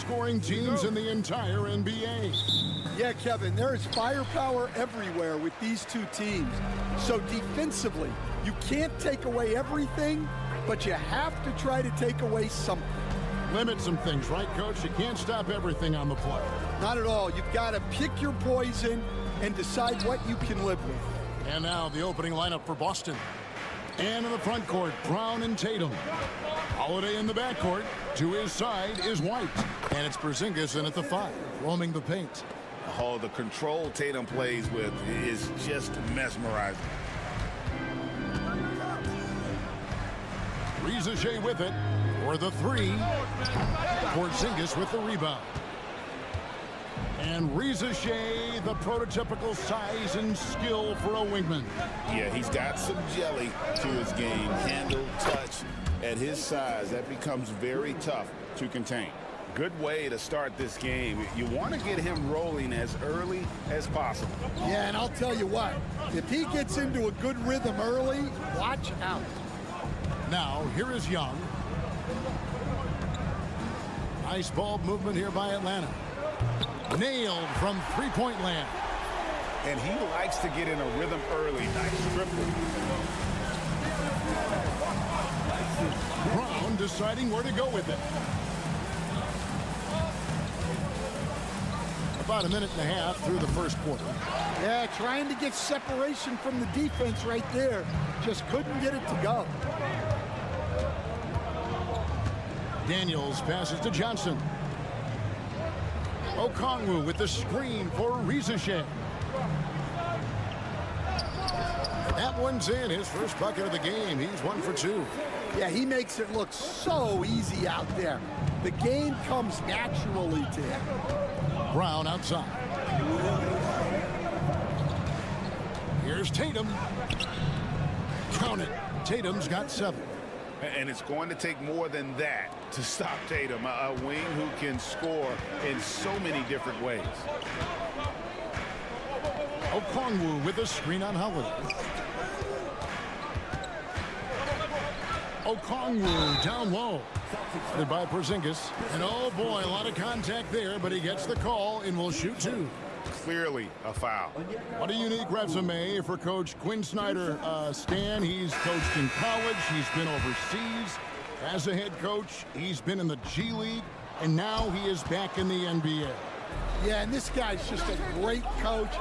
scoring teams in the entire NBA. Yeah, Kevin, there is firepower everywhere with these two teams. So defensively, you can't take away everything, but you have to try to take away something. Limit some things, right, Coach? You can't stop everything on the play. Not at all. You've got to pick your poison and decide what you can live with. And now the opening lineup for Boston. And in the front court, Brown and Tatum. Holiday in the backcourt. To his side is White. And it's Porzingis in at the 5, roaming the paint. Oh, the control Tatum plays with is just mesmerizing. Riza with it for the 3. Porzingis with the rebound. And Riza, the prototypical size and skill for a wingman. Yeah, he's got some jelly to his game. Handle, touch. At his size, that becomes very tough to contain. Good way to start this game. You want to get him rolling as early as possible. Yeah, and I'll tell you what, if he gets into a good rhythm early, watch out. Now, here is Young. Nice ball movement here by Atlanta. Nailed from three-point land. And he likes to get in a rhythm early. Nice triple. Brown deciding where to go with it. About a minute and a half through the first quarter. Yeah, trying to get separation from the defense right there. Just couldn't get it to go. Daniels passes to Johnson. Okongwu with the screen for Rizachet. That one's in. His first bucket of the game. He's 1 for 2. Yeah, he makes it look so easy out there. The game comes naturally to him. Brown outside. Here's Tatum. Count it. Tatum's got 7. And it's going to take more than that to stop Tatum, a wing who can score in so many different ways. Okongwu with a screen on Holiday. Okongwu down low. Headed by Porzingis. And oh boy, a lot of contact there, but he gets the call and will shoot 2. Clearly a foul. What a unique resume for Coach Quinn Snyder. Stan, he's coached in college. He's been overseas as a head coach. He's been in the G League, and now he is back in the NBA. Yeah, and this guy's just a great coach.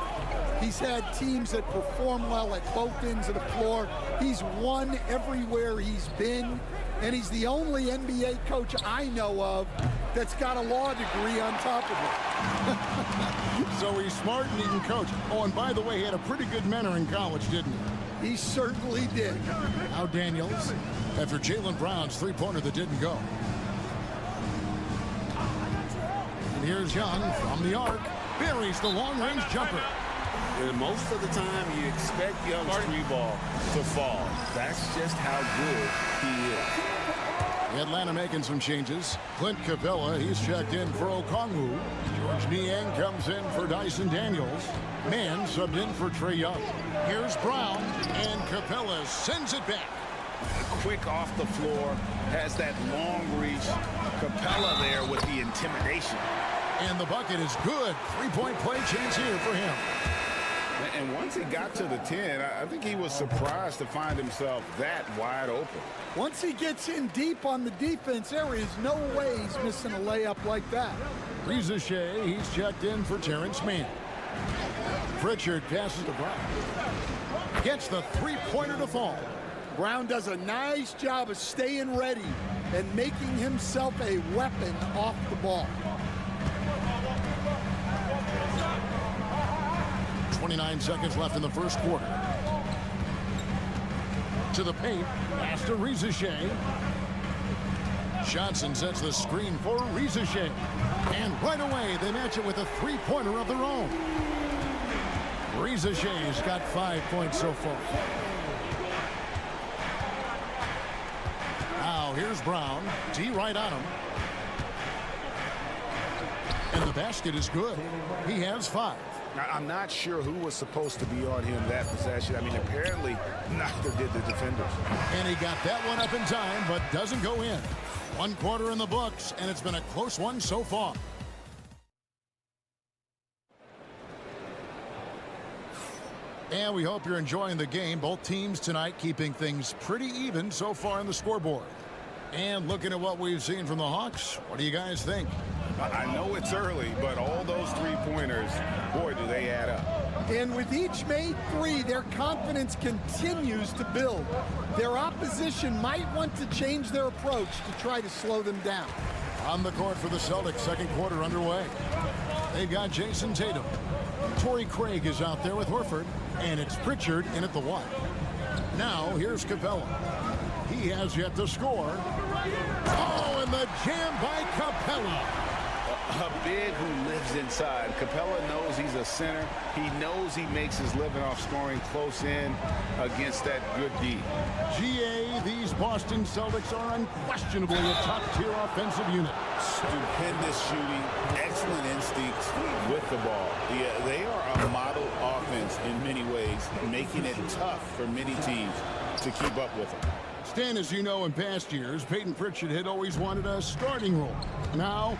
He's had teams that perform well at both ends of the floor. He's won everywhere he's been, and he's the only NBA coach I know of that's got a law degree on top of it. So he's smart and he can coach. Oh, and by the way, he had a pretty good mentor in college, didn't he? He certainly did. Now Daniels, after Jaylen Brown's three-pointer that didn't go. And here's Young from the arc. Buries the long-range jumper. And most of the time, you expect Young's three ball to fall. That's just how good he is. Atlanta making some changes. Clint Capella, he's checked in for Okongwu. George Niang comes in for Dyson Daniels. Mann subbed in for Trae Young. Here's Brown, and Capella sends it back. Quick off the floor, has that long reach. Capella there with the intimidation. And the bucket is good. Three-point play chance here for him. And once he got to the 10, I think he was surprised to find himself that wide open. Once he gets in deep on the defense, there is no way he's missing a layup like that. Rizachet, he's checked in for Terrence Mann. Pritchard passes to Brown. Gets the three-pointer to fall. Brown does a nice job of staying ready and making himself a weapon off the ball. 29 seconds left in the first quarter. To the paint, pass to Rizachet. Johnson sets the screen for Rizachet. And right away, they match it with a three-pointer of their own. Rizachet's got 5 points so far. Now, here's Brown. D right on him. And the basket is good. He has 5. I'm not sure who was supposed to be on him that possession. I mean, apparently neither did the defenders. And he got that one up in time, but doesn't go in. 1 quarter in the books, and it's been a close one so far. And we hope you're enjoying the game. Both teams tonight keeping things pretty even so far on the scoreboard. And looking at what we've seen from the Hawks, what do you guys think? I know it's early, but all those three-pointers, boy, do they add up. And with each made 3, their confidence continues to build. Their opposition might want to change their approach to try to slow them down. On the court for the Celtics, second quarter underway. They've got Jason Tatum. Torrey Craig is out there with Horford, and it's Pritchard in at the 1. Now, here's Capella. He has yet to score. Oh, and the jam by Capella. A big who lives inside. Capella knows he's a center. He knows he makes his living off scoring close in against that good D. GA, these Boston Celtics are unquestionably a top-tier offensive unit. Stupendous shooting, excellent instincts with the ball. Yeah, they are a model offense in many ways, making it tough for many teams to keep up with them. Stan, as you know, in past years, Peyton Pritchard had always wanted a starting role. Now,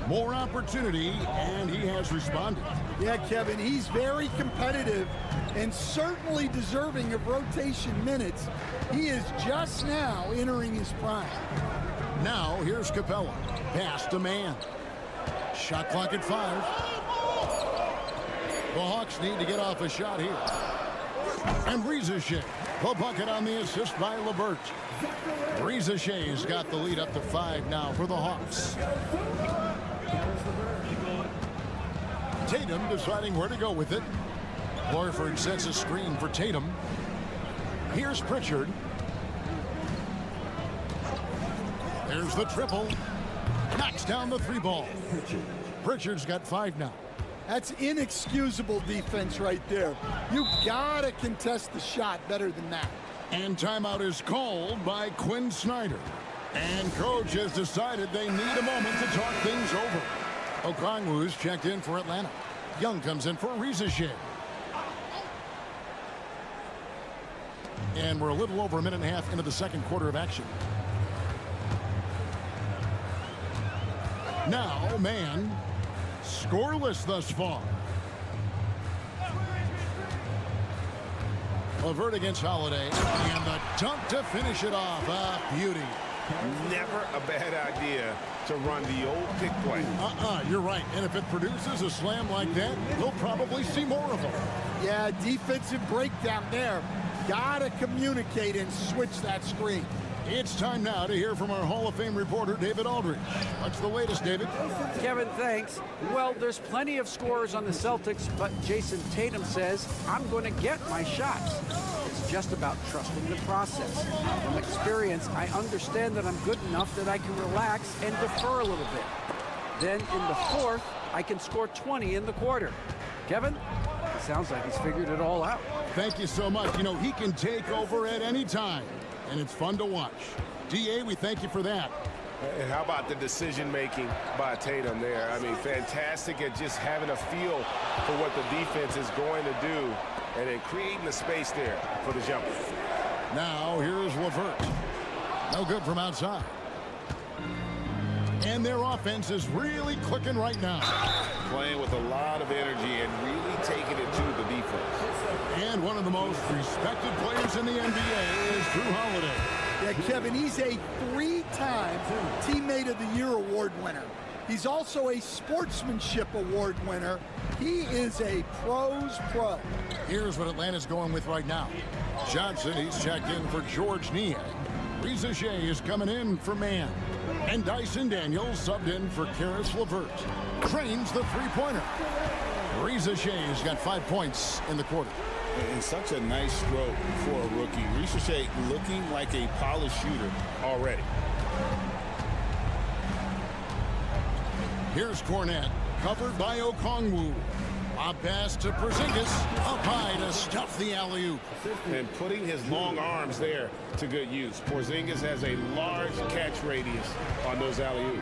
more opportunity, and he has responded. Yeah, Kevin, he's very competitive and certainly deserving of rotation minutes. He is just now entering his prime. Now, here's Capella. Pass to Mann. Shot clock at 5. The Hawks need to get off a shot here. And Rizachet, the bucket on the assist by LeVert. Rizachet's got the lead up to 5 now for the Hawks. Tatum deciding where to go with it. Horford sets a screen for Tatum. Here's Pritchard. There's the triple. Knocks down the 3 ball. Pritchard's got 5 now. That's inexcusable defense right there. You gotta contest the shot better than that. And timeout is called by Quinn Snyder. And coach has decided they need a moment to talk things over. Okongwu's checked in for Atlanta. Young comes in for Rizachet. And we're a little over a minute and a half into the second quarter of action. Now, man, scoreless thus far. LeVert against Holiday, and the dunk to finish it off. A beauty. Never a bad idea to run the old pick play. You're right. And if it produces a slam like that, we'll probably see more of them. Yeah, defensive breakdown there. Gotta communicate and switch that screen. It's time now to hear from our Hall of Fame reporter, David Aldridge. What's the latest, David? Kevin, thanks. Well, there's plenty of scorers on the Celtics, but Jason Tatum says, I'm going to get my shots. It's just about trusting the process. From experience, I understand that I'm good enough that I can relax and defer a little bit. Then in the fourth, I can score 20 in the quarter. Kevin, it sounds like he's figured it all out. Thank you so much. You know, he can take over at any time, and it's fun to watch. DA, we thank you for that. And how about the decision-making by Tatum there? I mean, fantastic at just having a feel for what the defense is going to do and then creating the space there for the jumper. Now, here's LeVert. No good from outside. And their offense is really clicking right now. Playing with a lot of energy and really taking it to the defense. And one of the most respected players in the NBA is Drew Holiday. Yeah, Kevin, he's a 3-time Teammate of the Year award winner. He's also a Sportsmanship Award winner. He is a pro's pro. Here's what Atlanta's going with right now. Johnson, he's checked in for George Niang. Rizachet is coming in for Mann. And Dyson Daniels subbed in for Karis LeVert. Trains the 3-pointer. Rizachet's got 5 points in the quarter. And such a nice stroke for a rookie. Rizachet looking like a polished shooter already. Here's Cornette, covered by Okongwu. A pass to Porzingis, up high to stuff the alley-oop. And putting his long arms there to good use. Porzingis has a large catch radius on those alley-oops.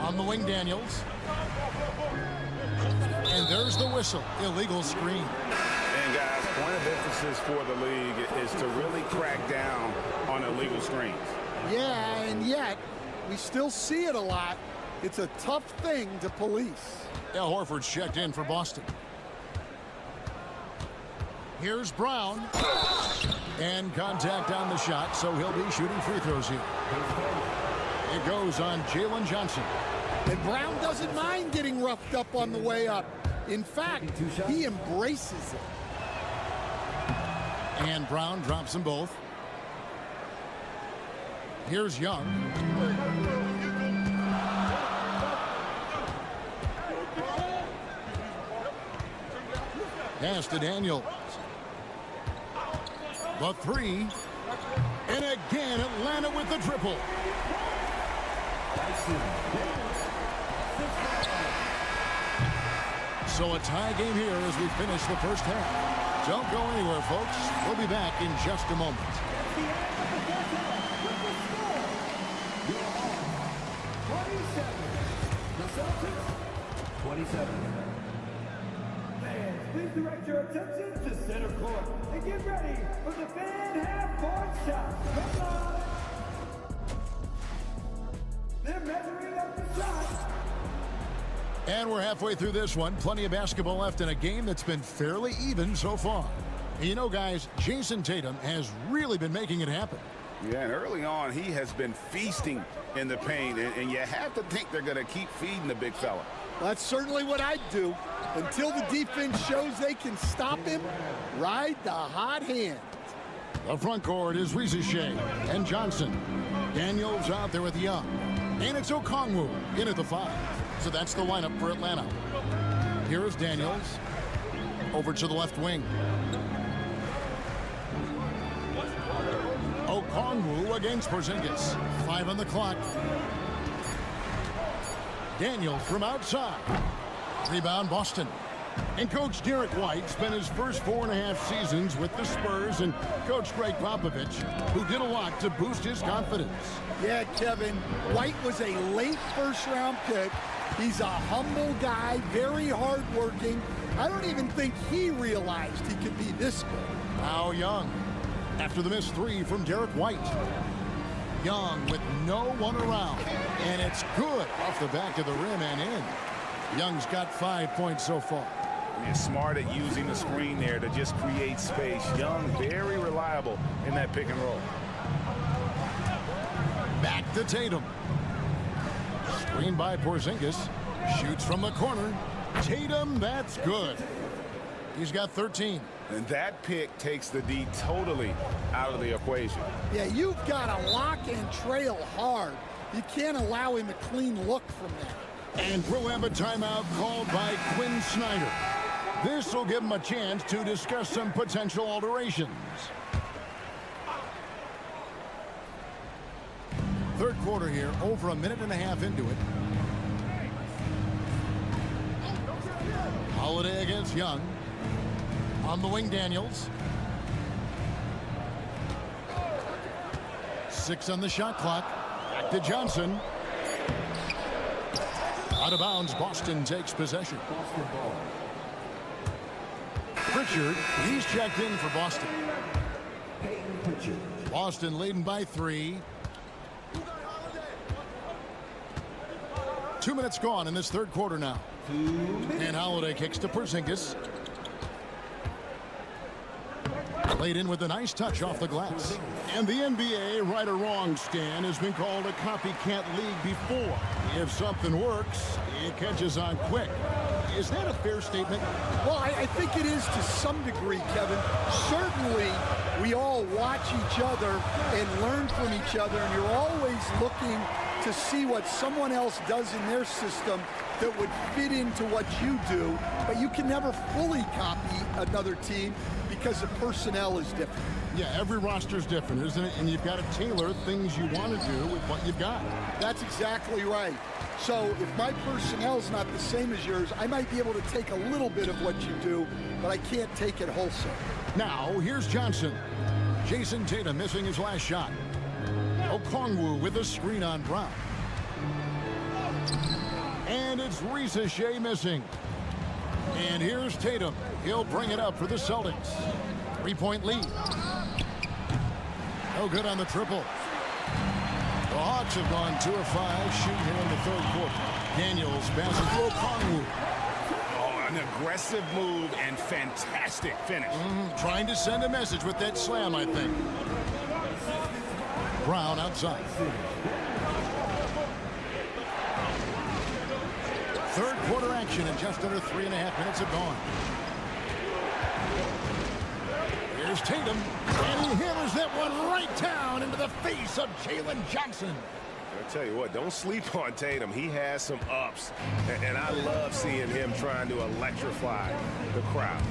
On the wing, Daniels. And there's the whistle. Illegal screen. And guys, point of emphasis for the league is to really crack down on illegal screens. Yeah, and yet, we still see it a lot. It's a tough thing to police. Al Horford's checked in for Boston. Here's Brown. And contact on the shot, so he'll be shooting free throws here. It goes on Jalen Johnson. And Brown doesn't mind getting roughed up on the way up. In fact, he embraces it. And Brown drops them both. Here's Young. Pass to Daniels. The 3. And again, Atlanta with the triple. So a tie game here as we finish the first half. Don't go anywhere, folks. We'll be back in just a moment. 27. Fans, please direct your attention to center court and get ready for the fan half-court shot. Come on! They're measuring up the shot. And we're halfway through this one. Plenty of basketball left in a game that's been fairly even so far. And you know, guys, Jason Tatum has really been making it happen. Yeah, and early on, he has been feasting in the paint, and you have to think they're going to keep feeding the big fella. That's certainly what I'd do. Until the defense shows they can stop him, ride the hot hand. The front court is Shea and Johnson. Daniels out there with Young. And it's Okongwu in at the 5. So that's the lineup for Atlanta. Here is Daniels. Over to the left wing. Okongwu against Porzingis. 5 on the clock. Daniels from outside. Rebound Boston. And Coach Derek White spent his first 4.5 seasons with the Spurs and Coach Greg Popovich, who did a lot to boost his confidence. Yeah, Kevin, White was a late first-round pick. He's a humble guy, very hardworking. I don't even think he realized he could be this good. Now Young, after the missed 3 from Derek White. Young with no one around, and it's good off the back of the rim and in. Young's got 5 points so far. He's smart at using the screen there to just create space. Young, very reliable in that pick and roll. Back to Tatum. Screen by Porzingis. Shoots from the corner. Tatum, that's good. He's got 13. And that pick takes the D totally out of the equation. Yeah, you've got to lock and trail hard. You can't allow him a clean look from that. And we'll have a timeout called by Quinn Snyder. This will give him a chance to discuss some potential alterations. Third quarter here, over a minute and a half into it. Holiday against Young. On the wing, Daniels. 6 on the shot clock. Back to Johnson. Out of bounds, Boston takes possession. Pritchard, he's checked in for Boston. Boston leading by 3. 2 minutes gone in this third quarter now. And Holiday kicks to Porzingis. Laid in with a nice touch off the glass. And the NBA, right or wrong, Stan, has been called a copycat league before. If something works, it catches on quick. Is that a fair statement? Well, I think it is to some degree, Kevin. Certainly, we all watch each other and learn from each other, and you're always looking to see what someone else does in their system that would fit into what you do, but you can never fully copy another team because the personnel is different. Yeah, every roster is different, isn't it? And you've got to tailor things you want to do with what you've got. That's exactly right. So if my personnel is not the same as yours, I might be able to take a little bit of what you do, but I can't take it wholesale. Now, here's Johnson. Jason Tatum missing his last shot. Okongwu with a screen on Brown. And it's Shea missing. And here's Tatum. He'll bring it up for the Celtics. 3-point lead. No good on the triple. The Hawks have gone 2 of 5 shooting here in the third quarter. Daniels passes to Okongwu. Oh, an aggressive move and fantastic finish. Trying to send a message with that slam, I think. Brown outside. Third quarter action in just under 3.5 minutes have gone. Here's Tatum, and he hammers that one right down into the face of Jalen Johnson. I tell you what, don't sleep on Tatum. He has some ups, and I love seeing him trying to electrify the crowd.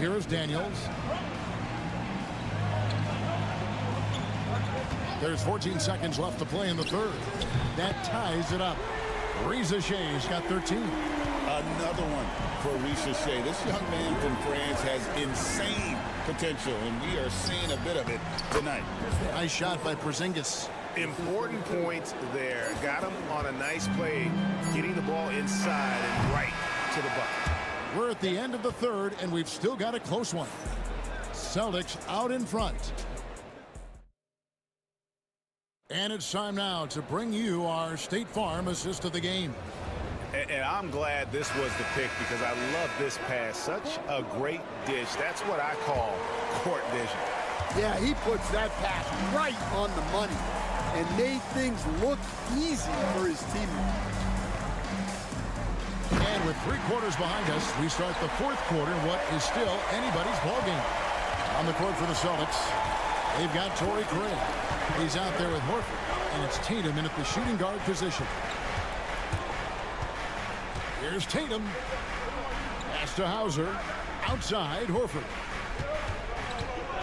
Here is Daniels. There's 14 seconds left to play in the third. That ties it up. Shea's got 13. Another one for Shea. This young man from France has insane potential, and we are seeing a bit of it tonight. Nice shot by Porzingis. Important points there. Got him on a nice play, getting the ball inside and right to the bucket. We're at the end of the third, and we've still got a close one. Celtics out in front. And it's time now to bring you our State Farm assist of the game. And I'm glad this was the pick because I love this pass. Such a great dish. That's what I call court vision. Yeah, he puts that pass right on the money. and made things look easy for his teammates. And with 3 quarters behind us, we start the 4th quarter in what is still anybody's ballgame. On the court for the Celtics, they've got Torrey Craig. He's out there with Horford, and it's Tatum in at the shooting guard position. Here's Tatum. Pass to Hauser. Outside, Horford.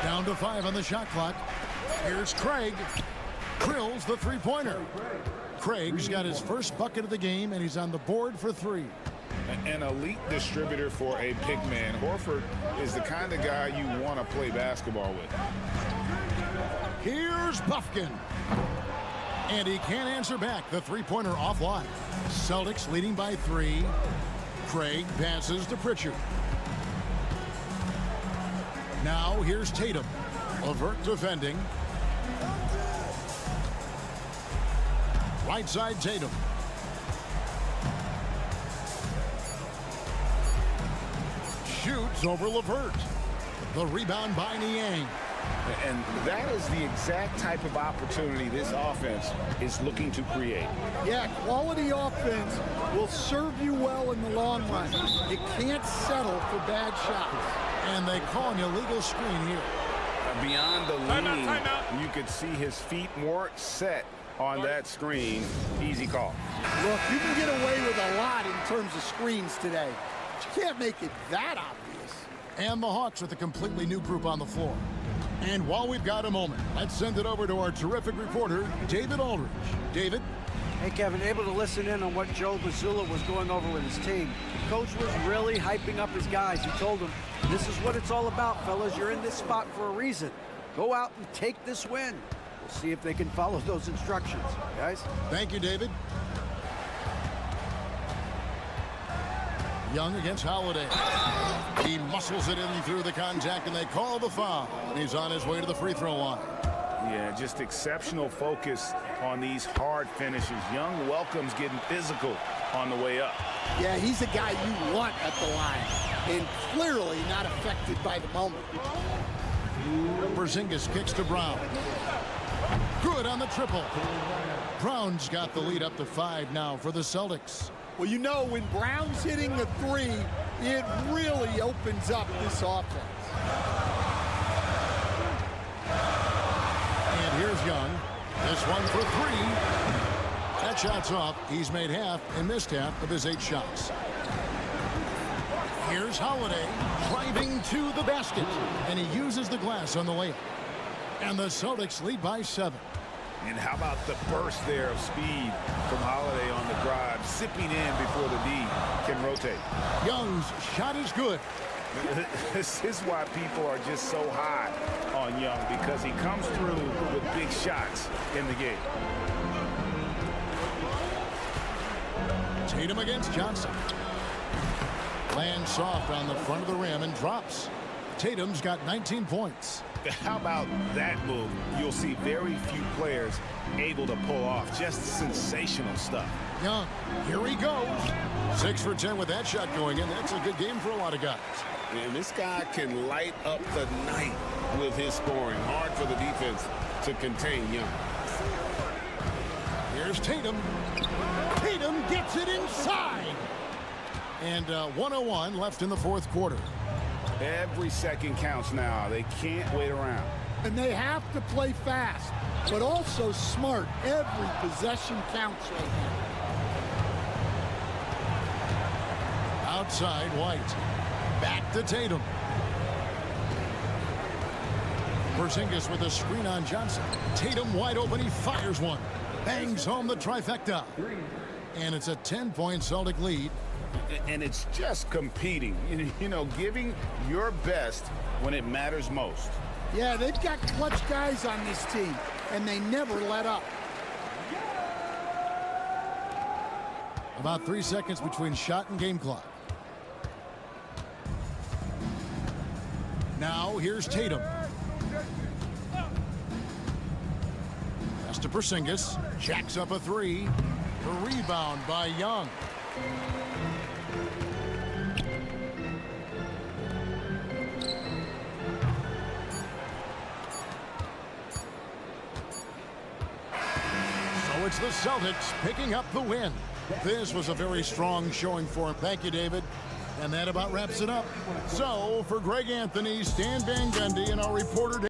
Down to 5 on the shot clock. Here's Craig. Drills the three-pointer. Craig's got his first bucket of the game, and he's on the board for 3. An elite distributor for a big man. Horford is the kind of guy you want to play basketball with. Here's Buffkin. And he can't answer back. The three-pointer offline. Celtics leading by 3. Craig passes to Pritchard. Now here's Tatum. LeVert defending. Right side Tatum. Shoots over LeVert. The rebound by Niang. And that is the exact type of opportunity this offense is looking to create. Yeah, quality offense will serve you well in the long run. You can't settle for bad shots. And they call an illegal screen here. Beyond the lean, you could see his feet more set on that screen. Easy call. Look, you can get away with a lot in terms of screens today. But you can't make it that obvious. And the Hawks with a completely new group on the floor. And while we've got a moment, let's send it over to our terrific reporter, David Aldridge. David? Hey, Kevin, able to listen in on what Joe Mazzulla was going over with his team. Coach was really hyping up his guys. He told them, this is what it's all about, fellas. You're in this spot for a reason. Go out and take this win. We'll see if they can follow those instructions, guys. Thank you, David. Young against Holiday. He muscles it in through the contact, and they call the foul. And he's on his way to the free throw line. Yeah, just exceptional focus on these hard finishes. Young welcomes getting physical on the way up. Yeah, he's a guy you want at the line, and clearly not affected by the moment. Porzingis kicks to Brown. Good on the triple. Brown's got the lead up to 5 now for the Celtics. Well, you know, when Brown's hitting the 3, it really opens up this offense. And here's Young. This one for 3. That shot's off. He's made half and missed half of his 8 shots. Here's Holiday driving to the basket, and he uses the glass on the layup. And the Celtics lead by 7. And how about the burst there of speed from Holiday on the drive, zipping in before the D can rotate. Young's shot is good. This is why people are just so high on Young, because he comes through with big shots in the game. Tatum against Johnson. Lands soft on the front of the rim and drops. Tatum's got 19 points. How about that move? You'll see very few players able to pull off just sensational stuff. Young, here he goes. 6 for 10 with that shot going in. That's a good game for a lot of guys. And this guy can light up the night with his scoring. Hard for the defense to contain Young. Here's Tatum. Tatum gets it inside. And 1:01 left in the 4th quarter. Every second counts now. They can't wait around. And they have to play fast, but also smart. Every possession counts right now. Outside White. Back to Tatum. Porzingis with a screen on Johnson. Tatum wide open. He fires one. Bangs home the trifecta. And it's a 10-point Celtic lead. And it's just competing, you know, giving your best when it matters most. Yeah, they've got clutch guys on this team, and they never let up. About 3 seconds between shot and game clock. Now here's Tatum. Pass to Porzingis. Jacks up a 3. The rebound by Young. it's the Celtics picking up the win. This was a very strong showing for him. Thank you, David. And that about wraps it up. So, for Greg Anthony, Stan Van Gundy, and our reporter...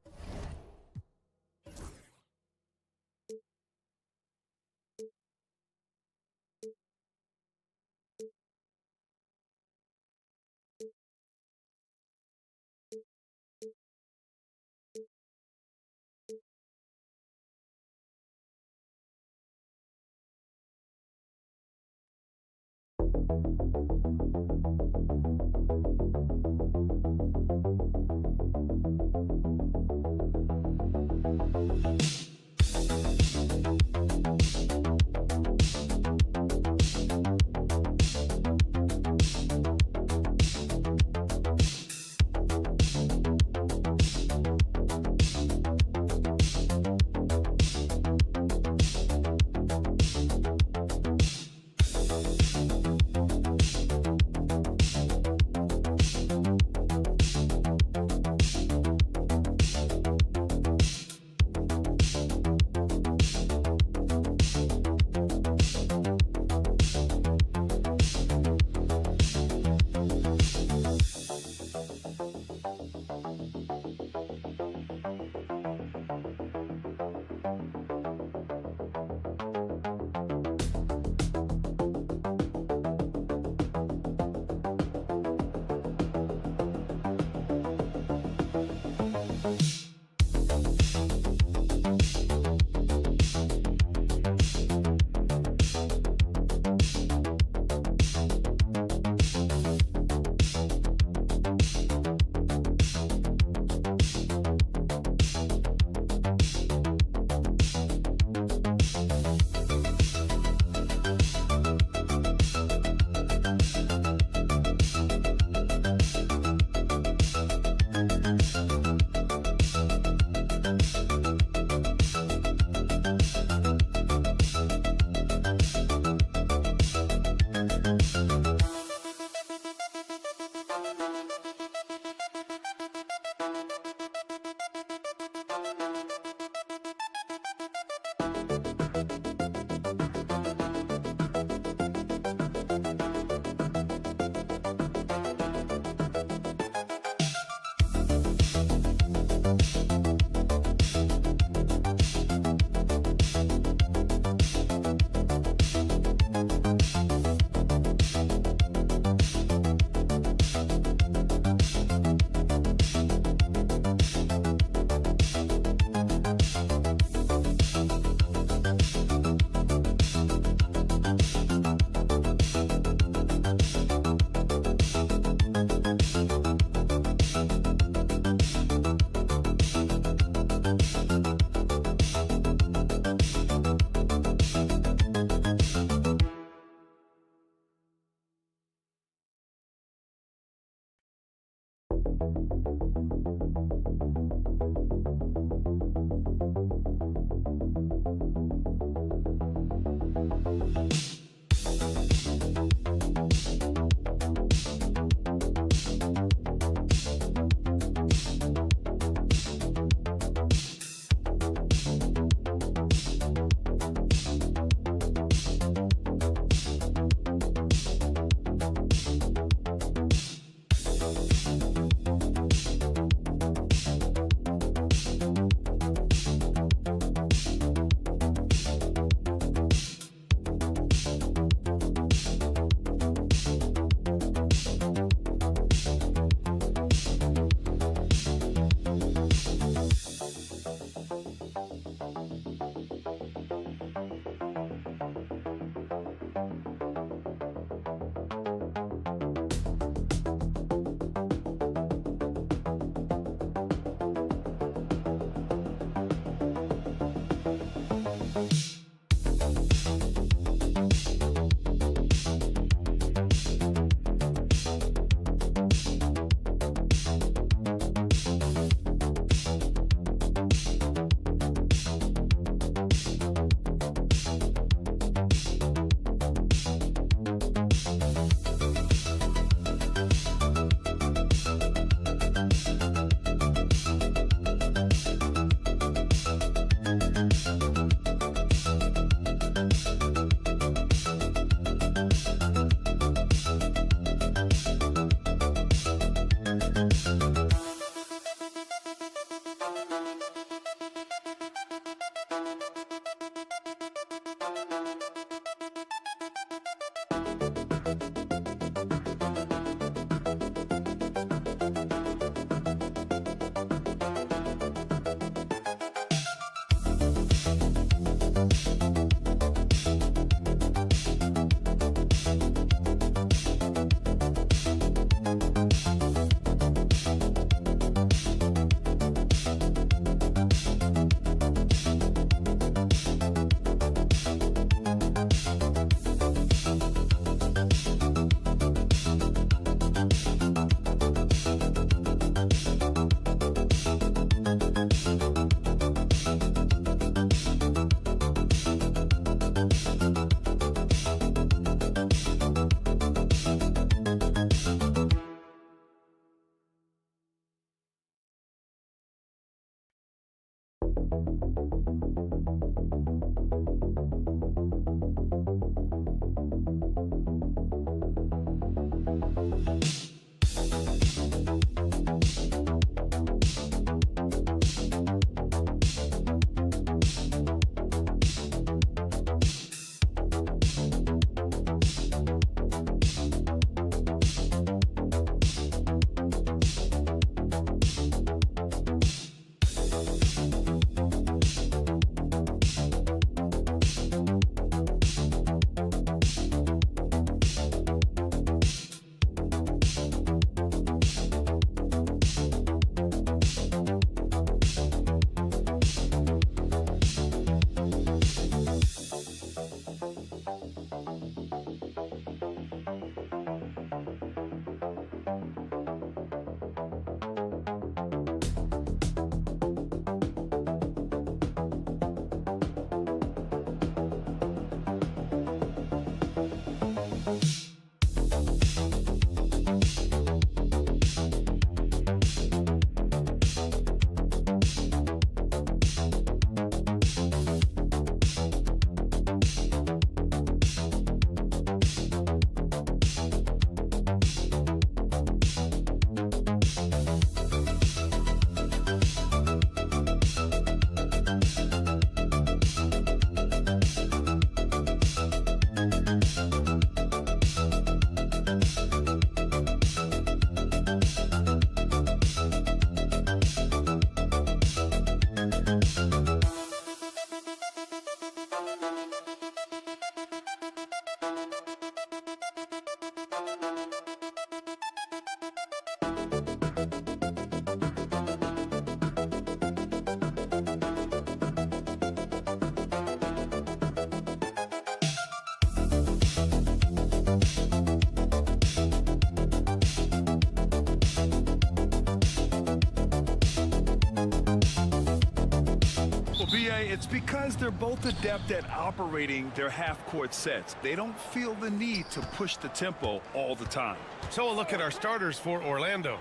It's because they're both adept at operating their half-court sets. They don't feel the need to push the tempo all the time. So a look at our starters for Orlando.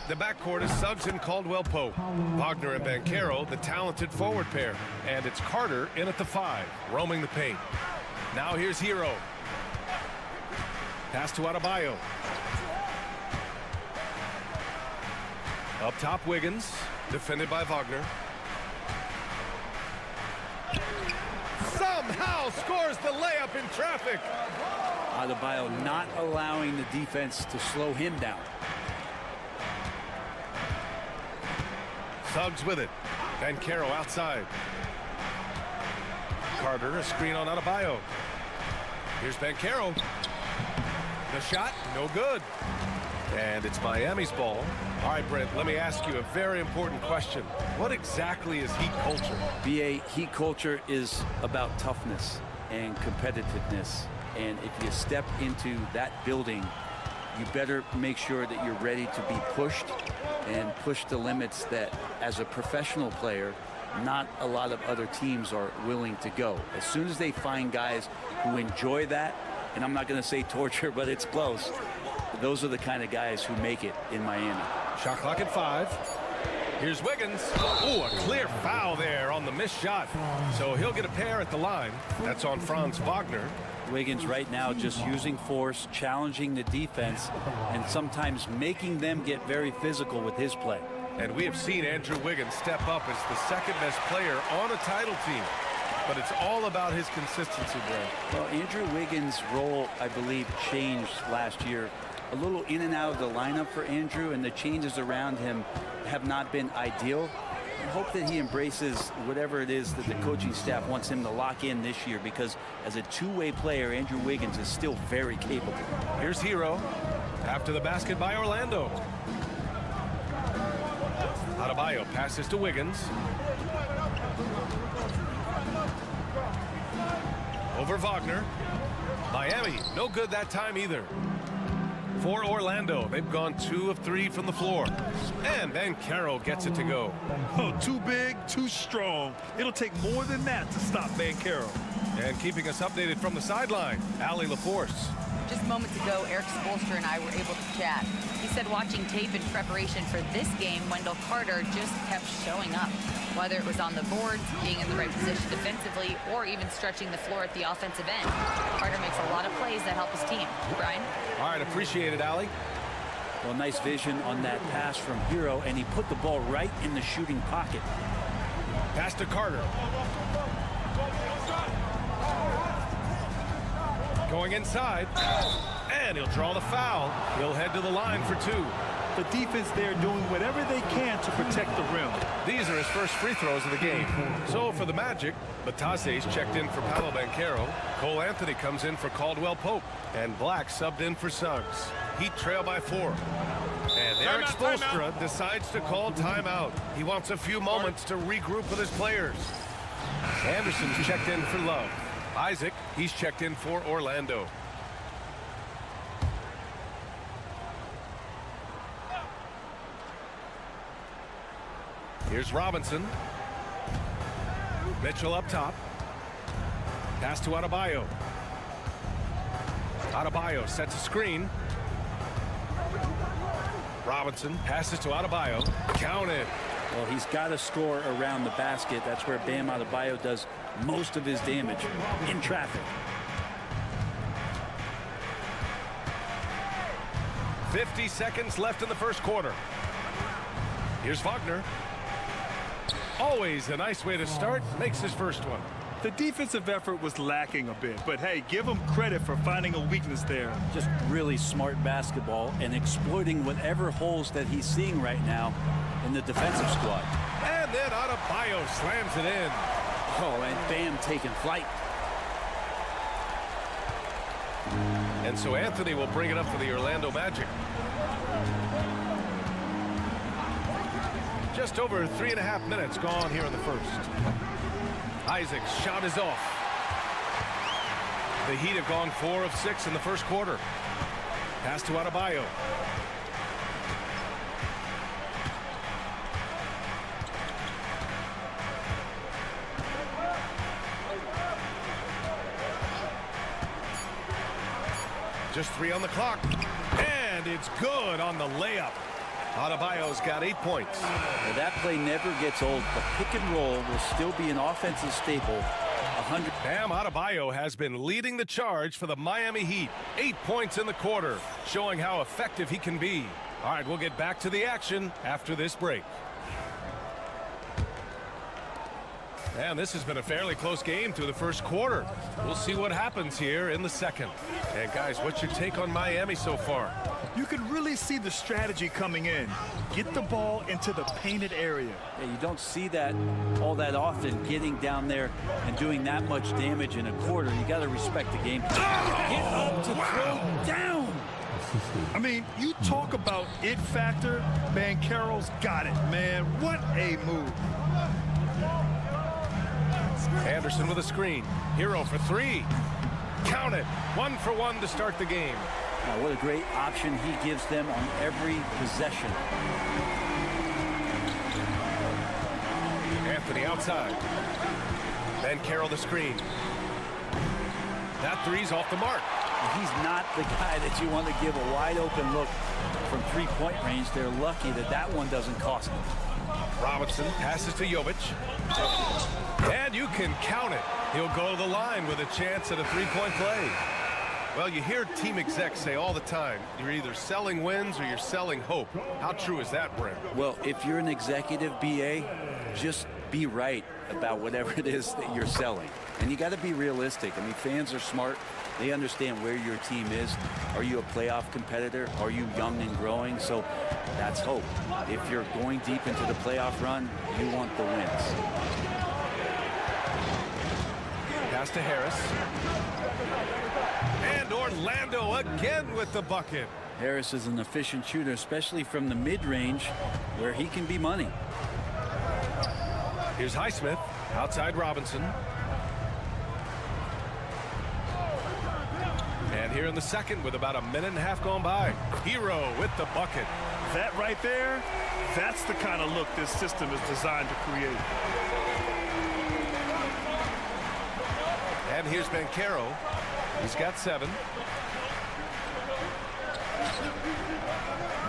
The backcourt is Suggs and Caldwell-Pope. Wagner and Banchero, the talented forward pair. And it's Carter in at the 5, roaming the paint. Now here's Hero. Pass to Adebayo. Up top, Wiggins, defended by Wagner. Somehow scores the layup in traffic. Adebayo not allowing the defense to slow him down. Suggs with it. Banchero outside. Carter, a screen on Adebayo. Here's Banchero. The shot, no good. And it's Miami's ball. All right, Brent, let me ask you a very important question. What exactly is Heat culture? BA, Heat culture is about toughness and competitiveness. And if you step into that building, you better make sure that you're ready to be pushed and push the limits that, as a professional player, not a lot of other teams are willing to go. As soon as they find guys who enjoy that, and I'm not going to say torture, but it's close, those are the kind of guys who make it in Miami. Shot clock at 5. Here's Wiggins. Oh, a clear foul there on the missed shot. So he'll get a pair at the line. That's on Franz Wagner. Wiggins right now just using force, challenging the defense, and sometimes making them get very physical with his play. And we have seen Andrew Wiggins step up as the second best player on a title team. But it's all about his consistency, Brad. Well, Andrew Wiggins' role, I believe, changed last year. A little in and out of the lineup for Andrew, and the changes around him have not been ideal. I hope that he embraces whatever it is that the coaching staff wants him to lock in this year, because as a two-way player, Andrew Wiggins is still very capable. Here's Hero after the basket by Orlando. Adebayo passes to Wiggins. Over Wagner. Miami, no good that time either. For Orlando, they've gone 2 of 3 from the floor. And Banchero gets it to go. Oh, too big, too strong. It'll take more than that to stop Banchero. And keeping us updated from the sideline, Allie LaForce. Just moments ago, Eric Spoelstra and I were able to chat. He said watching tape in preparation for this game, Wendell Carter just kept showing up. Whether it was on the boards, being in the right position defensively, or even stretching the floor at the offensive end. Carter makes a lot of plays that help his team. Brian? All right, appreciate it, Allie. Well, nice vision on that pass from Hero, and he put the ball right in the shooting pocket. Pass to Carter. Going inside, and he'll draw the foul. He'll head to the line for two. The defense there doing whatever they can to protect the rim. These are his first free throws of the game. So for the Magic, Batase's checked in for Paolo Banchero. Cole Anthony comes in for Caldwell Pope. And Black subbed in for Suggs. Heat trail by 4. And Eric Spoelstra decides to call timeout. He wants a few moments to regroup with his players. Anderson's checked in for Love. Isaac, he's checked in for Orlando. Here's Robinson. Mitchell up top. Pass to Adebayo. Adebayo sets a screen. Robinson passes to Adebayo. Counted. Well, he's got to score around the basket. That's where Bam Adebayo does most of his damage, in traffic. 50 seconds left in the first quarter. Here's Wagner. Always a nice way to start. Makes his first one. The defensive effort was lacking a bit, but hey, give him credit for finding a weakness there. Just really smart basketball and exploiting whatever holes that he's seeing right now in the defensive squad. And then Adebayo slams it in. Oh, and Bam taking flight. And so Anthony will bring it up for the Orlando Magic. Just over 3.5 minutes gone here in the first. Isaac's shot is off. The Heat have gone 4 of 6 in the first quarter. Pass to Adebayo. Just 3 on the clock. And it's good on the layup. Adebayo's got 8 points. Now, that play never gets old. The pick and roll will still be an offensive staple. Bam Adebayo has been leading the charge for the Miami Heat. 8 points in the quarter, showing how effective he can be. All right, we'll get back to the action after this break. And this has been a fairly close game through the first quarter. We'll see what happens here in the second. And guys, what's your take on Miami so far? You can really see the strategy coming in. Get the ball into the painted area. Yeah, you don't see that all that often, getting down there and doing that much damage in a quarter. You got to respect the game. Get up to throw down. I mean, you talk about it factor. Banchero's got it, man. What a move. Anderson with a screen. Hero for 3. Count it. 1 for 1 to start the game. Now, what a great option he gives them on every possession. Anthony outside. Banchero the screen. That 3's off the mark. He's not the guy that you want to give a wide open look from 3-point range. They're lucky that that one doesn't cost them. Robinson passes to Jovic. And you can count it. He'll go to the line with a chance at a 3-point play. Well, you hear team execs say all the time, you're either selling wins or you're selling hope. How true is that, Brent? Well, if you're an executive BA, just be right about whatever it is that you're selling. And you got to be realistic. I mean, fans are smart. They understand where your team is. Are you a playoff competitor? Are you young and growing? So that's hope. If you're going deep into the playoff run, you want the wins. Pass to Harris. And Orlando again with the bucket. Harris is an efficient shooter, especially from the mid-range where he can be money. Here's Highsmith outside Robinson. And here in the second with about 1.5 minutes gone by. Hero with the bucket. That right there, that's the kind of look this system is designed to create. And here's Banchero. He's got 7.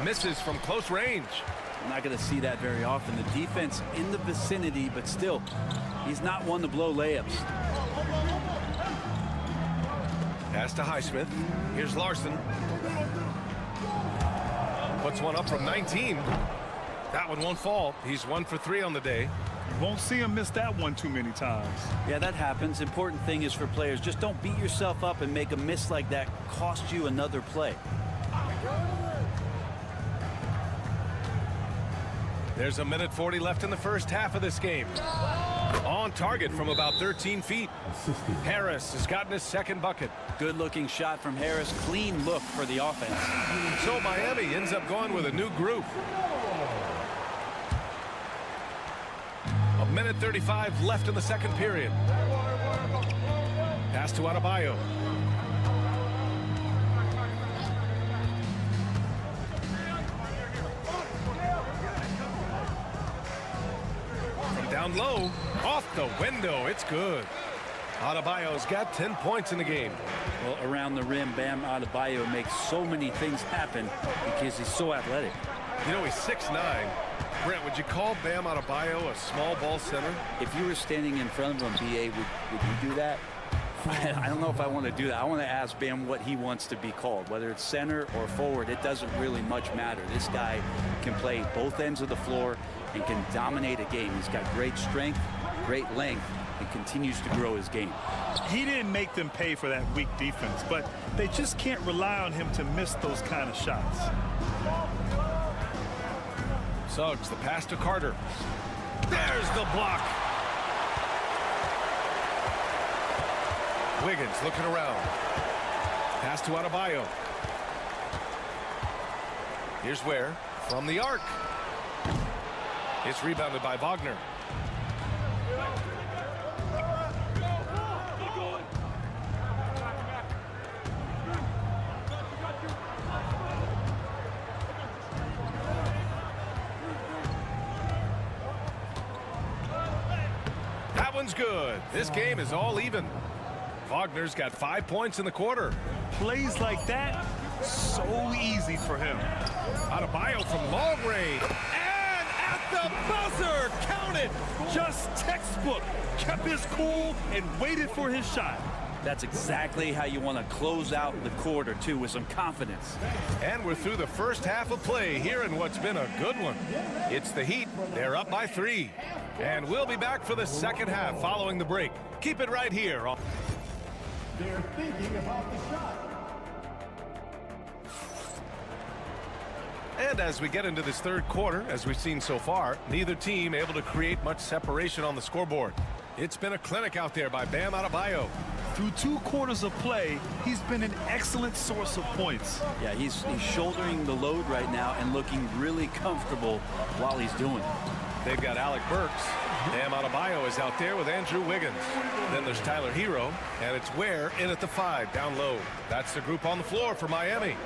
Misses from close range. We're not going to see that very often. The defense in the vicinity, but still, he's not one to blow layups. Pass to Highsmith. Here's Larson. Puts one up from 19. That one won't fall. He's 1 for 3 on the day. Won't see him miss that one too many times. Yeah, that happens. Important thing is for players, just don't beat yourself up and make a miss like that cost you another play. There's a minute 40 left in the first half of this game. On target from about 13 feet. Harris has gotten his second bucket. Good looking shot from Harris. Clean look for the offense. So Miami ends up going with a new group. A minute 35 left in the second period. Pass to Adebayo. From down low, off the window, it's good. Adebayo's got 10 points in the game. Well, around the rim, Bam Adebayo makes so many things happen because he's so athletic. You know, he's 6'9". Brent, would you call Bam Adebayo a small ball center? If you were standing in front of him, BA, would you do that? I don't know if I want to do that. I want to ask Bam what he wants to be called. Whether it's center or forward, it doesn't really much matter. This guy can play both ends of the floor and can dominate a game. He's got great strength, great length, and continues to grow his game. He didn't make them pay for that weak defense, but they just can't rely on him to miss those kind of shots. Suggs, the pass to Carter. There's the block. Wiggins looking around. Pass to Adebayo. Here's Ware from the arc. It's rebounded by Wagner. That one's good. This game is all even. Wagner's got 5 points in the quarter. Plays like that, so easy for him. Adebayo from long range. And at the buzzer, counted. Just textbook. Kept his cool and waited for his shot. That's exactly how you want to close out the quarter, too, with some confidence. And we're through the first half of play here in what's been a good one. It's the Heat. They're up by 3. And we'll be back for the second half following the break. Keep it right here. They're thinking about the shot. And as we get into this third quarter, as we've seen so far, neither team able to create much separation on the scoreboard. It's been a clinic out there by Bam Adebayo. Through 2 quarters of play, he's been an excellent source of points. Yeah, he's shouldering the load right now and looking really comfortable while he's doing it. They've got Alec Burks. Bam Adebayo is out there with Andrew Wiggins. Then there's Tyler Hero, and it's Ware in at the 5, down low. That's the group on the floor for Miami.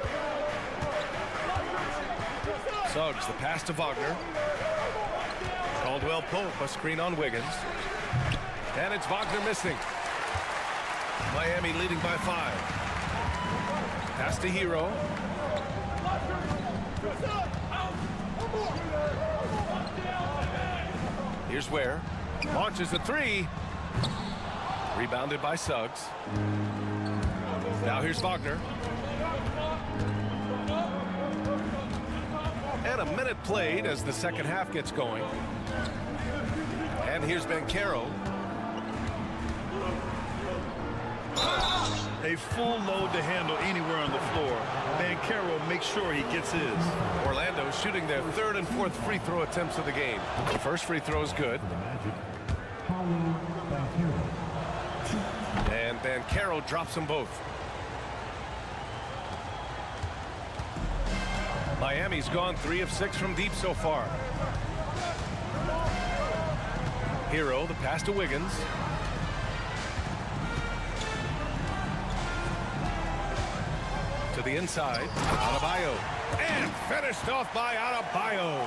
Suggs, the pass to Wagner. Caldwell Pope, a screen on Wiggins. And it's Wagner missing. Miami leading by 5. Pass to Hero. Here's Ware. Launches a 3. Rebounded by Suggs. Now here's Wagner. And a minute played as the second half gets going. And here's Banchero. A full load to handle anywhere on the floor. Banchero makes sure he gets his. Orlando shooting their 3rd and 4th free throw attempts of the game. The first free throw is good. And Banchero drops them both. Miami's gone 3 of 6 from deep so far. Hero, the pass to Wiggins. To the inside, Adebayo. And finished off by Adebayo.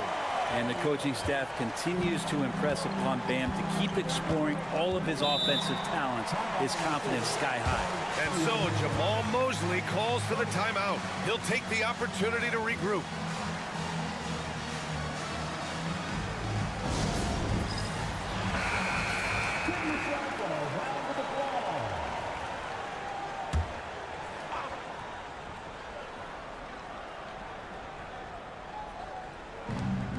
And the coaching staff continues to impress upon Bam to keep exploring all of his offensive talents, his confidence sky high. And so Jamal Mosley calls for the timeout. He'll take the opportunity to regroup.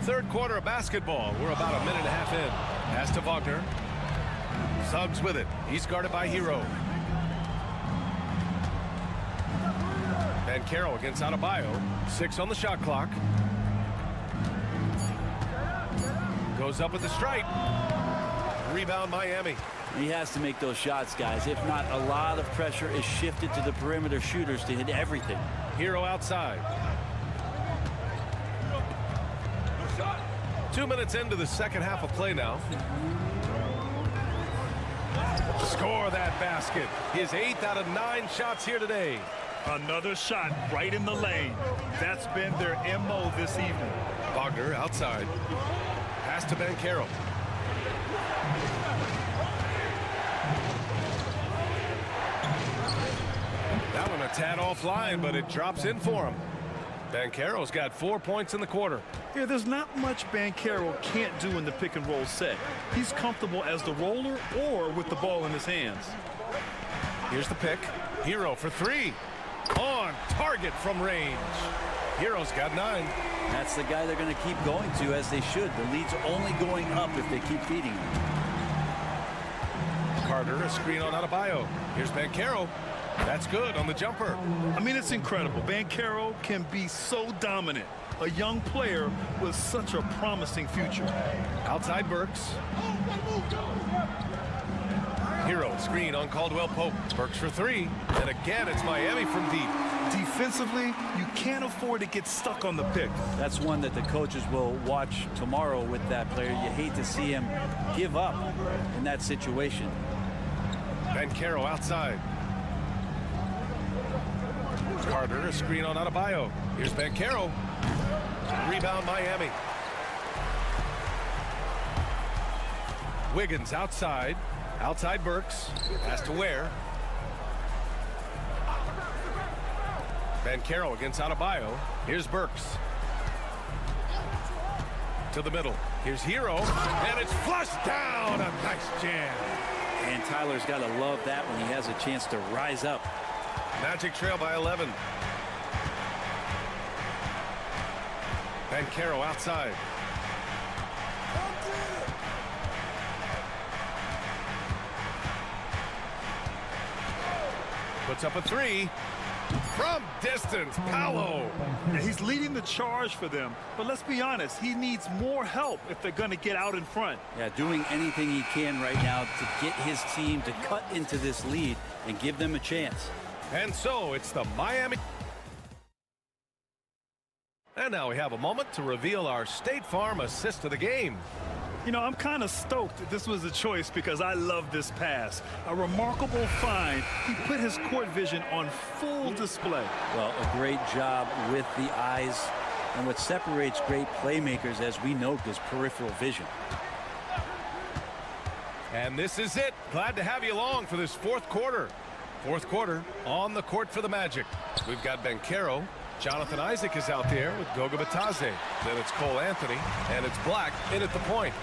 Third quarter of basketball. We're about a minute and a half in. Pass to Wagner. Suggs with it. He's guarded by Hero. Banchero against Adebayo. 6 on the shot clock. Goes up with the strike. Rebound Miami. He has to make those shots, guys. If not, a lot of pressure is shifted to the perimeter shooters to hit everything. Hero outside. 2 minutes into the second half of play now. Score that basket. His 8th out of 9 shots here today. Another shot right in the lane. That's been their MO this evening. Wagner outside. Pass to Banchero. That one a tad offline, but it drops in for him. Banchero's got 4 points in the quarter. Yeah, there's not much Banchero can't do in the pick and roll set. He's comfortable as the roller or with the ball in his hands. Here's the pick. Hero for 3. On target from range. Hero's got 9. That's the guy they're going to keep going to, as they should. The lead's only going up if they keep feeding him. Carter, a screen on Adebayo. Here's Banchero. That's good on the jumper. I mean, it's incredible. Banchero can be so dominant. A young player with such a promising future. Outside Burks. Hero, screen on Caldwell Pope. Burks for 3. And again, it's Miami from deep. Defensively, you can't afford to get stuck on the pick. That's one that the coaches will watch tomorrow with that player. You hate to see him give up in that situation. Banchero outside. Carter, a screen on Adebayo. Here's Banchero. Rebound Miami. Wiggins outside. Outside Burks. Pass to Ware. Banchero against Adebayo. Here's Burks. To the middle. Here's Hero. And it's flushed down. A nice jam. And Tyler's got to love that when he has a chance to rise up. Magic trail by 11. Banchero outside. Puts up a 3. From distance, Paolo. Now, he's leading the charge for them, but let's be honest, he needs more help if they're going to get out in front. Yeah, doing anything he can right now to get his team to cut into this lead and give them a chance. And so it's the Miami. And now we have a moment to reveal our State Farm assist of the game. You know, I'm kind of stoked that this was a choice because I love this pass. A remarkable find. He put his court vision on full display. Well, a great job with the eyes. And what separates great playmakers, as we note, is peripheral vision. And this is it. Glad to have you along for this fourth quarter. Fourth quarter on the court for the Magic. We've got Banchero. Jonathan Isaac is out there with Goga Bitadze. Then it's Cole Anthony, and it's Black in at the point.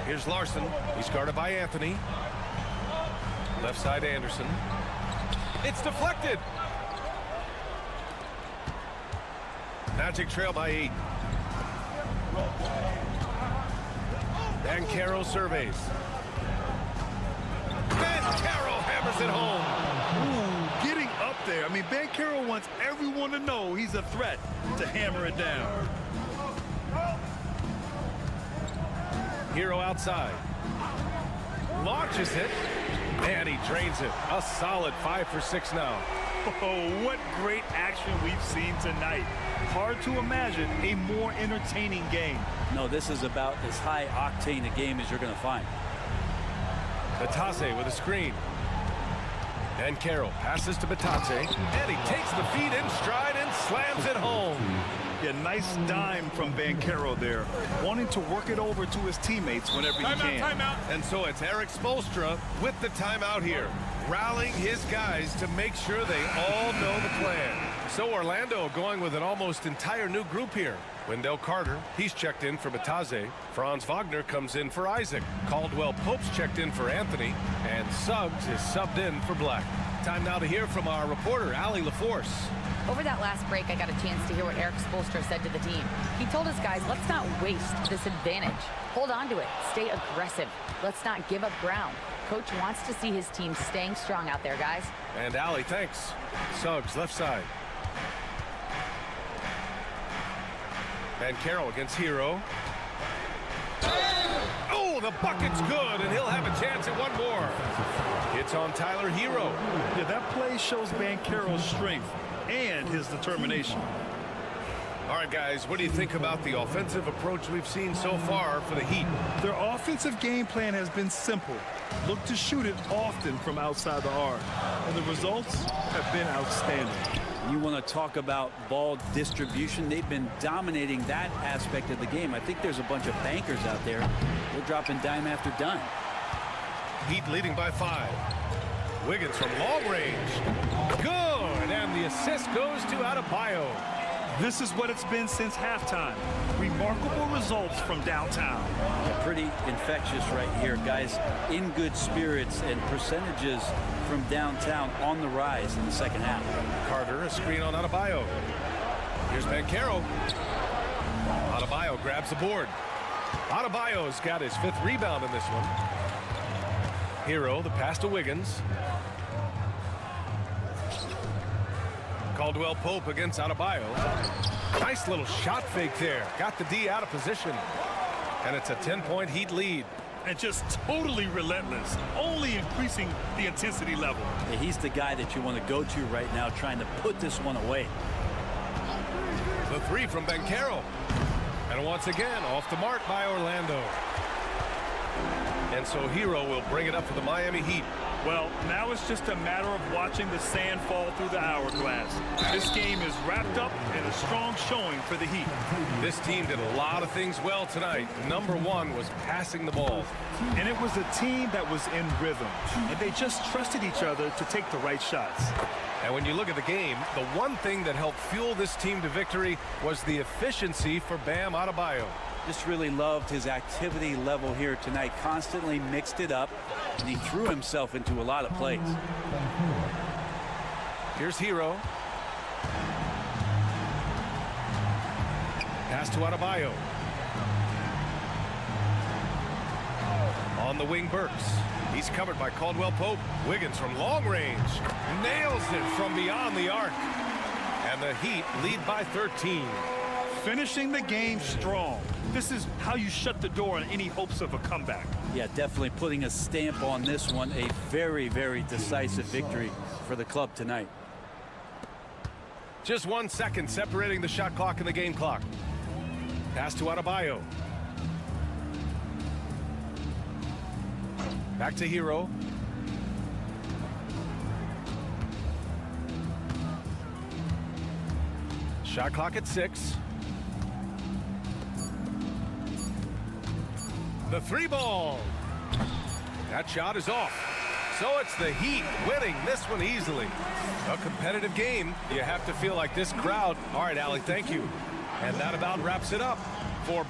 Here's Larson. He's guarded by Anthony. Left side Anderson. It's deflected. Magic trail by 8. Banchero surveys. Banchero hammers it home. Ooh, getting up there. I mean, Banchero wants everyone to know he's a threat to hammer it down. Hero outside. Launches it. And he drains it. A solid 5 for 6 now. Oh, what great action we've seen tonight. Hard to imagine a more entertaining game. No, this is about as high octane a game as you're going to find. Bitadze with a screen. Banchero passes to Bitadze. And he takes the feet in stride and slams it home. Yeah, nice dime from Banchero there, wanting to work it over to his teammates whenever he can. Timeout. And so it's Eric Spoelstra with the timeout here, rallying his guys to make sure they all know the plan. So Orlando going with an almost entire new group here. Wendell Carter, he's checked in for Bataze. Franz Wagner comes in for Isaac. Caldwell Pope's checked in for Anthony. And Suggs is subbed in for Black. Time now to hear from our reporter, Allie LaForce. Over that last break, I got a chance to hear what Eric Spoelstra said to the team. He told his guys, let's not waste this advantage. Hold on to it. Stay aggressive. Let's not give up ground. Coach wants to see his team staying strong out there, guys. And Allie, thanks. Suggs, left side. And Carroll against Hero. Oh, the bucket's good, and he'll have a chance at one more. It's on Tyler Hero. Yeah, that play shows Banchero's strength and his determination. All right, guys, what do you think about the offensive approach we've seen so far for the Heat? Their offensive game plan has been simple. Look to shoot it often from outside the arc. And the results have been outstanding. You want to talk about ball distribution. They've been dominating that aspect of the game. I think there's a bunch of bankers out there. They're dropping dime after dime. Heat leading by 5. Wiggins from long range. Good, and the assist goes to Adebayo. This is what it's been since halftime. Remarkable results from downtown. Pretty infectious right here, guys. In good spirits, and percentages from downtown on the rise in the second half. Carter, a screen on Adebayo. Here's Banchero. Adebayo grabs the board. Adebayo's got his 5th rebound in this one. Hero, the pass to Wiggins. Caldwell Pope against Adebayo. Nice little shot fake there. Got the D out of position. And it's a 10-point Heat lead. And just totally relentless, only increasing the intensity level. Yeah, he's the guy that you want to go to right now, trying to put this one away. The 3 from Banchero. And once again, off the mark by Orlando. And so Hero will bring it up for the Miami Heat. Well, now it's just a matter of watching the sand fall through the hourglass. This game is wrapped up in a strong showing for the Heat. This team did a lot of things well tonight. Number 1 was passing the ball. And it was a team that was in rhythm. And they just trusted each other to take the right shots. And when you look at the game, the one thing that helped fuel this team to victory was the efficiency for Bam Adebayo. Just really loved his activity level here tonight. Constantly mixed it up, and he threw himself into a lot of plays. Here's Hero. Pass to Adebayo. On the wing, Burks. He's covered by Caldwell Pope. Wiggins from long range. Nails it from beyond the arc. And the Heat lead by 13. Finishing the game strong. This is how you shut the door on any hopes of a comeback. Yeah, definitely putting a stamp on this one. A very, very decisive victory for the club tonight. Just 1 second separating the shot clock and the game clock. Pass to Adebayo. Back to Hero. Shot clock at 6. The 3 ball. That shot is off. So it's the Heat winning this one easily. A competitive game. You have to feel like this crowd. All right, Allie, thank you. And that about wraps it up for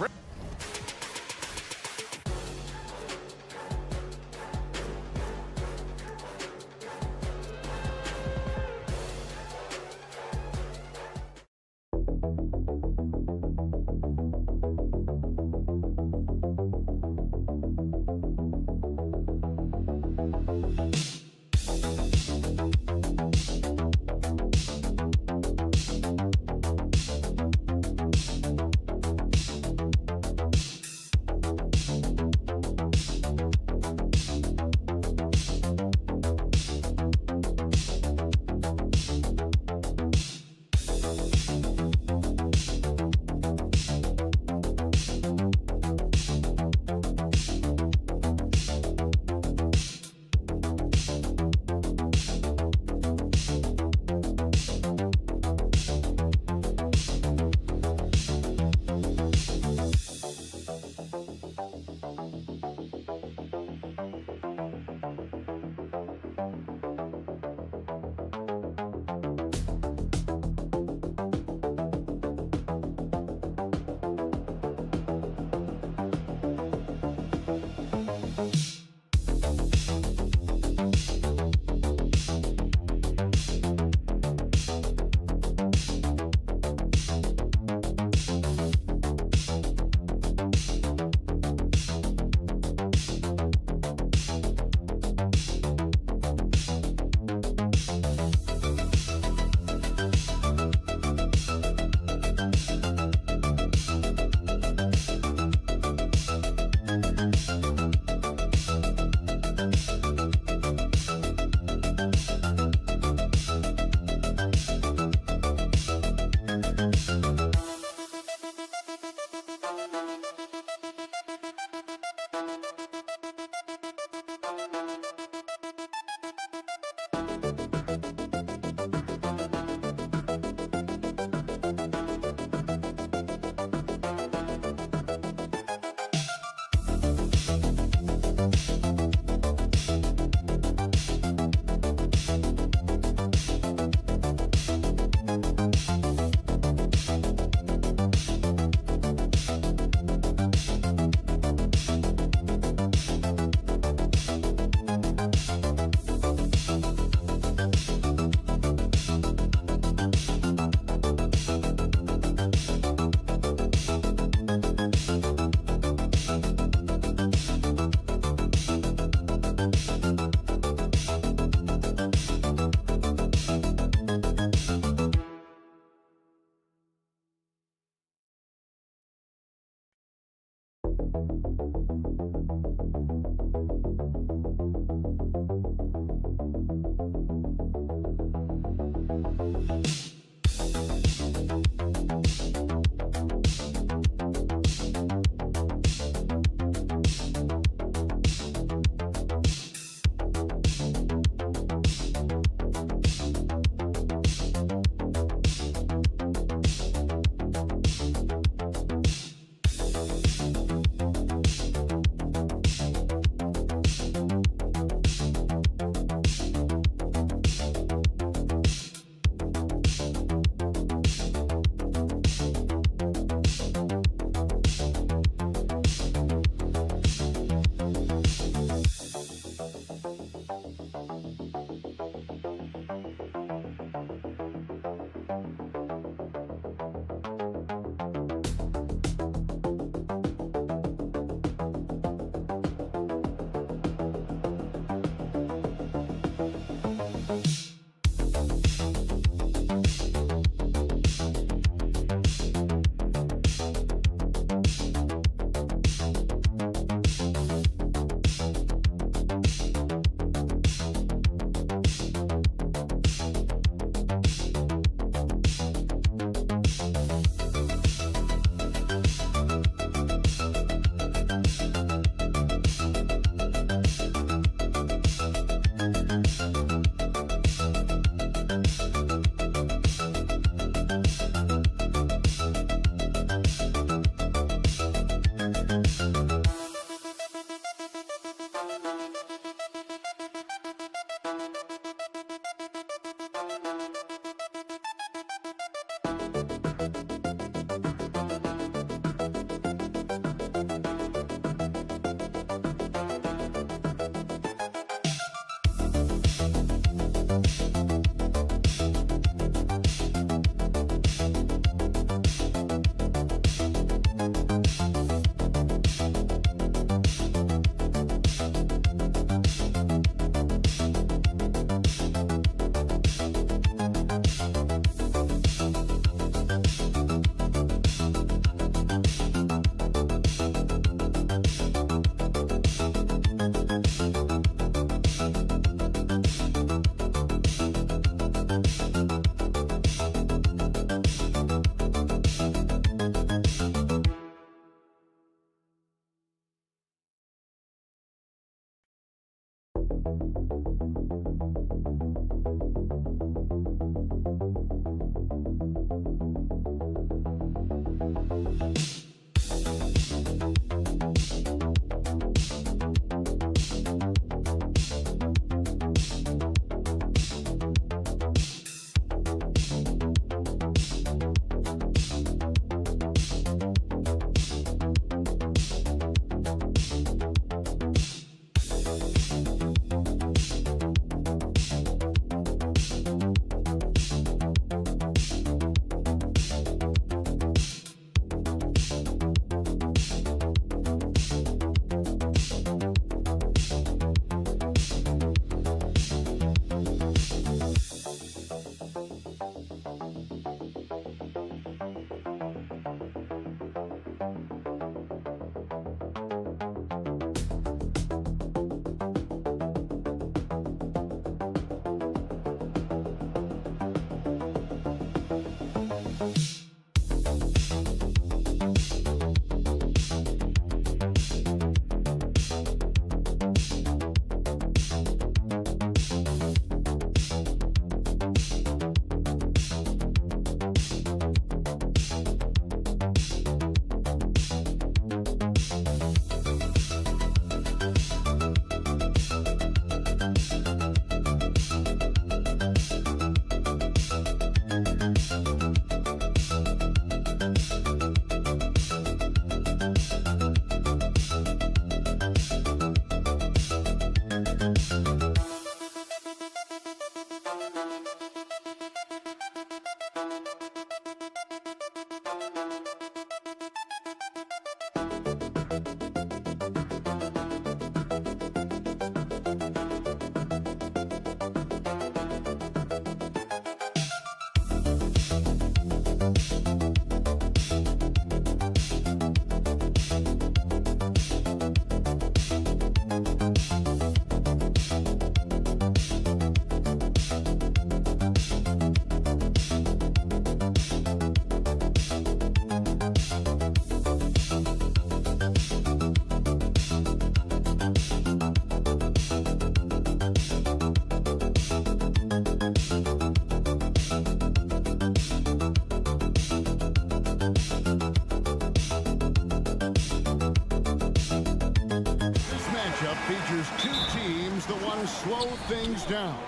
features two teams that want to slow things down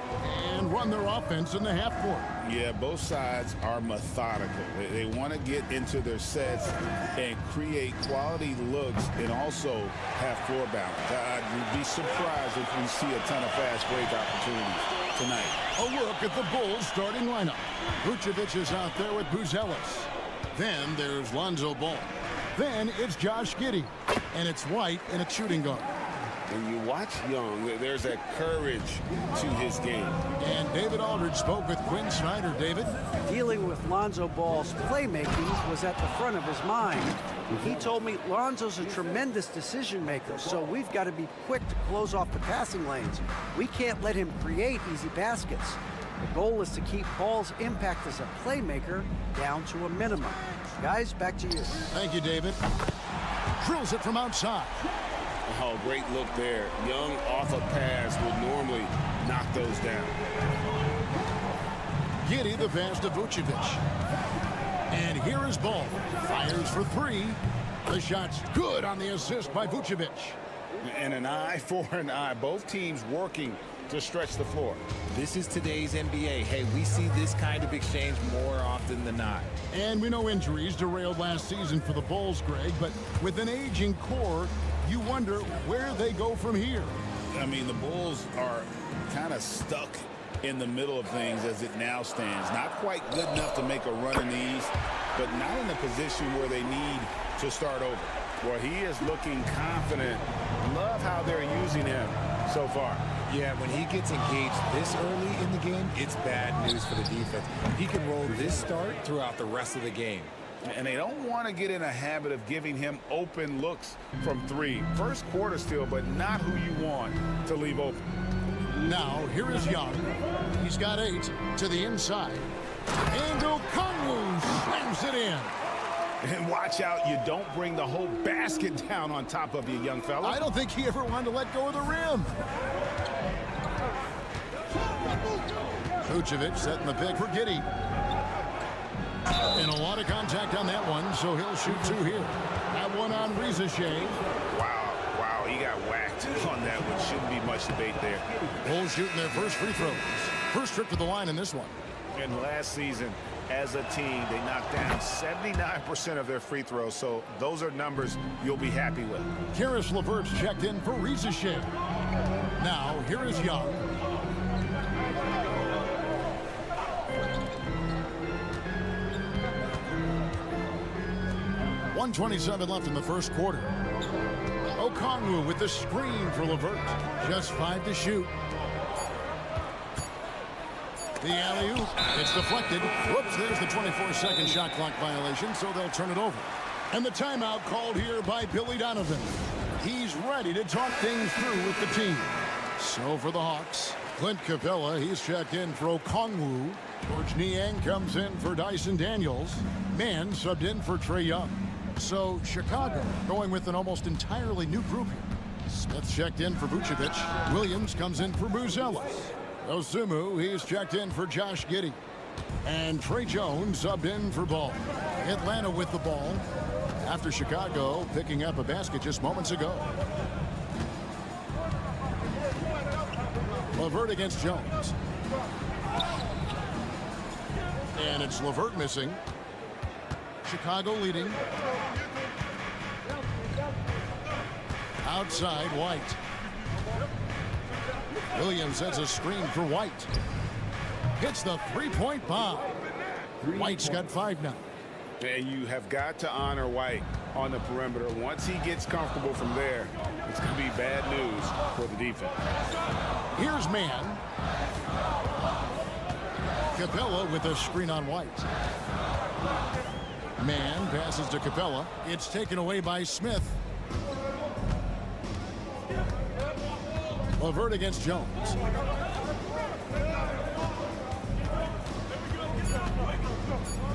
and run their offense in the half court. Yeah, both sides are methodical. They want to get into their sets and create quality looks and also have floor balance. I'd be surprised if we see a ton of fast break opportunities tonight. A look at the Bulls starting lineup. Vucevic is out there with Buzelis. Then there's Lonzo Ball. Then it's Josh Giddey. And it's White in a shooting guard. When you watch Young, there's a courage to his game. And David Aldridge spoke with Quinn Snyder. David? Dealing with Lonzo Ball's playmaking was at the front of his mind. He told me Lonzo's a tremendous decision maker, so we've got to be quick to close off the passing lanes. We can't let him create easy baskets. The goal is to keep Ball's impact as a playmaker down to a minimum. Guys, back to you. Thank you, David. Drills it from outside. Oh, great look there. Young off a pass would normally knock those down. Giddey the pass to Vucevic. And here is Ball. Fires for three. The shot's good on the assist by Vucevic. And an eye for an eye. Both teams working to stretch the floor. This is today's NBA. Hey, we see this kind of exchange more often than not. And we know injuries derailed last season for the Bulls, Greg, but with an aging core, you wonder where they go from here. I mean, the Bulls are kind of stuck in the middle of things as it now stands. Not quite good enough to make a run in the East, but not in a position where they need to start over. Well, he is looking confident. Love how they're using him so far. Yeah, when he gets engaged this early in the game, it's bad news for the defense. He can roll this start throughout the rest of the game. And they don't want to get in a habit of giving him open looks from three. First quarter still, but not who you want to leave open. Now, here is Young. He's got 8 to the inside. And Okongwu slams it in. And watch out, you don't bring the whole basket down on top of you, young fella. I don't think he ever wanted to let go of the rim. Vucevic setting the pick for Giddey. And a lot of contact on that one, so he'll shoot 2 here. That one on Rizachet. Wow, he got whacked on that one. Shouldn't be much debate there. Bulls shooting their first free throws. First trip to the line in this one. And last season, as a team, they knocked down 79% of their free throws, so those are numbers you'll be happy with. Karis LeVert's checked in for Rizachet. Now, here is Young. .127 left in the first quarter. Okongwu with the screen for LeVert. Just 5 to shoot. The alley-oop. It's deflected. Whoops, there's the 24-second shot clock violation, so they'll turn it over. And the timeout called here by Billy Donovan. He's ready to talk things through with the team. So for the Hawks, Clint Capella, he's checked in for Okongwu. George Niang comes in for Dyson Daniels. Mann subbed in for Trae Young. So Chicago going with an almost entirely new group here. Smith checked in for Vucevic. Williams comes in for Buzelis. Osumu, he's checked in for Josh Giddey. And Trey Jones subbed in for Ball. Atlanta with the ball after Chicago picking up a basket just moments ago. LeVert against Jones. And it's LeVert missing. Chicago leading. Outside, White. Williams sets a screen for White. Hits the three-point bomb. White's got 5 now. And you have got to honor White on the perimeter. Once he gets comfortable from there, it's going to be bad news for the defense. Here's Mann. Capella with a screen on White. Mann passes to Capella. It's taken away by Smith. LeVert against Jones.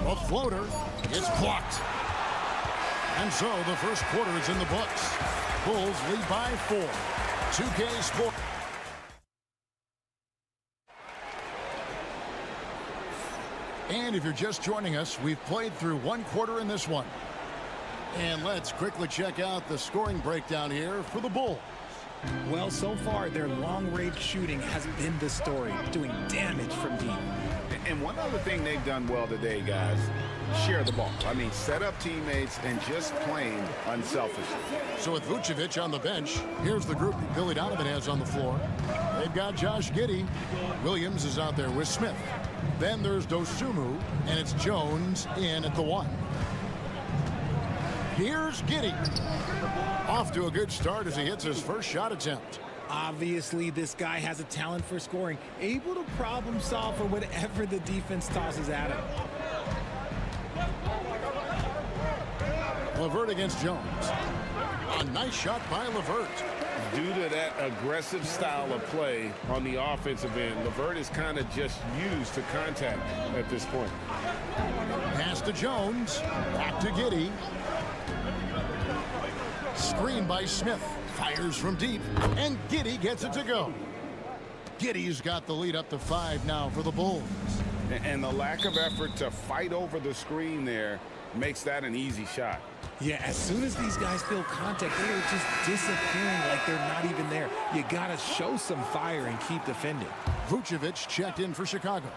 A floater. It's blocked. And so the first quarter is in the books. Bulls lead by 4. 2K Sport. And if you're just joining us, we've played through 1 quarter in this one. And let's quickly check out the scoring breakdown here for the Bulls. Well, so far, their long-range shooting has been the story, doing damage from deep. And one other thing they've done well today, guys, share the ball. I mean, set up teammates and just plain unselfishly. So with Vucevic on the bench, here's the group Billy Donovan has on the floor. They've got Josh Giddey. Williams is out there with Smith. Then there's Dosunmu, and it's Jones in at the 1. Here's Giddey. Off to a good start as he hits his first shot attempt. Obviously, this guy has a talent for scoring, able to problem solve for whatever the defense tosses at him. LeVert against Jones. A nice shot by LeVert. Due to that aggressive style of play on the offensive end, LeVert is kind of just used to contact at this point. Pass to Jones. Back to Giddey. Screen by Smith. Fires from deep. And Giddey gets it to go. Giddey's got the lead up to 5 now for the Bulls. And the lack of effort to fight over the screen there makes that an easy shot. Yeah, as soon as these guys feel contact, they are just disappearing like they're not even there. You got to show some fire and keep defending. Vucevic checked in for Chicago.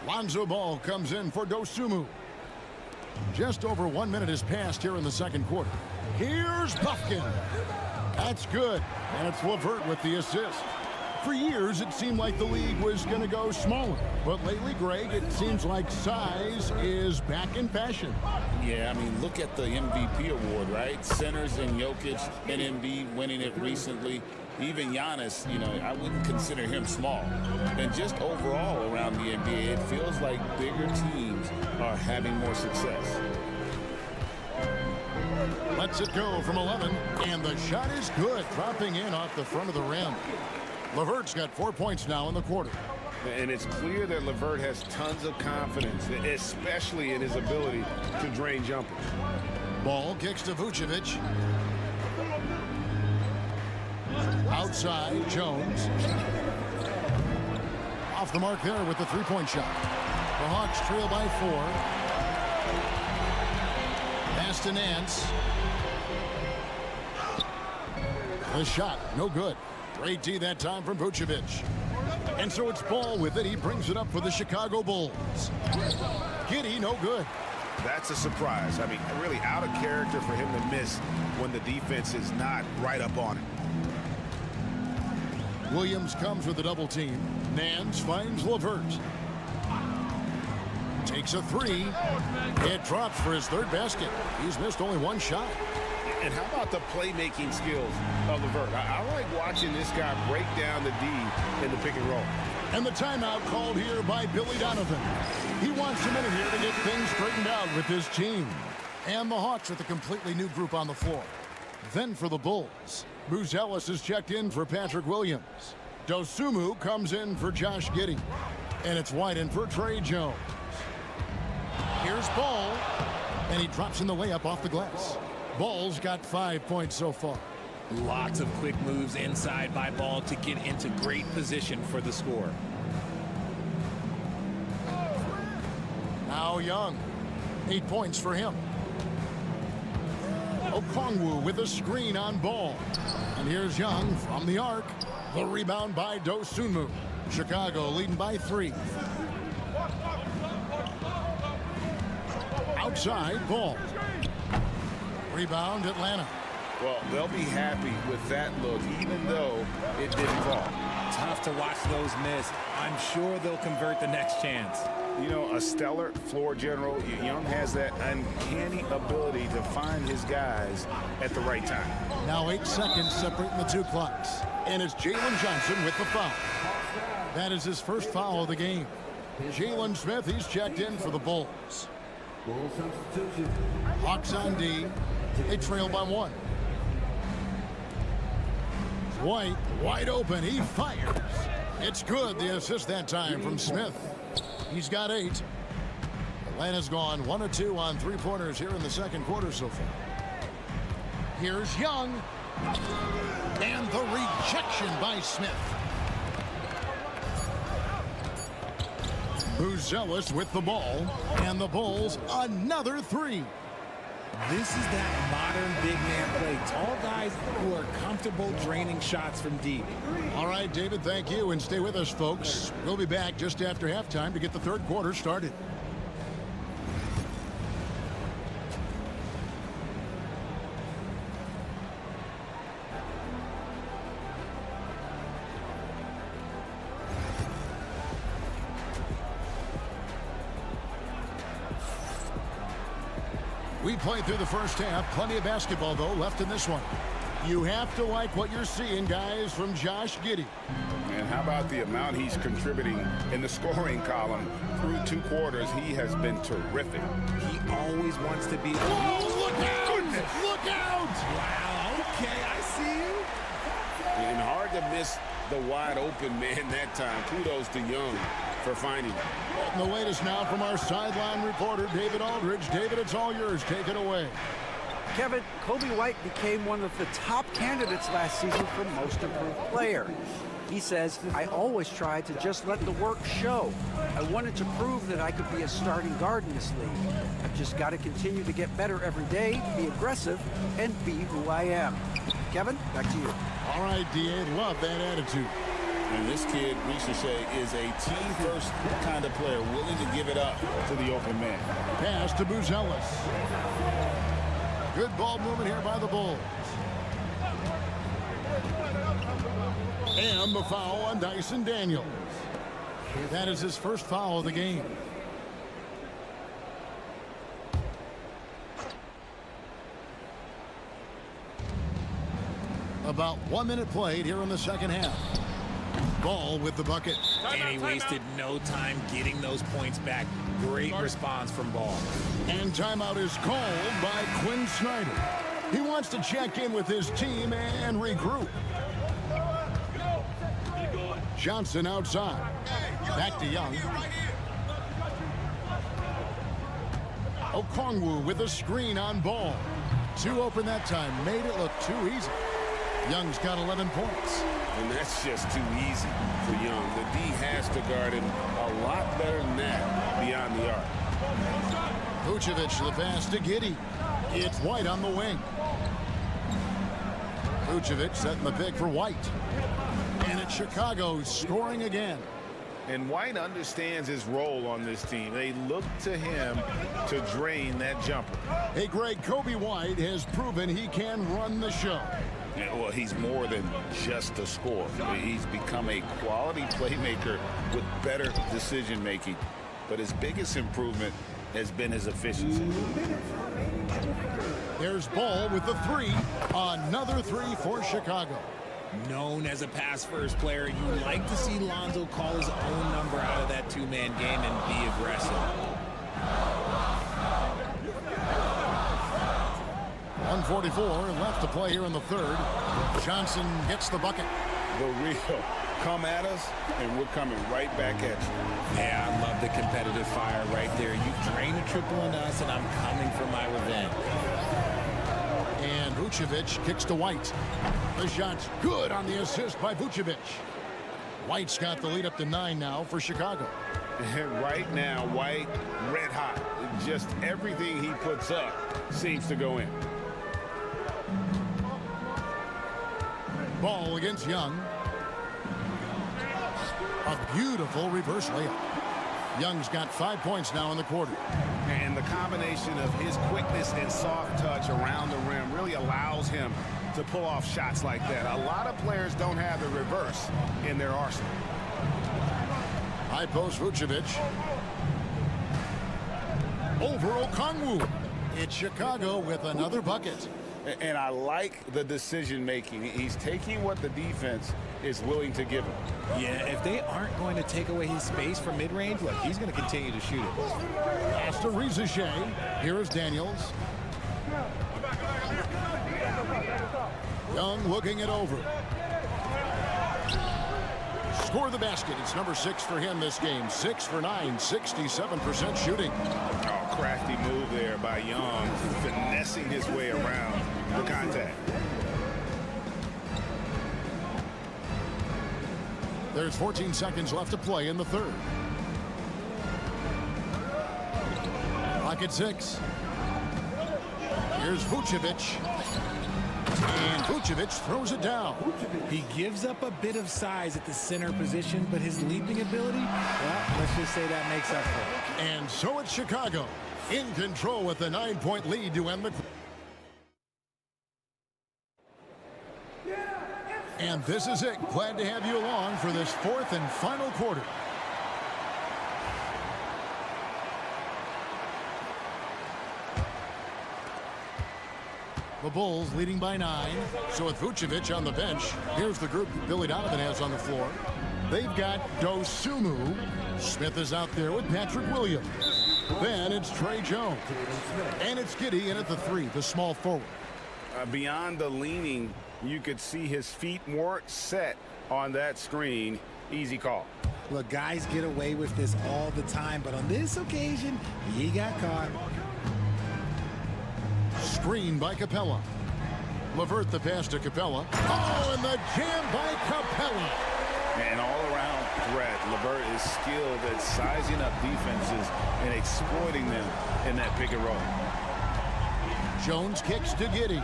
Lonzo Ball comes in for Dosunmu. Just over 1 minute has passed here in the second quarter. Here's Buffkin. That's good. And it's LeVert with the assist. For years, it seemed like the league was going to go smaller. But lately, Greg, it seems like size is back in fashion. Yeah, I mean, look at the MVP award, right? Centers and Jokic and Embiid winning it recently. Even Giannis, you know, I wouldn't consider him small. And just overall around the NBA, it feels like bigger teams are having more success. Lets it go from 11, and the shot is good, dropping in off the front of the rim. LeVert's got 4 points now in the quarter. And it's clear that LeVert has tons of confidence, especially in his ability to drain jumpers. Ball kicks to Vucevic. Outside, Jones. Off the mark there with the three-point shot. The Hawks trail by 4. Pass to Nance. The shot, no good. Great D that time from Vucevic. And so it's Ball with it. He brings it up for the Chicago Bulls. Giddey, no good. That's a surprise. I mean, really out of character for him to miss when the defense is not right up on it. Williams comes with a double team. Nance finds LeVert. Takes a 3. It drops for his third basket. He's missed only 1 shot. And how about the playmaking skills of LeVert? I like watching this guy break down the D in the pick and roll. And the timeout called here by Billy Donovan. He wants a minute here to get things straightened out with his team. And the Hawks with a completely new group on the floor. Then for the Bulls, Bruce Ellis is checked in for Patrick Williams. Dosunmu comes in for Josh Giddey. And it's White in for Trey Jones. Here's Ball. And he drops in the layup off the glass. Ball's got 5 points so far. Lots of quick moves inside by Ball to get into great position for the score. Now Young. 8 points for him. Okongwu with a screen on Ball. And here's Young from the arc. The rebound by Dosunmu. Chicago leading by 3. Outside, Ball. Rebound, Atlanta. Well, they'll be happy with that look, even though it didn't fall. Tough to watch those miss. I'm sure they'll convert the next chance. You know, a stellar floor general. Young has that uncanny ability to find his guys at the right time. Now 8 seconds separating the 2 clocks. And it's Jalen Johnson with the foul. That is his first foul of the game. Jalen Smith, he's checked in for the Bulls. Hawks on D. They trail by 1. White, wide open. He fires. It's good. The assist that time from Smith. He's got 8. Atlanta's gone 1 of 2 on 3-pointers here in the second quarter so far. Here's Young. And the rejection by Smith. Buzelis with the ball. And the Bulls, another 3. This is that modern big man play. Tall guys who are comfortable draining shots from deep. All right, David, thank you. And stay with us, folks. We'll be back just after halftime to get the third quarter started. We played through the first half. Plenty of basketball, though, left in this one. You have to like what you're seeing, guys, from Josh Giddey. And how about the amount he's contributing in the scoring column through 2 quarters? He has been terrific. He always wants to be... Oh, look out! Goodness. Look out! Wow, okay, I see you. And hard to miss the wide open man that time. Kudos to Young for finding it. And the latest now from our sideline reporter, David Aldridge. David, it's all yours. Take it away. Kevin, Kobe White became one of the top candidates last season for Most Improved Player. He says, I always tried to just let the work show. I wanted to prove that I could be a starting guard in this league. I've just got to continue to get better every day, be aggressive, and be who I am. Kevin, back to you. All right, D.A., love that attitude. And this kid, Ricochet, is a team-first kind of player, willing to give it up to the open man. Pass to Buzelis. Good ball movement here by the Bulls. And the foul on Dyson Daniels. That is his first foul of the game. About 1 minute played here in the second half. Ball with the bucket. And he wasted no time getting those points back. Great response from Ball. And timeout is called by Quinn Snyder. He wants to check in with his team and regroup. Johnson outside. Back to Young. Okongwu with a screen on Ball. 2 open that time. Made it look too easy. Young's got 11 points. And that's just too easy for Young. The D has to guard him a lot better than that beyond the arc. Vucevic the pass to Giddey. It's White on the wing. Vucevic setting the pick for White. And it's Chicago scoring again. And White understands his role on this team. They look to him to drain that jumper. Hey, Greg, Kobe White has proven he can run the show. Yeah, well, he's more than just a scorer. He's become a quality playmaker with better decision-making. But his biggest improvement has been his efficiency. There's Ball with the 3. Another 3 for Chicago. Known as a pass-first player, you like to see Lonzo call his own number out of that 2-man game and be aggressive. 1:44 left to play here in the third. Johnson gets the bucket. The real come at us, and we're coming right back at you. Yeah, I love the competitive fire right there. You drain a triple on us, and I'm coming for my revenge. And Vucevic kicks to White. The shot's good on the assist by Vucevic. White's got the lead up to 9 now for Chicago. Right now, White, red hot. Just everything he puts up seems to go in. Ball against Young. A beautiful reverse layup. Young's got 5 points now in the quarter. And the combination of his quickness and soft touch around the rim really allows him to pull off shots like that. A lot of players don't have the reverse in their arsenal. High post Vucevic. Over Okongwu. It's Chicago with another bucket. And I like the decision-making. He's taking what the defense is willing to give him. Yeah, if they aren't going to take away his space from mid-range, look, he's going to continue to shoot it. Pass to Ricochet. Here is Daniels. Young looking it over. Score the basket. It's number 6 for him this game. 6 for 9, 67% shooting. Oh, crafty move there by Young, finessing his way around the contact. There's 14 seconds left to play in the third. Clock at 6. Here's Vucevic. And Vucevic throws it down. He gives up a bit of size at the center position, but his leaping ability, well, let's just say that makes up for it. And so it's Chicago in control with a 9-point lead to end the. And this is it. Glad to have you along for this fourth and final quarter. The Bulls leading by 9. So with Vucevic on the bench, here's the group Billy Donovan has on the floor. They've got Dosunmu. Smith is out there with Patrick Williams. Then it's Trey Jones. And it's Giddey in at the 3, the small forward. Beyond the leaning, you could see his feet weren't set on that screen. Easy call. Look, guys get away with this all the time, but on this occasion, he got caught. Screen by Capella. LeVert the pass to Capella. Oh, and the jam by Capella. An all-around threat. LeVert is skilled at sizing up defenses and exploiting them in that pick and roll. Jones kicks to Giddey.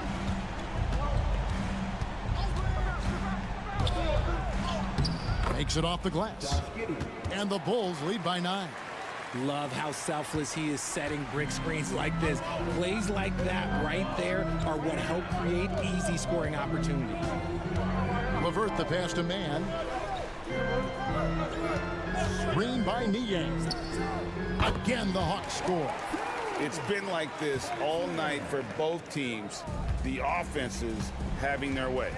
Makes it off the glass. And the Bulls lead by 9. Love how selfless he is setting brick screens like this. Plays like that right there are what help create easy scoring opportunities. LeVert the pass to Mann. Screen by Niang. Again, the Hawks score. It's been like this all night for both teams. The offenses having their way.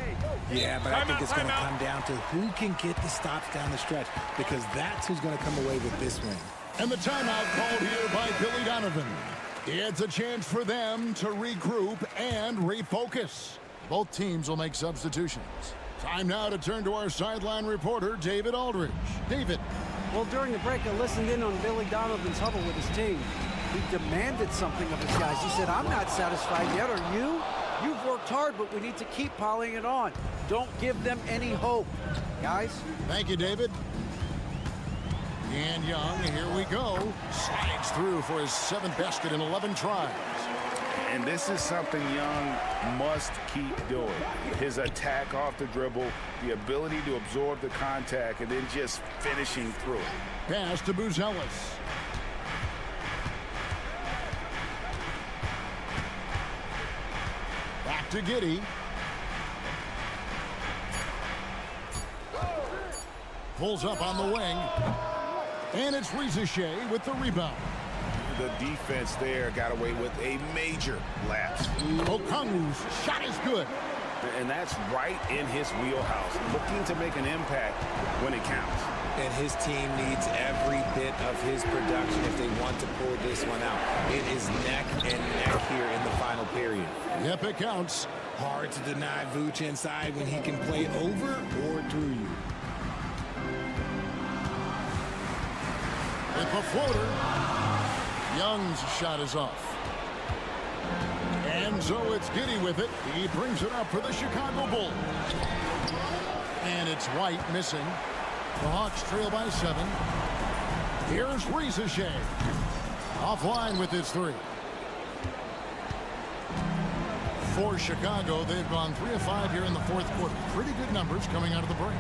Yeah, but I think it's going to come down to who can get the stops down the stretch, because that's who's going to come away with this win. And the timeout called here by Billy Donovan. It's a chance for them to regroup and refocus. Both teams will make substitutions. Time now to turn to our sideline reporter, David Aldridge. David. Well, during the break, I listened in on Billy Donovan's huddle with his team. He demanded something of his guys. He said, I'm not satisfied yet, are you? You've worked hard, but we need to keep piling it on. Don't give them any hope. Guys? Thank you, David. And Young, here we go. Slides through for his 7th basket in 11 tries. And this is something Young must keep doing. His attack off the dribble, the ability to absorb the contact, and then just finishing through it. Pass to Buzelis. Back to Giddey. Pulls up on the wing. And it's Rizachet with the rebound. The defense there got away with a major lapse. Okongwu's shot is good. And that's right in his wheelhouse, looking to make an impact when it counts. And his team needs every bit of his production if they want to pull this one out. It is neck and neck here in the final period. Yep, it counts. Hard to deny Vooch inside when he can play over or through you. With the floater, Young's shot is off. And so it's Giddey with it. He brings it up for the Chicago Bulls. And it's White missing. The Hawks trail by 7. Here's Rizachet. Offline with his 3. For Chicago, they've gone 3 of 5 here in the 4th quarter. Pretty good numbers coming out of the break.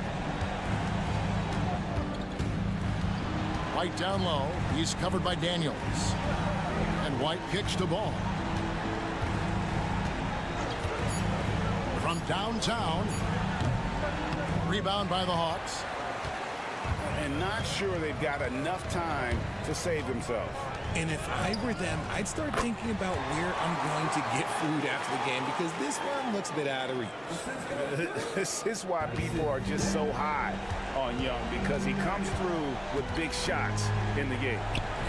White down low. He's covered by Daniels. And White kicks the ball. From downtown. Rebound by the Hawks. And not sure they've got enough time to save themselves. And if I were them, I'd start thinking about where I'm going to get food after the game, because this one looks a bit out of reach. This is why people are just so high on Young, because he comes through with big shots in the game.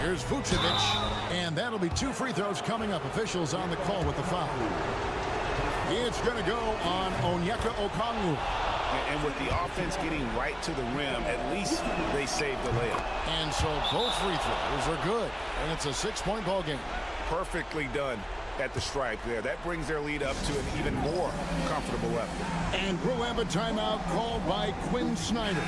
Here's Vucevic, and that'll be 2 free throws coming up. Officials on the call with the foul. It's going to go on Onyeka Okongwu. And with the offense getting right to the rim, at least they saved the layup. And so both free throws are good, and it's a 6-point ball game. Perfectly done at the stripe there. That brings their lead up to an even more comfortable level. And we'll have a timeout called by Quinn Snyder.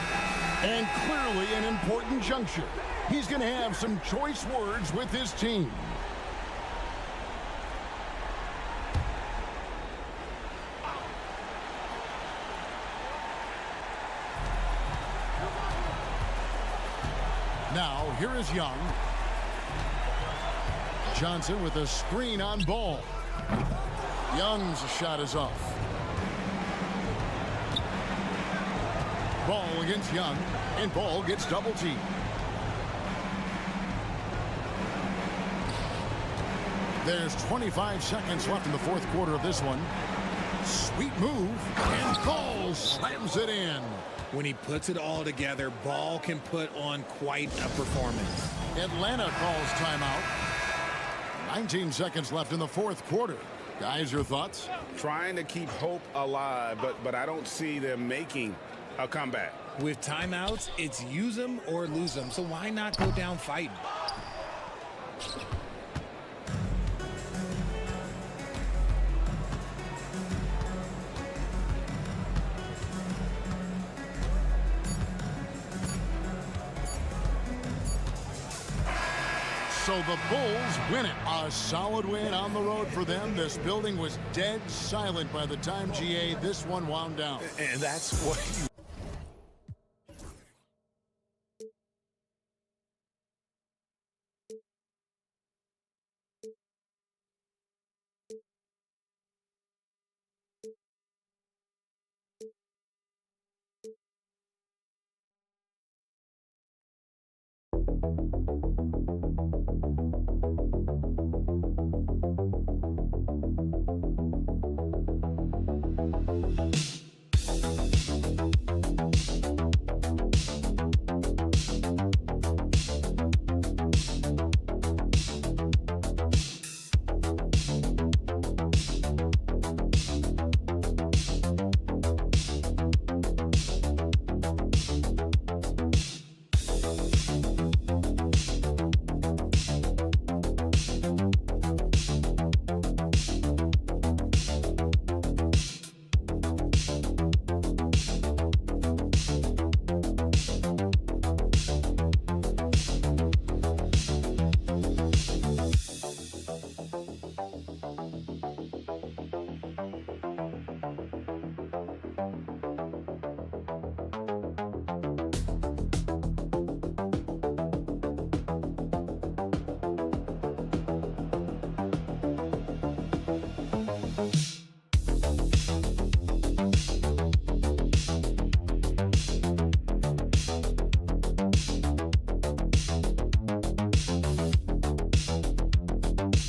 And clearly an important juncture. He's going to have some choice words with his team. Now, here is Young. Johnson with a screen on Ball. Young's shot is off. Ball against Young, and Ball gets double teamed. There's 25 seconds left in the fourth quarter of this one. Sweet move, and Ball slams it in. When he puts it all together, Ball can put on quite a performance. Atlanta calls timeout. 19 seconds left in the fourth quarter. Guys, your thoughts? Trying to keep hope alive, but I don't see them making a comeback. With timeouts, it's use them or lose them, so why not go down fighting? So the Bulls win it. A solid win on the road for them. This building was dead silent by the time, GA, this one wound down. And that's what you